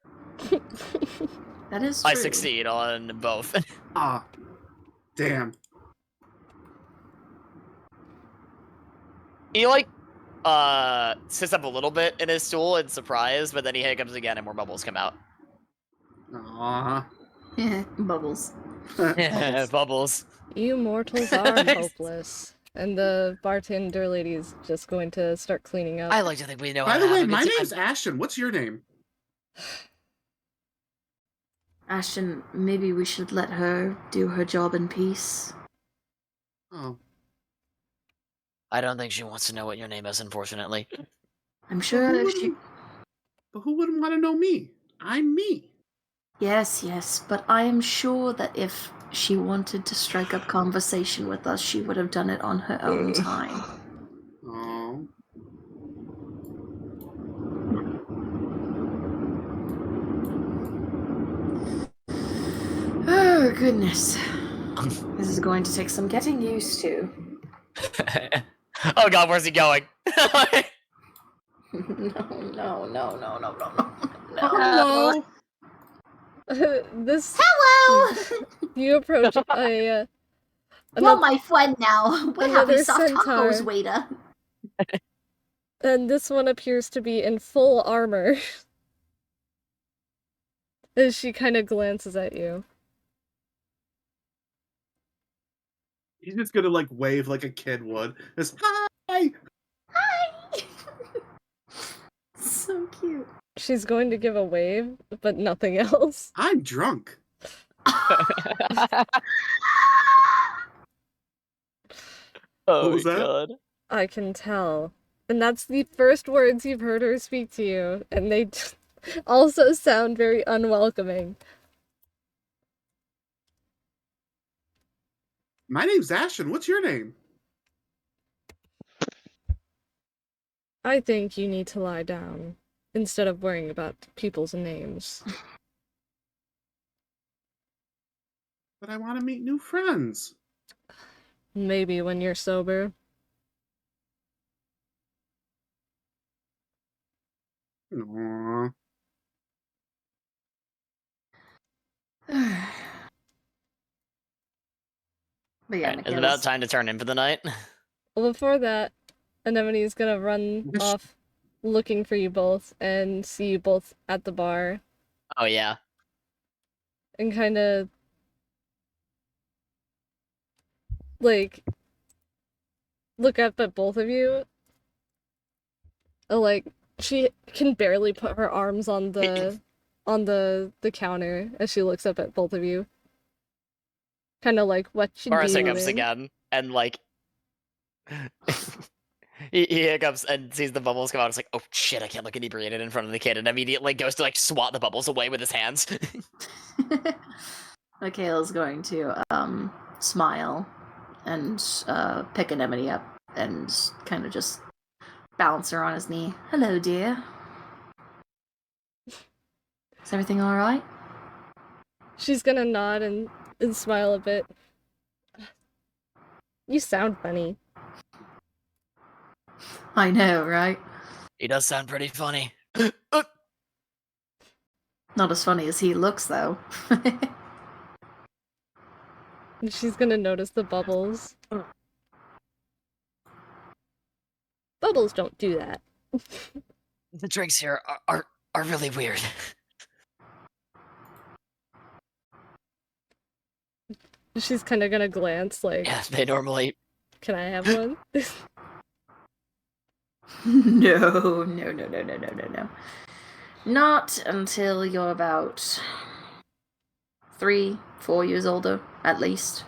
That is true. I succeed on both. Ah, damn. He like sits up a little bit in his stool in surprise, but then he hiccups again and more bubbles come out. Aww. Bubbles. Bubbles. You mortals are hopeless. And the bartender lady is just going to start cleaning up. I like to think we know By how the to way, have a my good name's time. Ashton. What's your name? Ashton, maybe we should let her do her job in peace. Oh. I don't think she wants to know what your name is, unfortunately. I'm sure if she... But who wouldn't want to know me? I'm me. Yes, but I am sure that if she wanted to strike up conversation with us, she would have done it on her own time. Oh. Oh, goodness. This is going to take some getting used to. Oh god, where's he going? No. Hello. This Hello! you approach a You're my friend now. We're another having soft centaur. tacos, waiter. and this one appears to be in full armor. As she kind of glances at you. He's just gonna like wave like a kid would. Just hi. Hi! So cute. She's going to give a wave, but nothing else. I'm drunk. Oh was that? god. I can tell. And that's the first words you've heard her speak to you, and they also sound very unwelcoming. My name's Ashton. What's your name? I think you need to lie down, instead of worrying about people's names. But I want to meet new friends. Maybe when you're sober. Aww. But yeah, Right, is it Mikhail's- about time to turn in for the night? Well, before that, Anemone's gonna run off looking for you both and see you both at the bar Oh yeah. and kind of like look up at both of you. Like she can barely put her arms on the counter as she looks up at both of you. Kind of like what you Varis doing? hiccups again, and like he hiccups and sees the bubbles come out. It's like, oh shit, I can't look inebriated in front of the kid, and immediately goes to like swat the bubbles away with his hands. Mikhail's going to smile and pick Anemone up and kind of just balance her on his knee. Hello, dear. Is everything all right? She's gonna nod and smile a bit. You sound funny. I know, right? He does sound pretty funny. Not as funny as he looks, though. She's gonna notice the bubbles. Bubbles don't do that. The drinks here are really weird. She's kind of gonna glance like, Yeah, they normally. can I have one? No. Not until you're about 3, 4 years older, at least.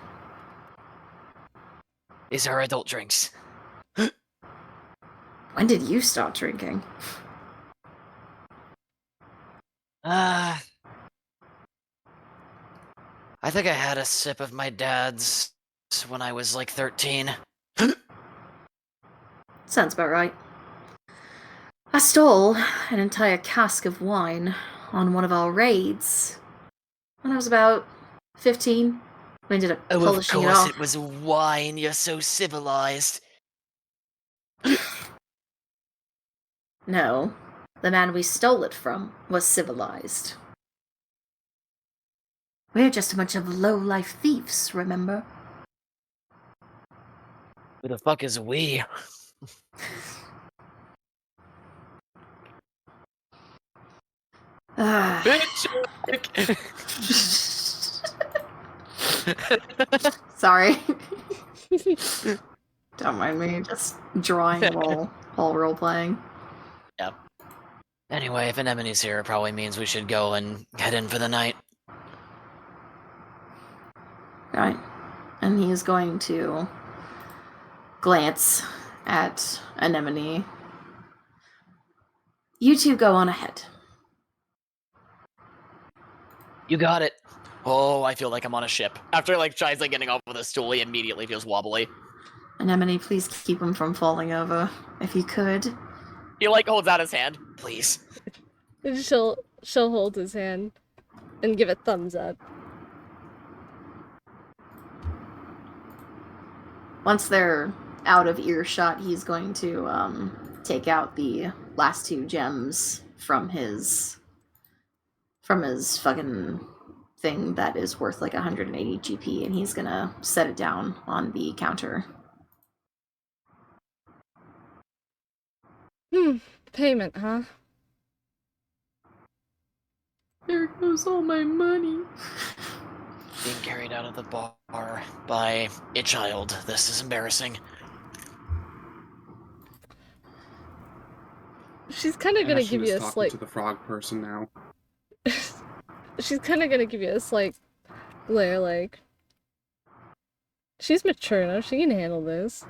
These are adult drinks. When did you start drinking? I think I had a sip of my dad's when I was like 13. Sounds about right. I stole an entire cask of wine on one of our raids when I was about 15. We ended up Oh, of polishing it course off. it was wine. You're so civilized. No, the man we stole it from was civilized. We're just a bunch of low-life thieves, remember? Who the fuck is we? Ah. Sorry. Don't mind me, just drawing while role-playing. Anyway, if Anemone's here, it probably means we should go and head in for the night. Right. And he is going to glance at Anemone. You two go on ahead. You got it. Oh, I feel like I'm on a ship. After like tries like getting off with a stool, he immediately feels wobbly. Anemone, please keep him from falling over, if you could. He like holds out his hand. Please. And she'll hold his hand and give a thumbs up. Once they're out of earshot, he's going to take out the last 2 gems from his fucking thing that is worth like 180 GP, and he's gonna set it down on the counter. Payment, huh? There goes all my money. Being carried out of the bar by a child. This is embarrassing. She's kind of gonna Ashton give is you a talking slight. to the frog person now. She's kind of gonna give you a slight glare, like. She's mature enough. She can handle this.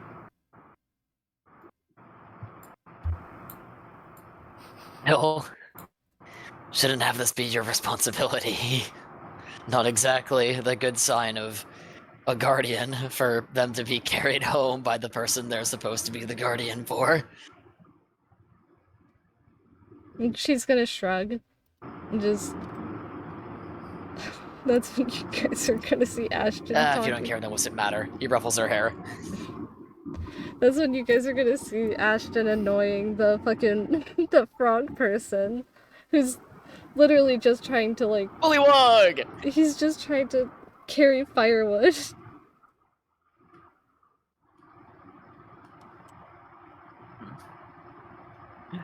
No. Shouldn't have this be your responsibility. Not exactly the good sign of a guardian for them to be carried home by the person they're supposed to be the guardian for. And she's gonna shrug. And just. That's when you guys are gonna see Ashton talking. If you don't care, then what's it matter? He ruffles her hair. That's when you guys are gonna see Ashton annoying the fucking the frog person, who's literally just trying to like. Bullywug! He's just trying to carry firewood.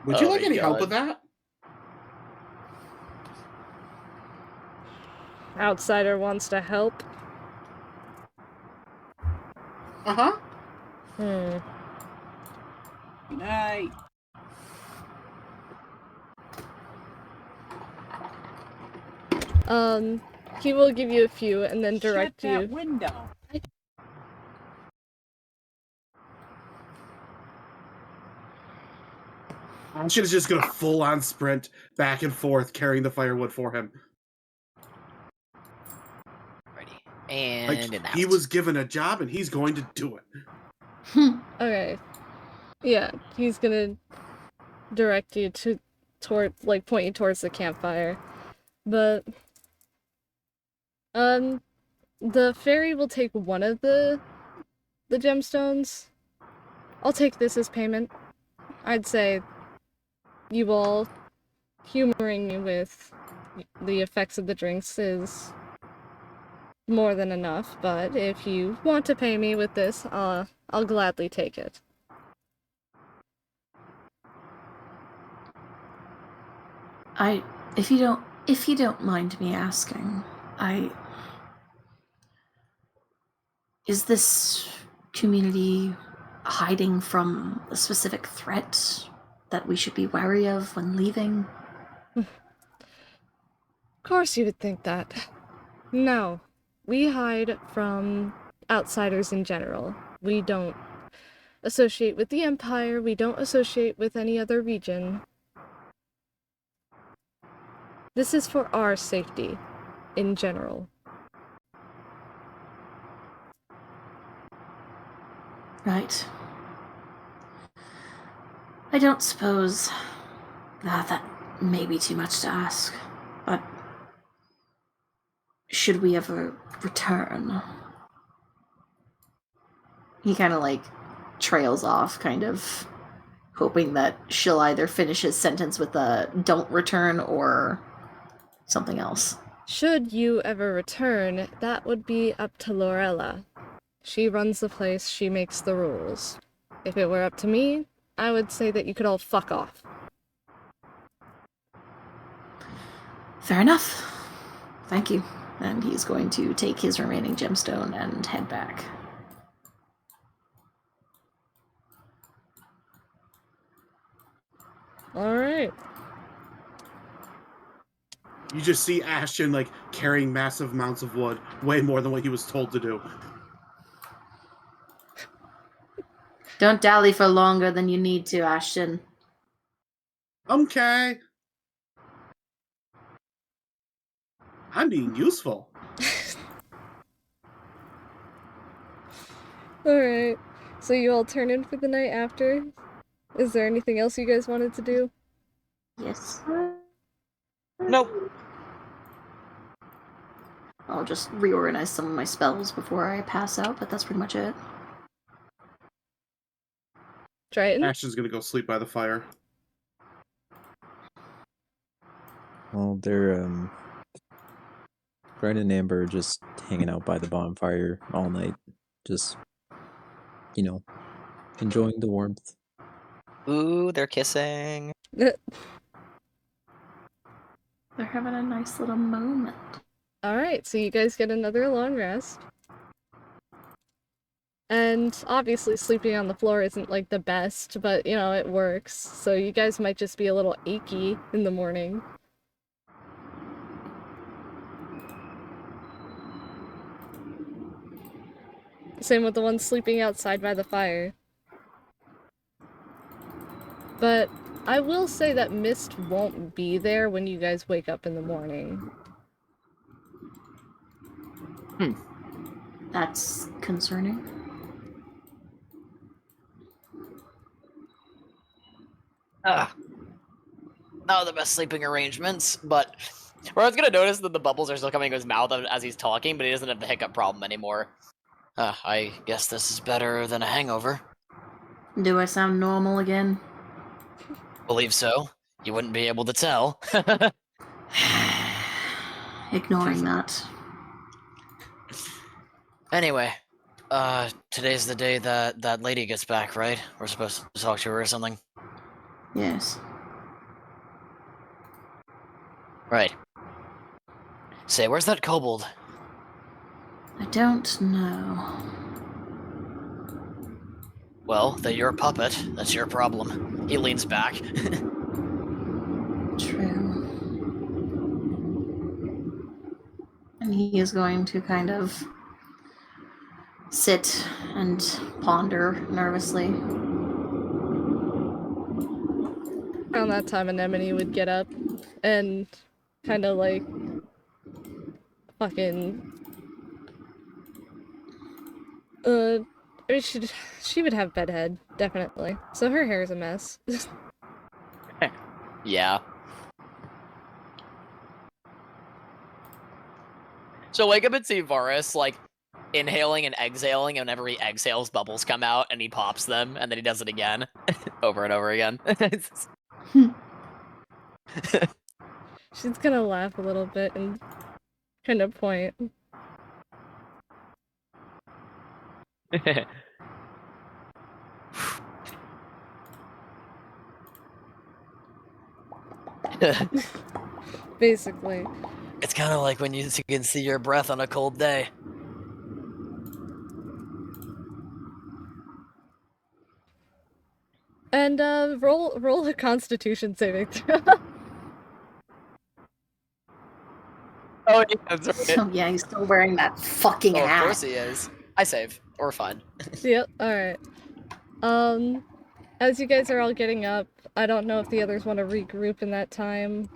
Would you Oh like my any help God. with that? Outsider wants to help. Uh-huh. Hmm. Good night. He will give you a few and then direct Shut that you. window. Ashton is just gonna full-on sprint back and forth, carrying the firewood for him. Ready. And Like, in the house. he was given a job, and he's going to do it. Okay. Yeah, he's gonna direct you toward point you towards the campfire. But the fairy will take one of the gemstones. I'll take this as payment. I'd say you all humoring me with the effects of the drinks is more than enough, but if you want to pay me with this, I'll gladly take it. If you don't mind me asking, is this community hiding from a specific threat that we should be wary of when leaving? Of course you would think that. No. We hide from outsiders in general. We don't associate with the Empire. We don't associate with any other region. This is for our safety, in general. Right. I don't suppose that may be too much to ask, but should we ever return? He kind of like trails off, kind of hoping that she'll either finish his sentence with a "don't return" or something else. Should you ever return, that would be up to Lorella. She runs the place, she makes the rules. If it were up to me, I would say that you could all fuck off. Fair enough. Thank you. And he's going to take his remaining gemstone and head back. Alright. You just see Ashton, like, carrying massive amounts of wood, way more than what he was told to do. Don't dally for longer than you need to, Ashton. Okay. I'm being useful. Alright. So you all turn in for the night after? Is there anything else you guys wanted to do? Yes. Nope. I'll just reorganize some of my spells before I pass out, but that's pretty much it. Triton? Ashton's gonna go sleep by the fire. Well, they're Triton and Amber just hanging out by the bonfire all night, just enjoying the warmth. Ooh, they're kissing. They're having a nice little moment. Alright, so you guys get another long rest. And obviously sleeping on the floor isn't like the best, but it works. So you guys might just be a little achy in the morning. Same with the ones sleeping outside by the fire. But I will say that Mist won't be there when you guys wake up in the morning. That's concerning. Not the best sleeping arrangements, but I was gonna notice that the bubbles are still coming to his mouth as he's talking, but he doesn't have the hiccup problem anymore. I guess this is better than a hangover. Do I sound normal again? Believe so. You wouldn't be able to tell. Ignoring that. Anyway, today's the day that lady gets back, right? We're supposed to talk to her or something? Yes. Right. Say, where's that kobold? I don't know. Well, they're your puppet. That's your problem. He leans back. True. And he is going to kind of sit and ponder nervously. Around that time, Anemone would get up and kind of like fucking I mean, she would have bedhead, definitely. So her hair is a mess. Yeah. So wake up and see Varis, like, inhaling and exhaling, and whenever he exhales, bubbles come out, and he pops them, and then he does it again. Over and over again. She's gonna laugh a little bit and kind of point. Basically. It's kind of like when you can see your breath on a cold day. And roll a Constitution saving throw. Oh, yeah, that's right. Oh yeah, he's still wearing that fucking Oh, of hat. course he is. I save. We're fine. Yep, alright. As you guys are all getting up, I don't know if the others want to regroup in that time.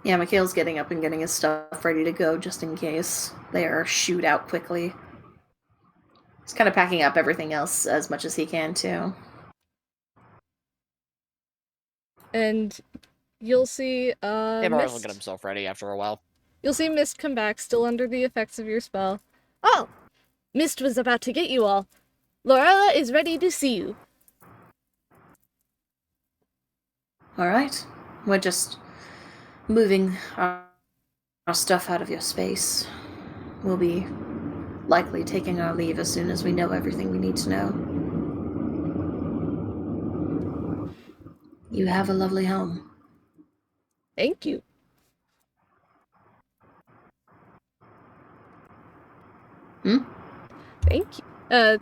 Yeah, Mikhail's getting up and getting his stuff ready to go just in case they are shooed out quickly. He's kind of packing up everything else as much as he can, too. And you'll see, Yeah, Mars will Mist... get himself ready after a while. You'll see Mist come back, still under the effects of your spell. Oh! Mist was about to get you all. Lorella is ready to see you. Alright. We're just moving our stuff out of your space. We'll be likely taking our leave as soon as we know everything we need to know. You have a lovely home. Thank you.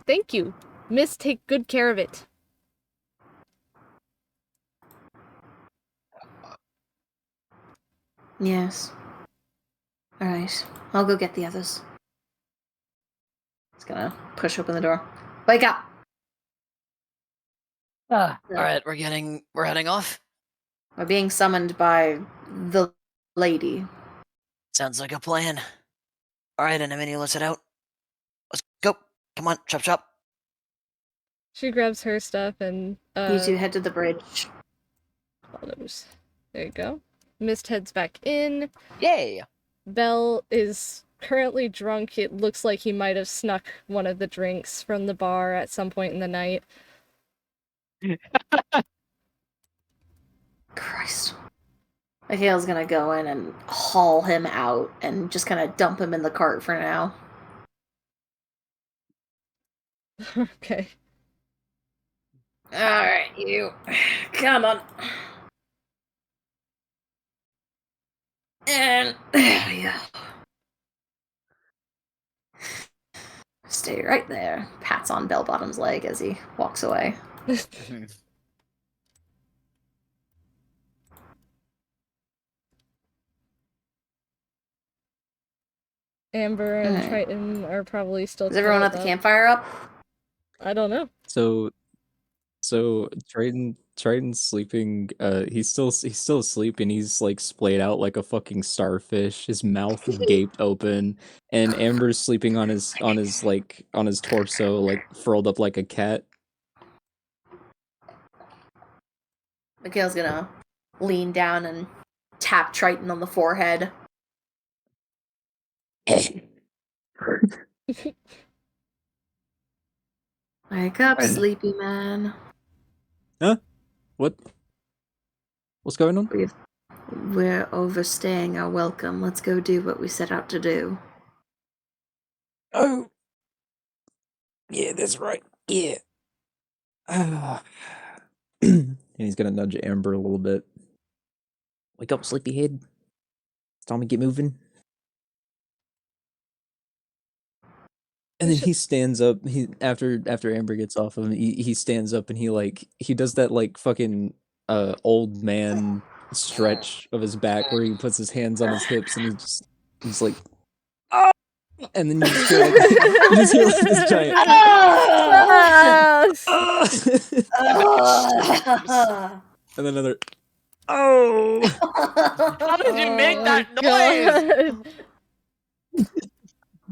Thank you. Mist, take good care of it. Yes. Alright. I'll go get the others. He's gonna push open the door. Wake up! Alright, we're heading off? We're being summoned by the lady. Sounds like a plan. Alright, Anemone, let's head out. Let's go. Come on, chop chop. She grabs her stuff and You two head to the bridge. follows. There you go. Mist heads back in. Yay! Bell is currently drunk. It looks like he might have snuck one of the drinks from the bar at some point in the night. Christ. Mikhail's gonna go in and haul him out and just kind of dump him in the cart for now. Okay. Alright, you. Come on. And there we go. Stay right there. Pats on Bellbottom's leg as he walks away. Amber and Alright. Triton are probably still. Is everyone at the cuddled up. campfire up? I don't know. So Triton's sleeping. He's still asleep, and he's like splayed out like a fucking starfish. His mouth is gaped open, and Amber's sleeping on his torso, like furled up like a cat. Mikhail's gonna lean down and tap Triton on the forehead. Wake up, sleepy man. What? What's going on? We're overstaying our welcome. Let's go do what we set out to do. Oh, yeah, that's right. Yeah. And he's gonna nudge Amber a little bit. Wake up, sleepyhead. It's time to get moving. And then he stands up. He after Amber gets off of him, he stands up and he does that like fucking old man stretch of his back where he puts his hands on his hips and he's like, oh! And then you just hear like this giant. And then another. Oh! How did you make that noise?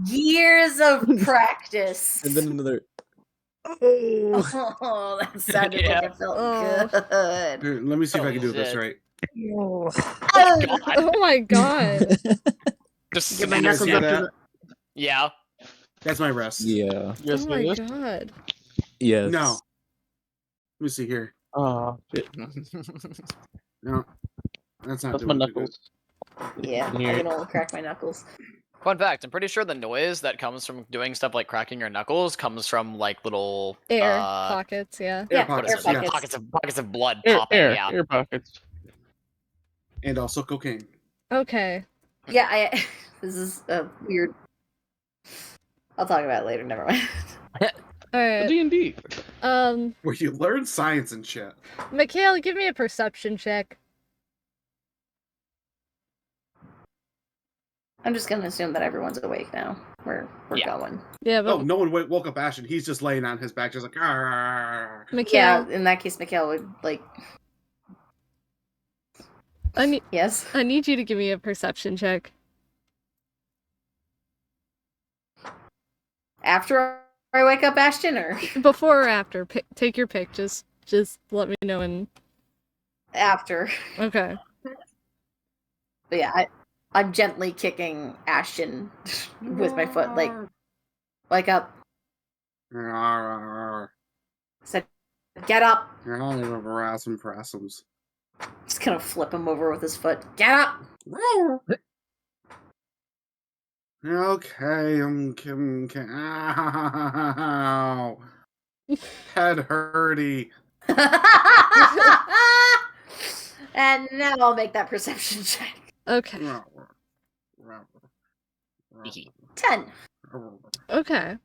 Years of practice. And then another. Oh, that sounded like it felt good. Here, let me see if I can do this right. Oh my god. Just Get my You guys knuckles see up to that? the... yeah. That's my rest. Yeah. Yes, Oh my yes. god. Yes. No. Let me see here. Oh, shit. No. That's not That's doing my too good. knuckles. Yeah, I Here. can only crack my knuckles. Fun fact, I'm pretty sure the noise that comes from doing stuff like cracking your knuckles comes from like little Air pockets, yeah. Air Yeah, pockets, air yeah. pockets. pockets of blood Air, popping, air, yeah. air pockets. And also cocaine. Okay. Yeah, this is a weird... I'll talk about it later, never mind. Alright. D&D. Where you learn science and shit. Mikhail, give me a perception check. I'm just gonna assume that everyone's awake now. We're Yeah. going. Yeah, Oh, but no one woke up Ashton. He's just laying on his back, just like, "Arr." Mikhail, Yeah, in that case, Mikhail would, like... Yes? I need you to give me a perception check. After I wake up Ashton, or... Before or after, take your pick. Just let me know and After. okay. But yeah, I'm gently kicking Ashton with my foot, like, wake up. Arr. Said, get up. Rasums. Just gonna flip him over with his foot. Get up. Okay, I'm Kim. Ow. Head hurty. And now I'll make that perception check. Okay. 10. Okay.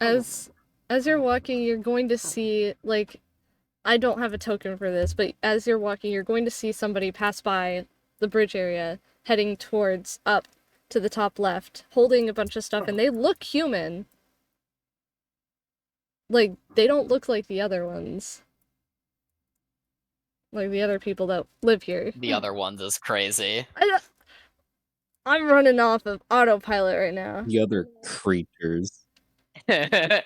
As you're walking, you're going to see, like, I don't have a token for this, but as you're walking, you're going to see somebody pass by the bridge area, heading towards up to the top left, holding a bunch of stuff, and they look human. Like, they don't look like the other ones. Like the other people that live here. The other ones is crazy. I'm running off of autopilot right now. The other creatures. I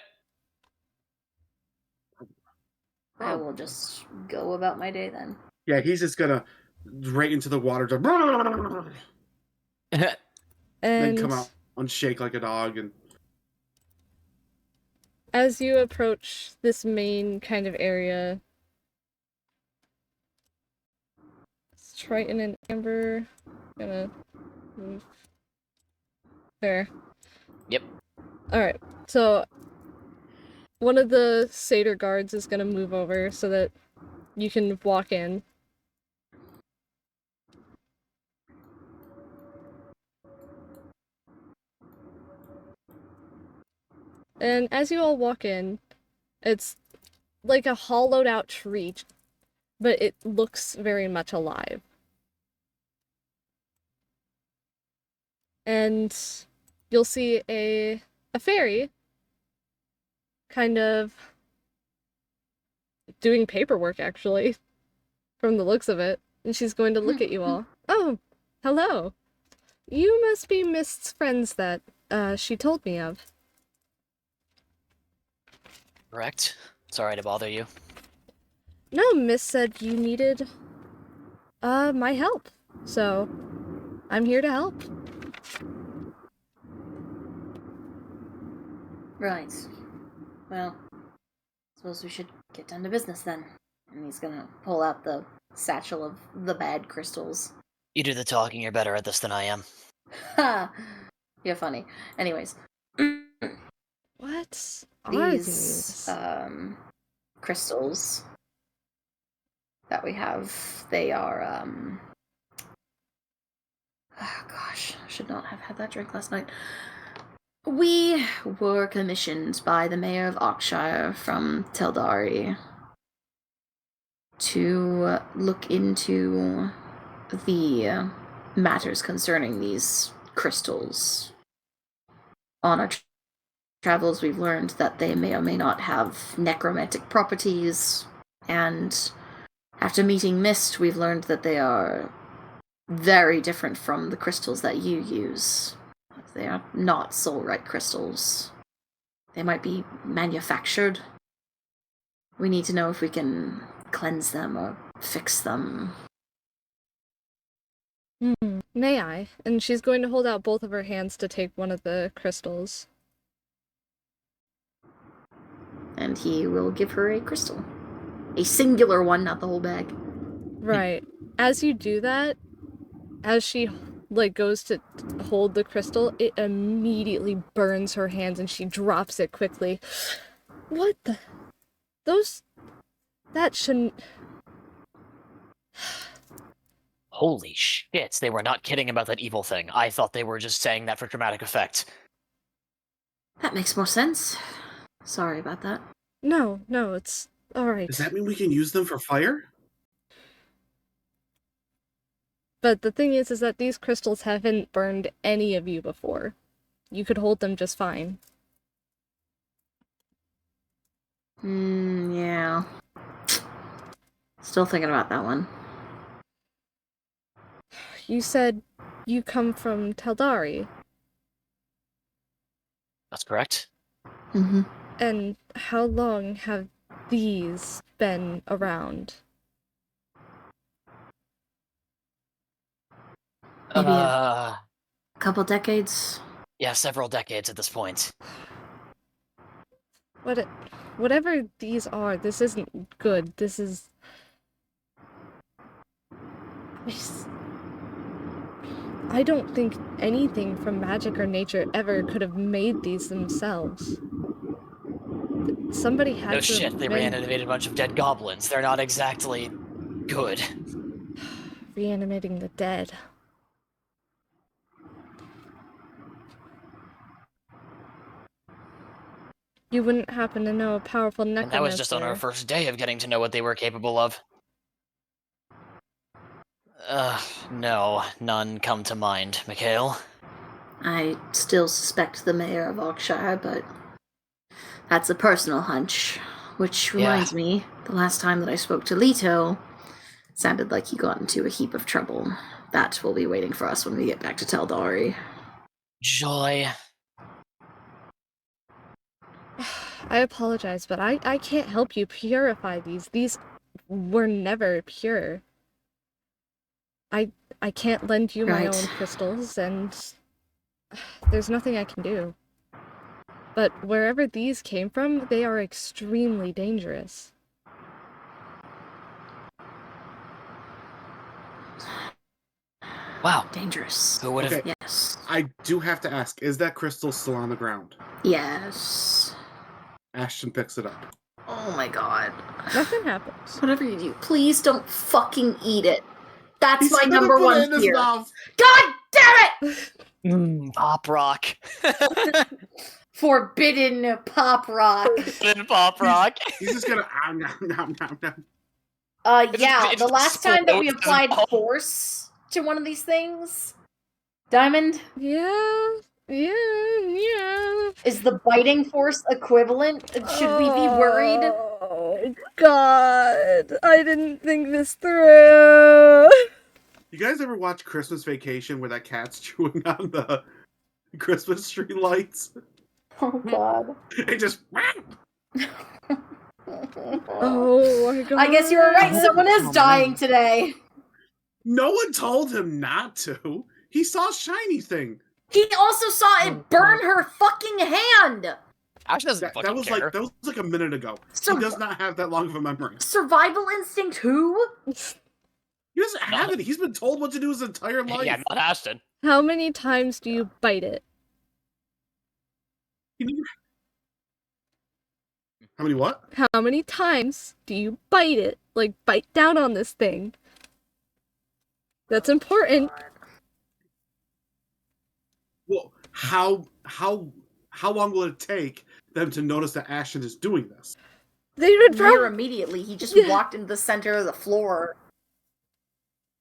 will just go about my day then. Yeah, he's just gonna right into the water, then And come out and shake like a dog. And as you approach this main kind of area, it's Triton and Amber. Gonna move there. Yep. Alright, so one of the satyr guards is gonna move over so that you can walk in. And as you all walk in, it's like a hollowed out tree, but it looks very much alive. And you'll see a fairy kind of doing paperwork, actually, from the looks of it. And she's going to look at you all. Oh, hello. You must be Mist's friends that she told me of. Correct. Sorry to bother you. No, Miss said you needed my help. So I'm here to help. Right. Well, suppose we should get down to business then. And he's gonna pull out the satchel of the bad crystals. You do the talking, you're better at this than I am. Ha! You're funny. Anyways. What are These, crystals that we have, they are, oh gosh, I should not have had that drink last night. We were commissioned by the Mayor of Oakshire from Teldari to look into the matters concerning these crystals. On our travels, we've learned that they may or may not have necromantic properties, and after meeting Mist, we've learned that they are very different from the crystals that you use. They are not soul-right crystals. They might be manufactured. We need to know if we can cleanse them or fix them. May I? And she's going to hold out both of her hands to take one of the crystals. And he will give her a crystal. A singular one, not the whole bag. Right. As you do that, as she goes to hold the crystal, it immediately burns her hands and she drops it quickly. What the? That shouldn't... Holy shit, they were not kidding about that evil thing. I thought they were just saying that for dramatic effect. That makes more sense. Sorry about that. No, it's alright. Does that mean we can use them for fire? But the thing is that these crystals haven't burned any of you before. You could hold them just fine. Yeah. Still thinking about that one. You said you come from Teldari. That's correct. Mm-hmm. And how long have these been around? Maybe a couple decades. Yeah, several decades at this point. Whatever these are, this isn't good. This is... I don't think anything from magic or nature ever could have made these themselves. Somebody had No to shit, they reanimated a bunch of dead goblins. They're not exactly good. Reanimating the dead. You wouldn't happen to know a powerful necromancer. And that was just on our first day of getting to know what they were capable of. No, none come to mind, Mikhail. I still suspect the Mayor of Oakshire, but that's a personal hunch. Which reminds me, the last time that I spoke to Leto, it sounded like he got into a heap of trouble. that will be waiting for us when we get back to Teldari. Joy. I apologize, but I can't help you purify these. These were never pure. I can't lend you my Right. own crystals, and there's nothing I can do. But wherever these came from, they are extremely dangerous. Wow. Dangerous. Who would have? Okay. Yes. I do have to ask, is that crystal still on the ground? Yes. Ashton picks it up. Oh my god. Nothing happens. Whatever you do, please don't fucking eat it. That's He's my gonna number put one it in his fear. mouth. God damn it! Pop rock. Forbidden pop rock. Forbidden pop rock. He's just gonna nom, nom, nom, nom. Yeah, it the just last time that we explodes applied in the force to one of these things, Diamond, Yeah. is the biting force equivalent? Should we be worried? Oh, God. I didn't think this through. You guys ever watch Christmas Vacation where that cat's chewing on the Christmas tree lights? Oh god. It just... Oh, my God. I guess you were right, someone is dying today. No one told him not to. He saw a shiny thing. He also saw it burn her fucking hand! Ashton doesn't That fucking was care. like a minute ago. So- He does not have that long of a memory. Survival instinct who? He doesn't have it. He's been told what to do his entire life. Yeah, not Ashton. How many times do you bite it? How many what? How many times do you bite it? Like, bite down on this thing. That's important. Well, how long will it take them to notice that Ashton is doing this? They would Near probably... immediately. He just Yeah. walked into the center of the floor.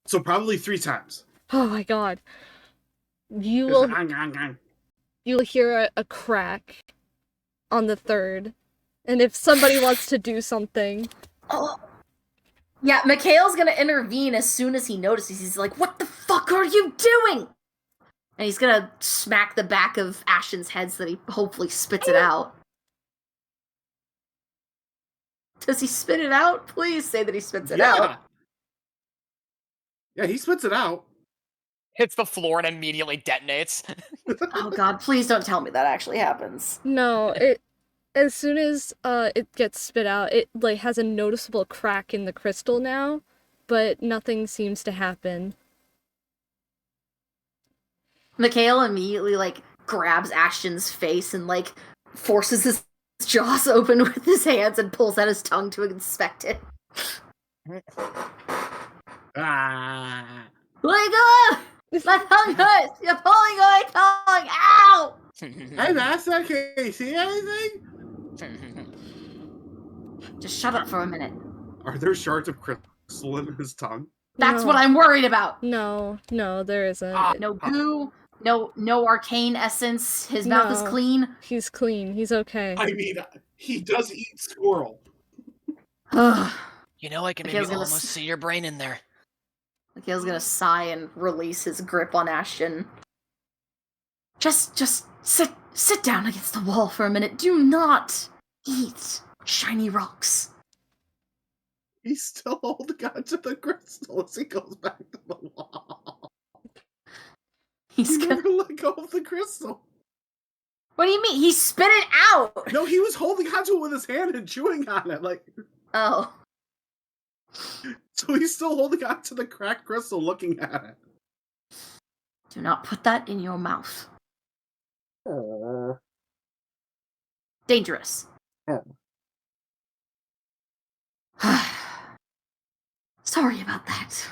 So probably 3 times. Oh my god. You Just will hang, hang, hang. you'll hear a crack on the third. And if somebody wants to do something... Oh. Yeah, Mikhail's gonna intervene as soon as he notices. He's like, what the fuck are you doing? And he's gonna smack the back of Ashton's head so that he hopefully spits it out. Does he spit it out? Please say that he spits it out. Yeah, he spits it out. Hits the floor and immediately detonates. Oh god, please don't tell me that actually happens. No, it... As soon as it gets spit out, it like has a noticeable crack in the crystal now, but nothing seems to happen. Mikhail immediately, like, grabs Ashton's face and, like, forces his jaws open with his hands and pulls out his tongue to inspect it. Ah. My god! My tongue hurts! You're pulling my tongue! Ow! Hey, Master, can you see anything? Just shut up for a minute. Are there shards of crystal in his tongue? That's No. what I'm worried about! No, there isn't. No goo, no arcane essence, his mouth is No. clean. He's clean, he's okay. I mean, he does eat squirrel. Ugh. You know, I can maybe Mikhail's gonna almost see your brain in there. Mikhail's gonna sigh and release his grip on Ashton. Just sit down against the wall for a minute. Do not eat shiny rocks. He's still holding on to the crystal as he goes back to the wall. He's He gonna... never let go of the crystal. What do you mean? He spit it out! No, he was holding onto it with his hand and chewing on it, like. Oh. So he's still holding on to the cracked crystal, looking at it. Do not put that in your mouth. Dangerous. Sorry about that.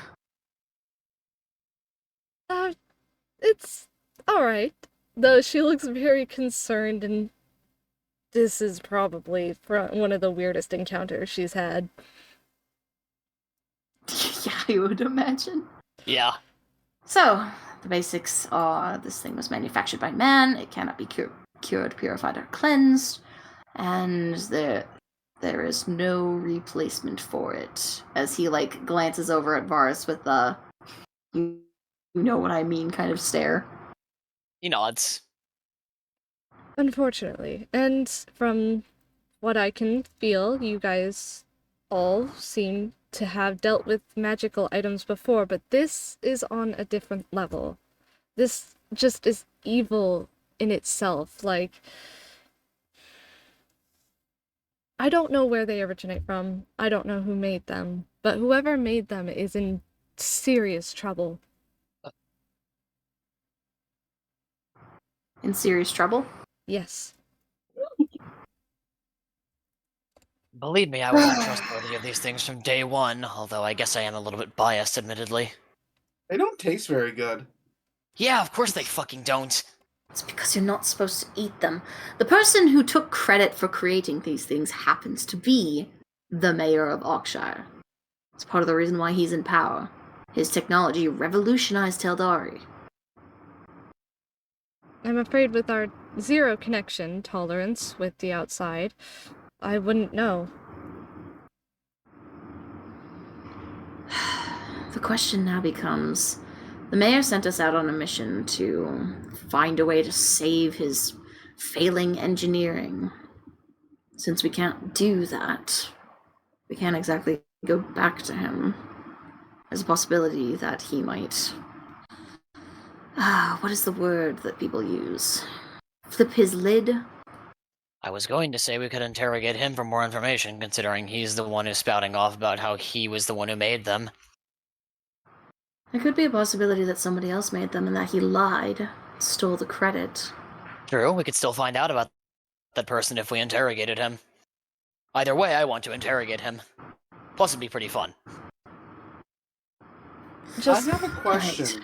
It's alright. Though she looks very concerned, and this is probably one of the weirdest encounters she's had. Yeah, I would imagine. Yeah. So, the basics are this thing was manufactured by man, it cannot be cured, purified, or cleansed, and there is no replacement for it. As he, like, glances over at Varis with you you know what I mean kind of stare. He nods. Unfortunately. And from what I can feel, you guys all seem to have dealt with magical items before, but this is on a different level. This just is evil in itself. Like, I don't know where they originate from. I don't know who made them, but whoever made them is in serious trouble. In serious trouble? Yes. Believe me, I wasn't trustworthy of these things from day one, although I guess I am a little bit biased, admittedly. They don't taste very good. Yeah, of course they fucking don't. It's because you're not supposed to eat them. The person who took credit for creating these things happens to be the mayor of Oakshire. It's part of the reason why he's in power. His technology revolutionized Teldari. I'm afraid with our zero connection tolerance with the outside, I wouldn't know. The question now becomes, the mayor sent us out on a mission to find a way to save his failing engineering. Since we can't do that, we can't exactly go back to him. There's a possibility that he might... what is the word that people use? Flip his lid? I was going to say we could interrogate him for more information, considering he's the one who's spouting off about how he was the one who made them. There could be a possibility that somebody else made them and that he lied, stole the credit. True, we could still find out about that person if we interrogated him. Either way, I want to interrogate him. Plus, it'd be pretty fun. Just I have a question.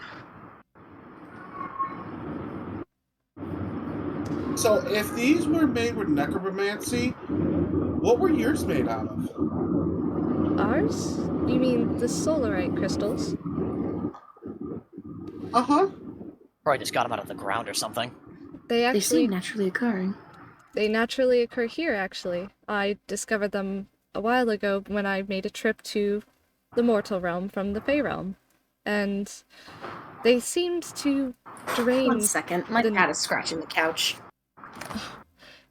So, if these were made with necromancy, what were yours made out of? ours? You mean the solarite crystals? Uh-huh. Probably just got him out of the ground or something. They seem naturally occurring. They naturally occur here, actually. I discovered them a while ago when I made a trip to the mortal realm from the Fey realm. And they seemed to drain... 1 second, my cat is scratching the couch.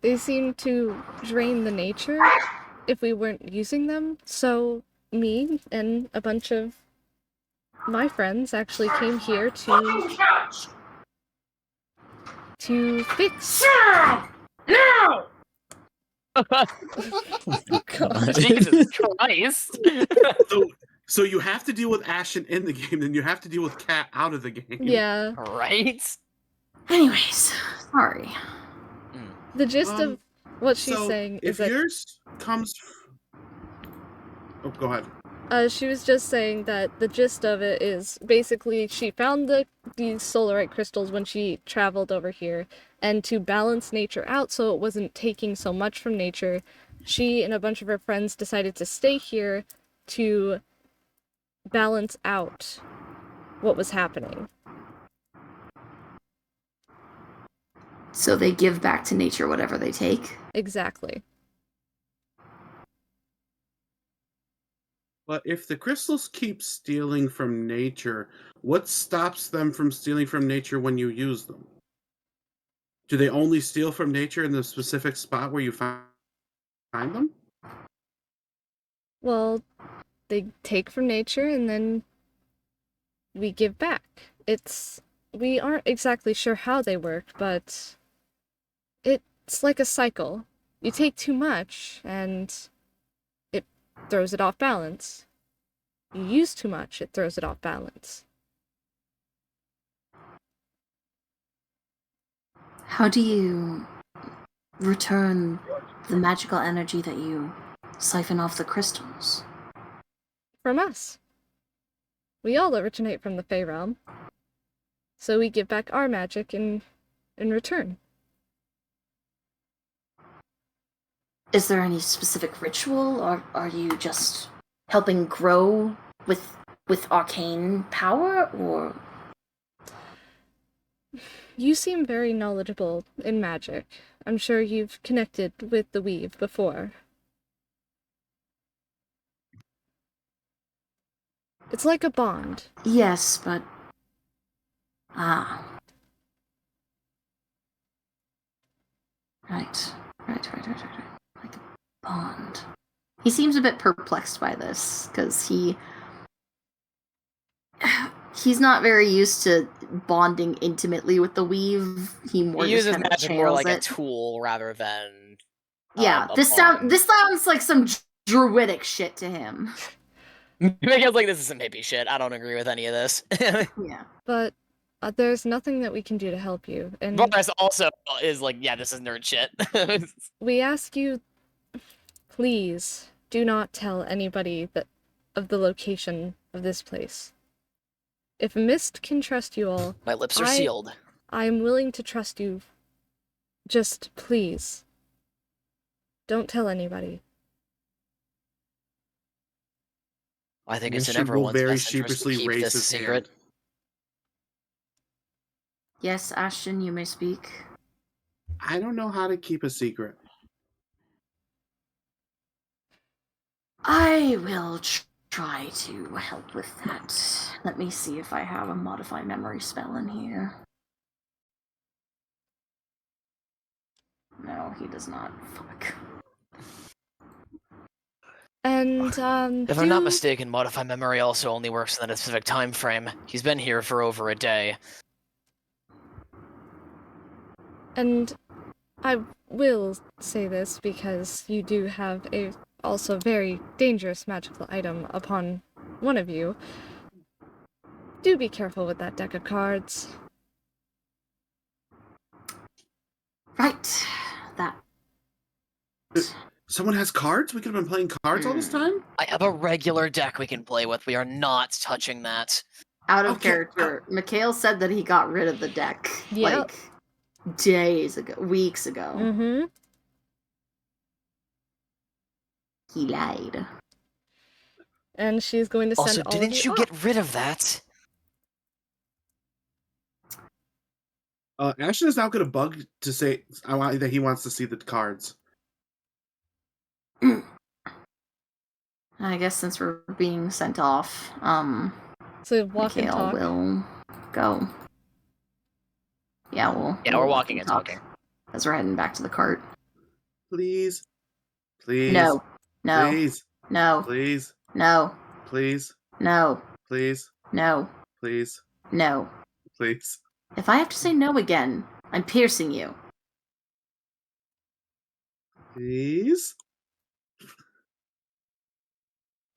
They seemed to drain the nature if we weren't using them, so me and a bunch of my friends actually came here to fix. No! God. Jesus Christ! So you have to deal with Ashton in the game, then you have to deal with Cat out of the game. Yeah. Right? Anyways, sorry. The gist of what she's saying is that... if yours comes... Oh, go ahead. She was just saying that the gist of it is basically she found these solarite crystals when she traveled over here, and to balance nature out so it wasn't taking so much from nature, she and a bunch of her friends decided to stay here to balance out what was happening. So they give back to nature whatever they take? Exactly. But if the crystals keep stealing from nature, what stops them from stealing from nature when you use them? Do they only steal from nature in the specific spot where you find them? Well, they take from nature and then we give back. We aren't exactly sure how they work, but it's like a cycle. You take too much and it throws it off balance. You use too much, it throws it off balance. How do you return the magical energy that you siphon off the crystals? From us. We all originate from the Fey realm. So we give back our magic in return. Is there any specific ritual, or are you just helping grow with arcane power, or...? You seem very knowledgeable in magic. I'm sure you've connected with the weave before. It's like a bond. Yes, but Ah. Right. Like a bond. He seems a bit perplexed by this, because he's not very used to bonding intimately with the weave. He He just uses kind of magic more channels like a it. tool rather than Yeah, a this bond. sounds like some druidic shit to him. Mikhail's like, this is some hippie shit. I don't agree with any of this. Yeah. But there's nothing that we can do to help you. And Varis also is like, yeah, this is nerd shit. we ask you, please do not tell anybody of the location of this place. If Mist can trust you all, My lips are sealed. I am willing to trust you. Just please, don't tell anybody. I think it's in Ashton will everyone's very best interest to sheepishly keep raise this his secret. hand. Yes, Ashton, you may speak. I don't know how to keep a secret. I will try to help with that. Let me see if I have a modify memory spell in here. No, he does not. Fuck. And If I'm not mistaken, modify memory also only works in a specific time frame. He's been here for over a day. And I will say this because you do have a also very dangerous magical item upon one of you. Do be careful with that deck of cards. Right. That. Someone has cards? We could have been playing cards all this time? I have a regular deck we can play with. We are not touching that. Out of Okay, character. Mikhail said that he got rid of the deck. Yep. Like, days ago. Weeks ago. Mm-hmm. He lied. And she's going to send Also, all of didn't you off. get rid of that? Ashton is now going to bug to say that he wants to see the cards. I guess since we're being sent off, So walk and Mikhail talk. will go. Yeah, Yeah, we're walking and talking. As we're heading back to the cart. Please. Please. No. No. Please. No. Please. No. Please. No. Please. No. Please. No. Please. If I have to say no again, I'm piercing you. Please.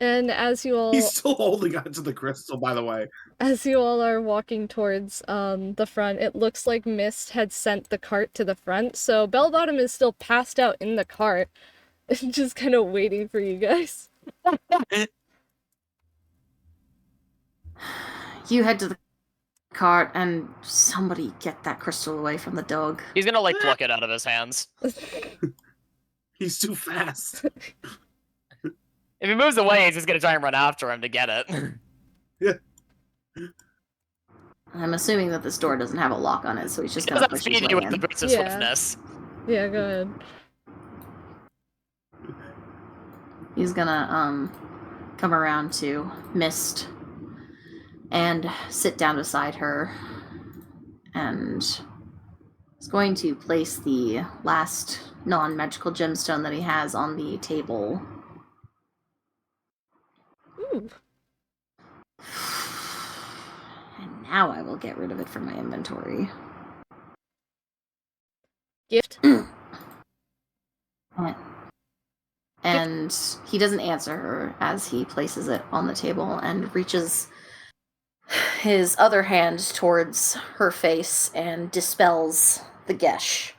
And as you all He's still holding on to the crystal, by the way. As you all are walking towards the front, it looks like Mist had sent the cart to the front, so Bellbottom is still passed out in the cart, just kind of waiting for you guys. You head to the cart and somebody get that crystal away from the dog. He's gonna, like, pluck it out of his hands. He's too fast. If he moves away, he's just gonna try and run after him to get it. Yeah. I'm assuming that this door doesn't have a lock on it, so he's just gonna push his way you with the in. boots of Yeah. swiftness. Yeah, go ahead. He's gonna come around to Mist and sit down beside her, and is going to place the last non-magical gemstone that he has on the table. Ooh. And now I will get rid of it from my inventory. Gift. And he doesn't answer her as he places it on the table and reaches his other hand towards her face and dispels the gesh.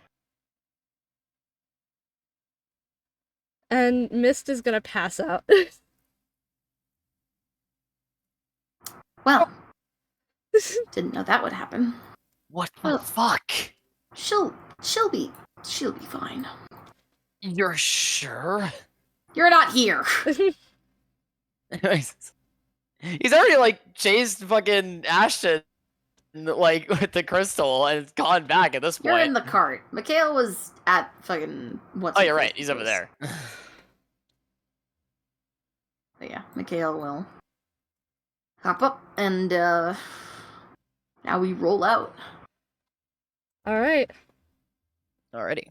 And Mist is gonna pass out. Well, didn't know that would happen. What the fuck? She'll be fine. You're sure? You're not here. He's already, like, chased fucking Ashton, like, with the crystal and gone back at this point. You're in the cart. Mikhail was at fucking Oh, you're right. He's over there. But yeah, Mikhail will hop up and Now we roll out. All right. Alrighty.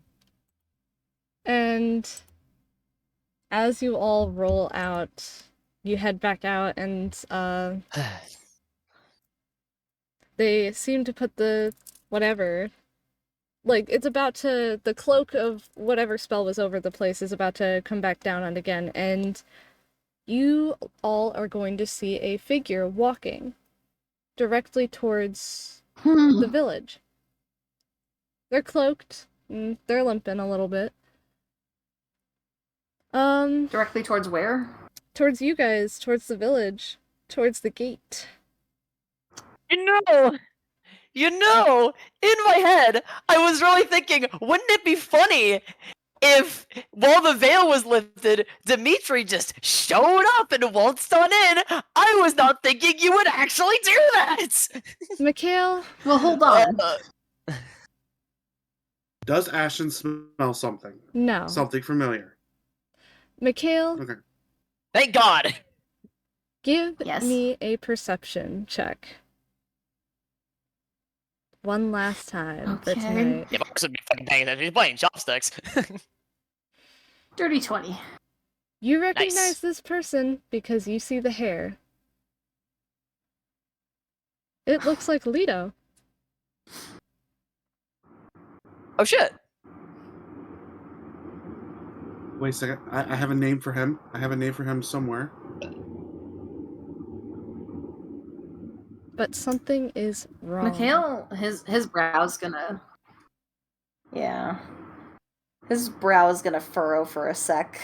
And as you all roll out, you head back out, and they seem to put the whatever, like, it's about to, the cloak of whatever spell was over the place is about to come back down on again, and you all are going to see a figure walking directly towards the village. They're cloaked, and they're limping a little bit. Directly towards where? Towards you guys, towards the village, towards the gate. You know, in my head, I was really thinking, wouldn't it be funny if, while the veil was lifted, Dimitri just showed up and waltzed on in? I was not thinking you would actually do that! Mikhail? Well, hold on. Does Ashton smell something? No. Something familiar? Mikhail? Okay. Thank God! Give Yes. me a perception check. One last time for Okay. tonight. Yeah, Marcus would be fucking paying attention. He's playing chopsticks. Dirty 20. You recognize Nice. this person because you see the hair. It looks like Leto. Oh shit. Wait a second. I have a name for him. I have a name for him somewhere. But something is wrong. Mikhail, his brow's gonna... Yeah. His brow is gonna furrow for a sec.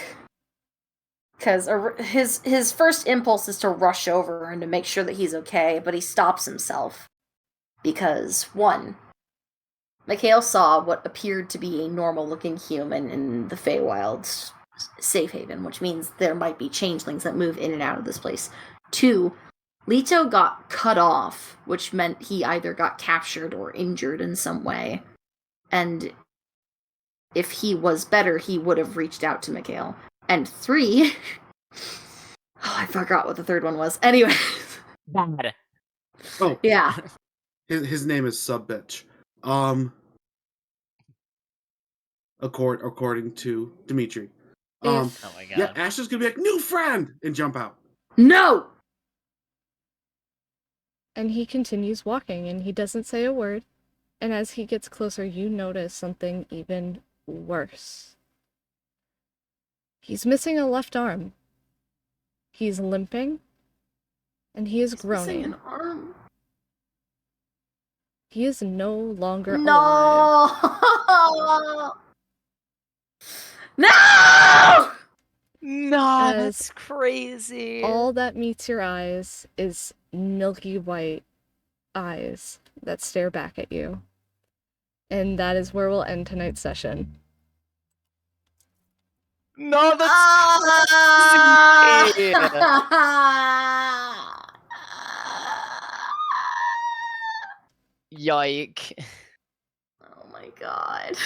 Because his first impulse is to rush over and to make sure that he's okay, but he stops himself. Because, one, Mikhail saw what appeared to be a normal-looking human in the Feywild's safe haven, which means there might be changelings that move in and out of this place. Two, Leto got cut off, which meant he either got captured or injured in some way. And if he was better, he would have reached out to Mikhail. And three... I forgot what the third one was. Anyway. Bad. Oh, Yeah. his name is Subbitch. According to Dimitri. Oh my god. Yeah, Ashton's gonna be like, new friend! And jump out. No! And he continues walking, and he doesn't say a word. And as he gets closer, you notice something even worse. He's missing a left arm. He's limping. And he is groaning. Missing an arm. He is no longer alive. No! No! No, As that's crazy. All that meets your eyes is milky white eyes that stare back at you. And that is where we'll end tonight's session. No, that's crazy. Yike. Oh my god.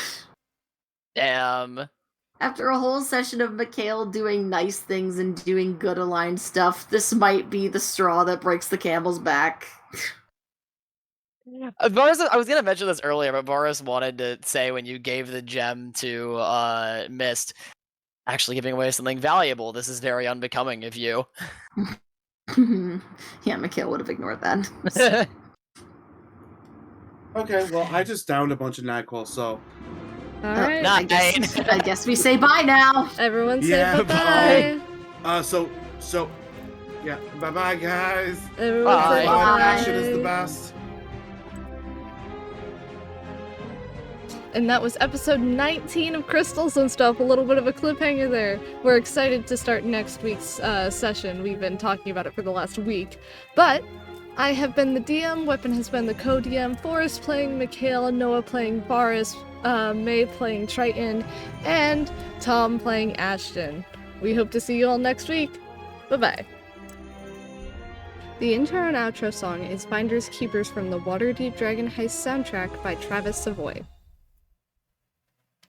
Damn. After a whole session of Mikhail doing nice things and doing good aligned stuff, this might be the straw that breaks the camel's back. Varis, I was gonna mention this earlier, but Varis wanted to say when you gave the gem to Mist, actually giving away something valuable. This is very unbecoming of you. Yeah, Mikhail would have ignored that. Okay, well, I just downed a bunch of NyQuil, so... Alright. I guess we say bye now. Everyone say Yeah, bye-bye. Yeah, bye-bye, guys. Everyone say Bye. bye. Action is the best. And that was episode 19 of Crystals and Stuff. A little bit of a cliffhanger there. We're excited to start next week's session. We've been talking about it for the last week. But I have been the DM, Weapon has been the co-DM, Forrest playing Mikhail, Noah playing Varis, Maei playing Triton, and Tom playing Ashton. We hope to see you all next week. Bye-bye. The intro and outro song is Finders Keepers from the Waterdeep Dragon Heist soundtrack by Travis Savoy.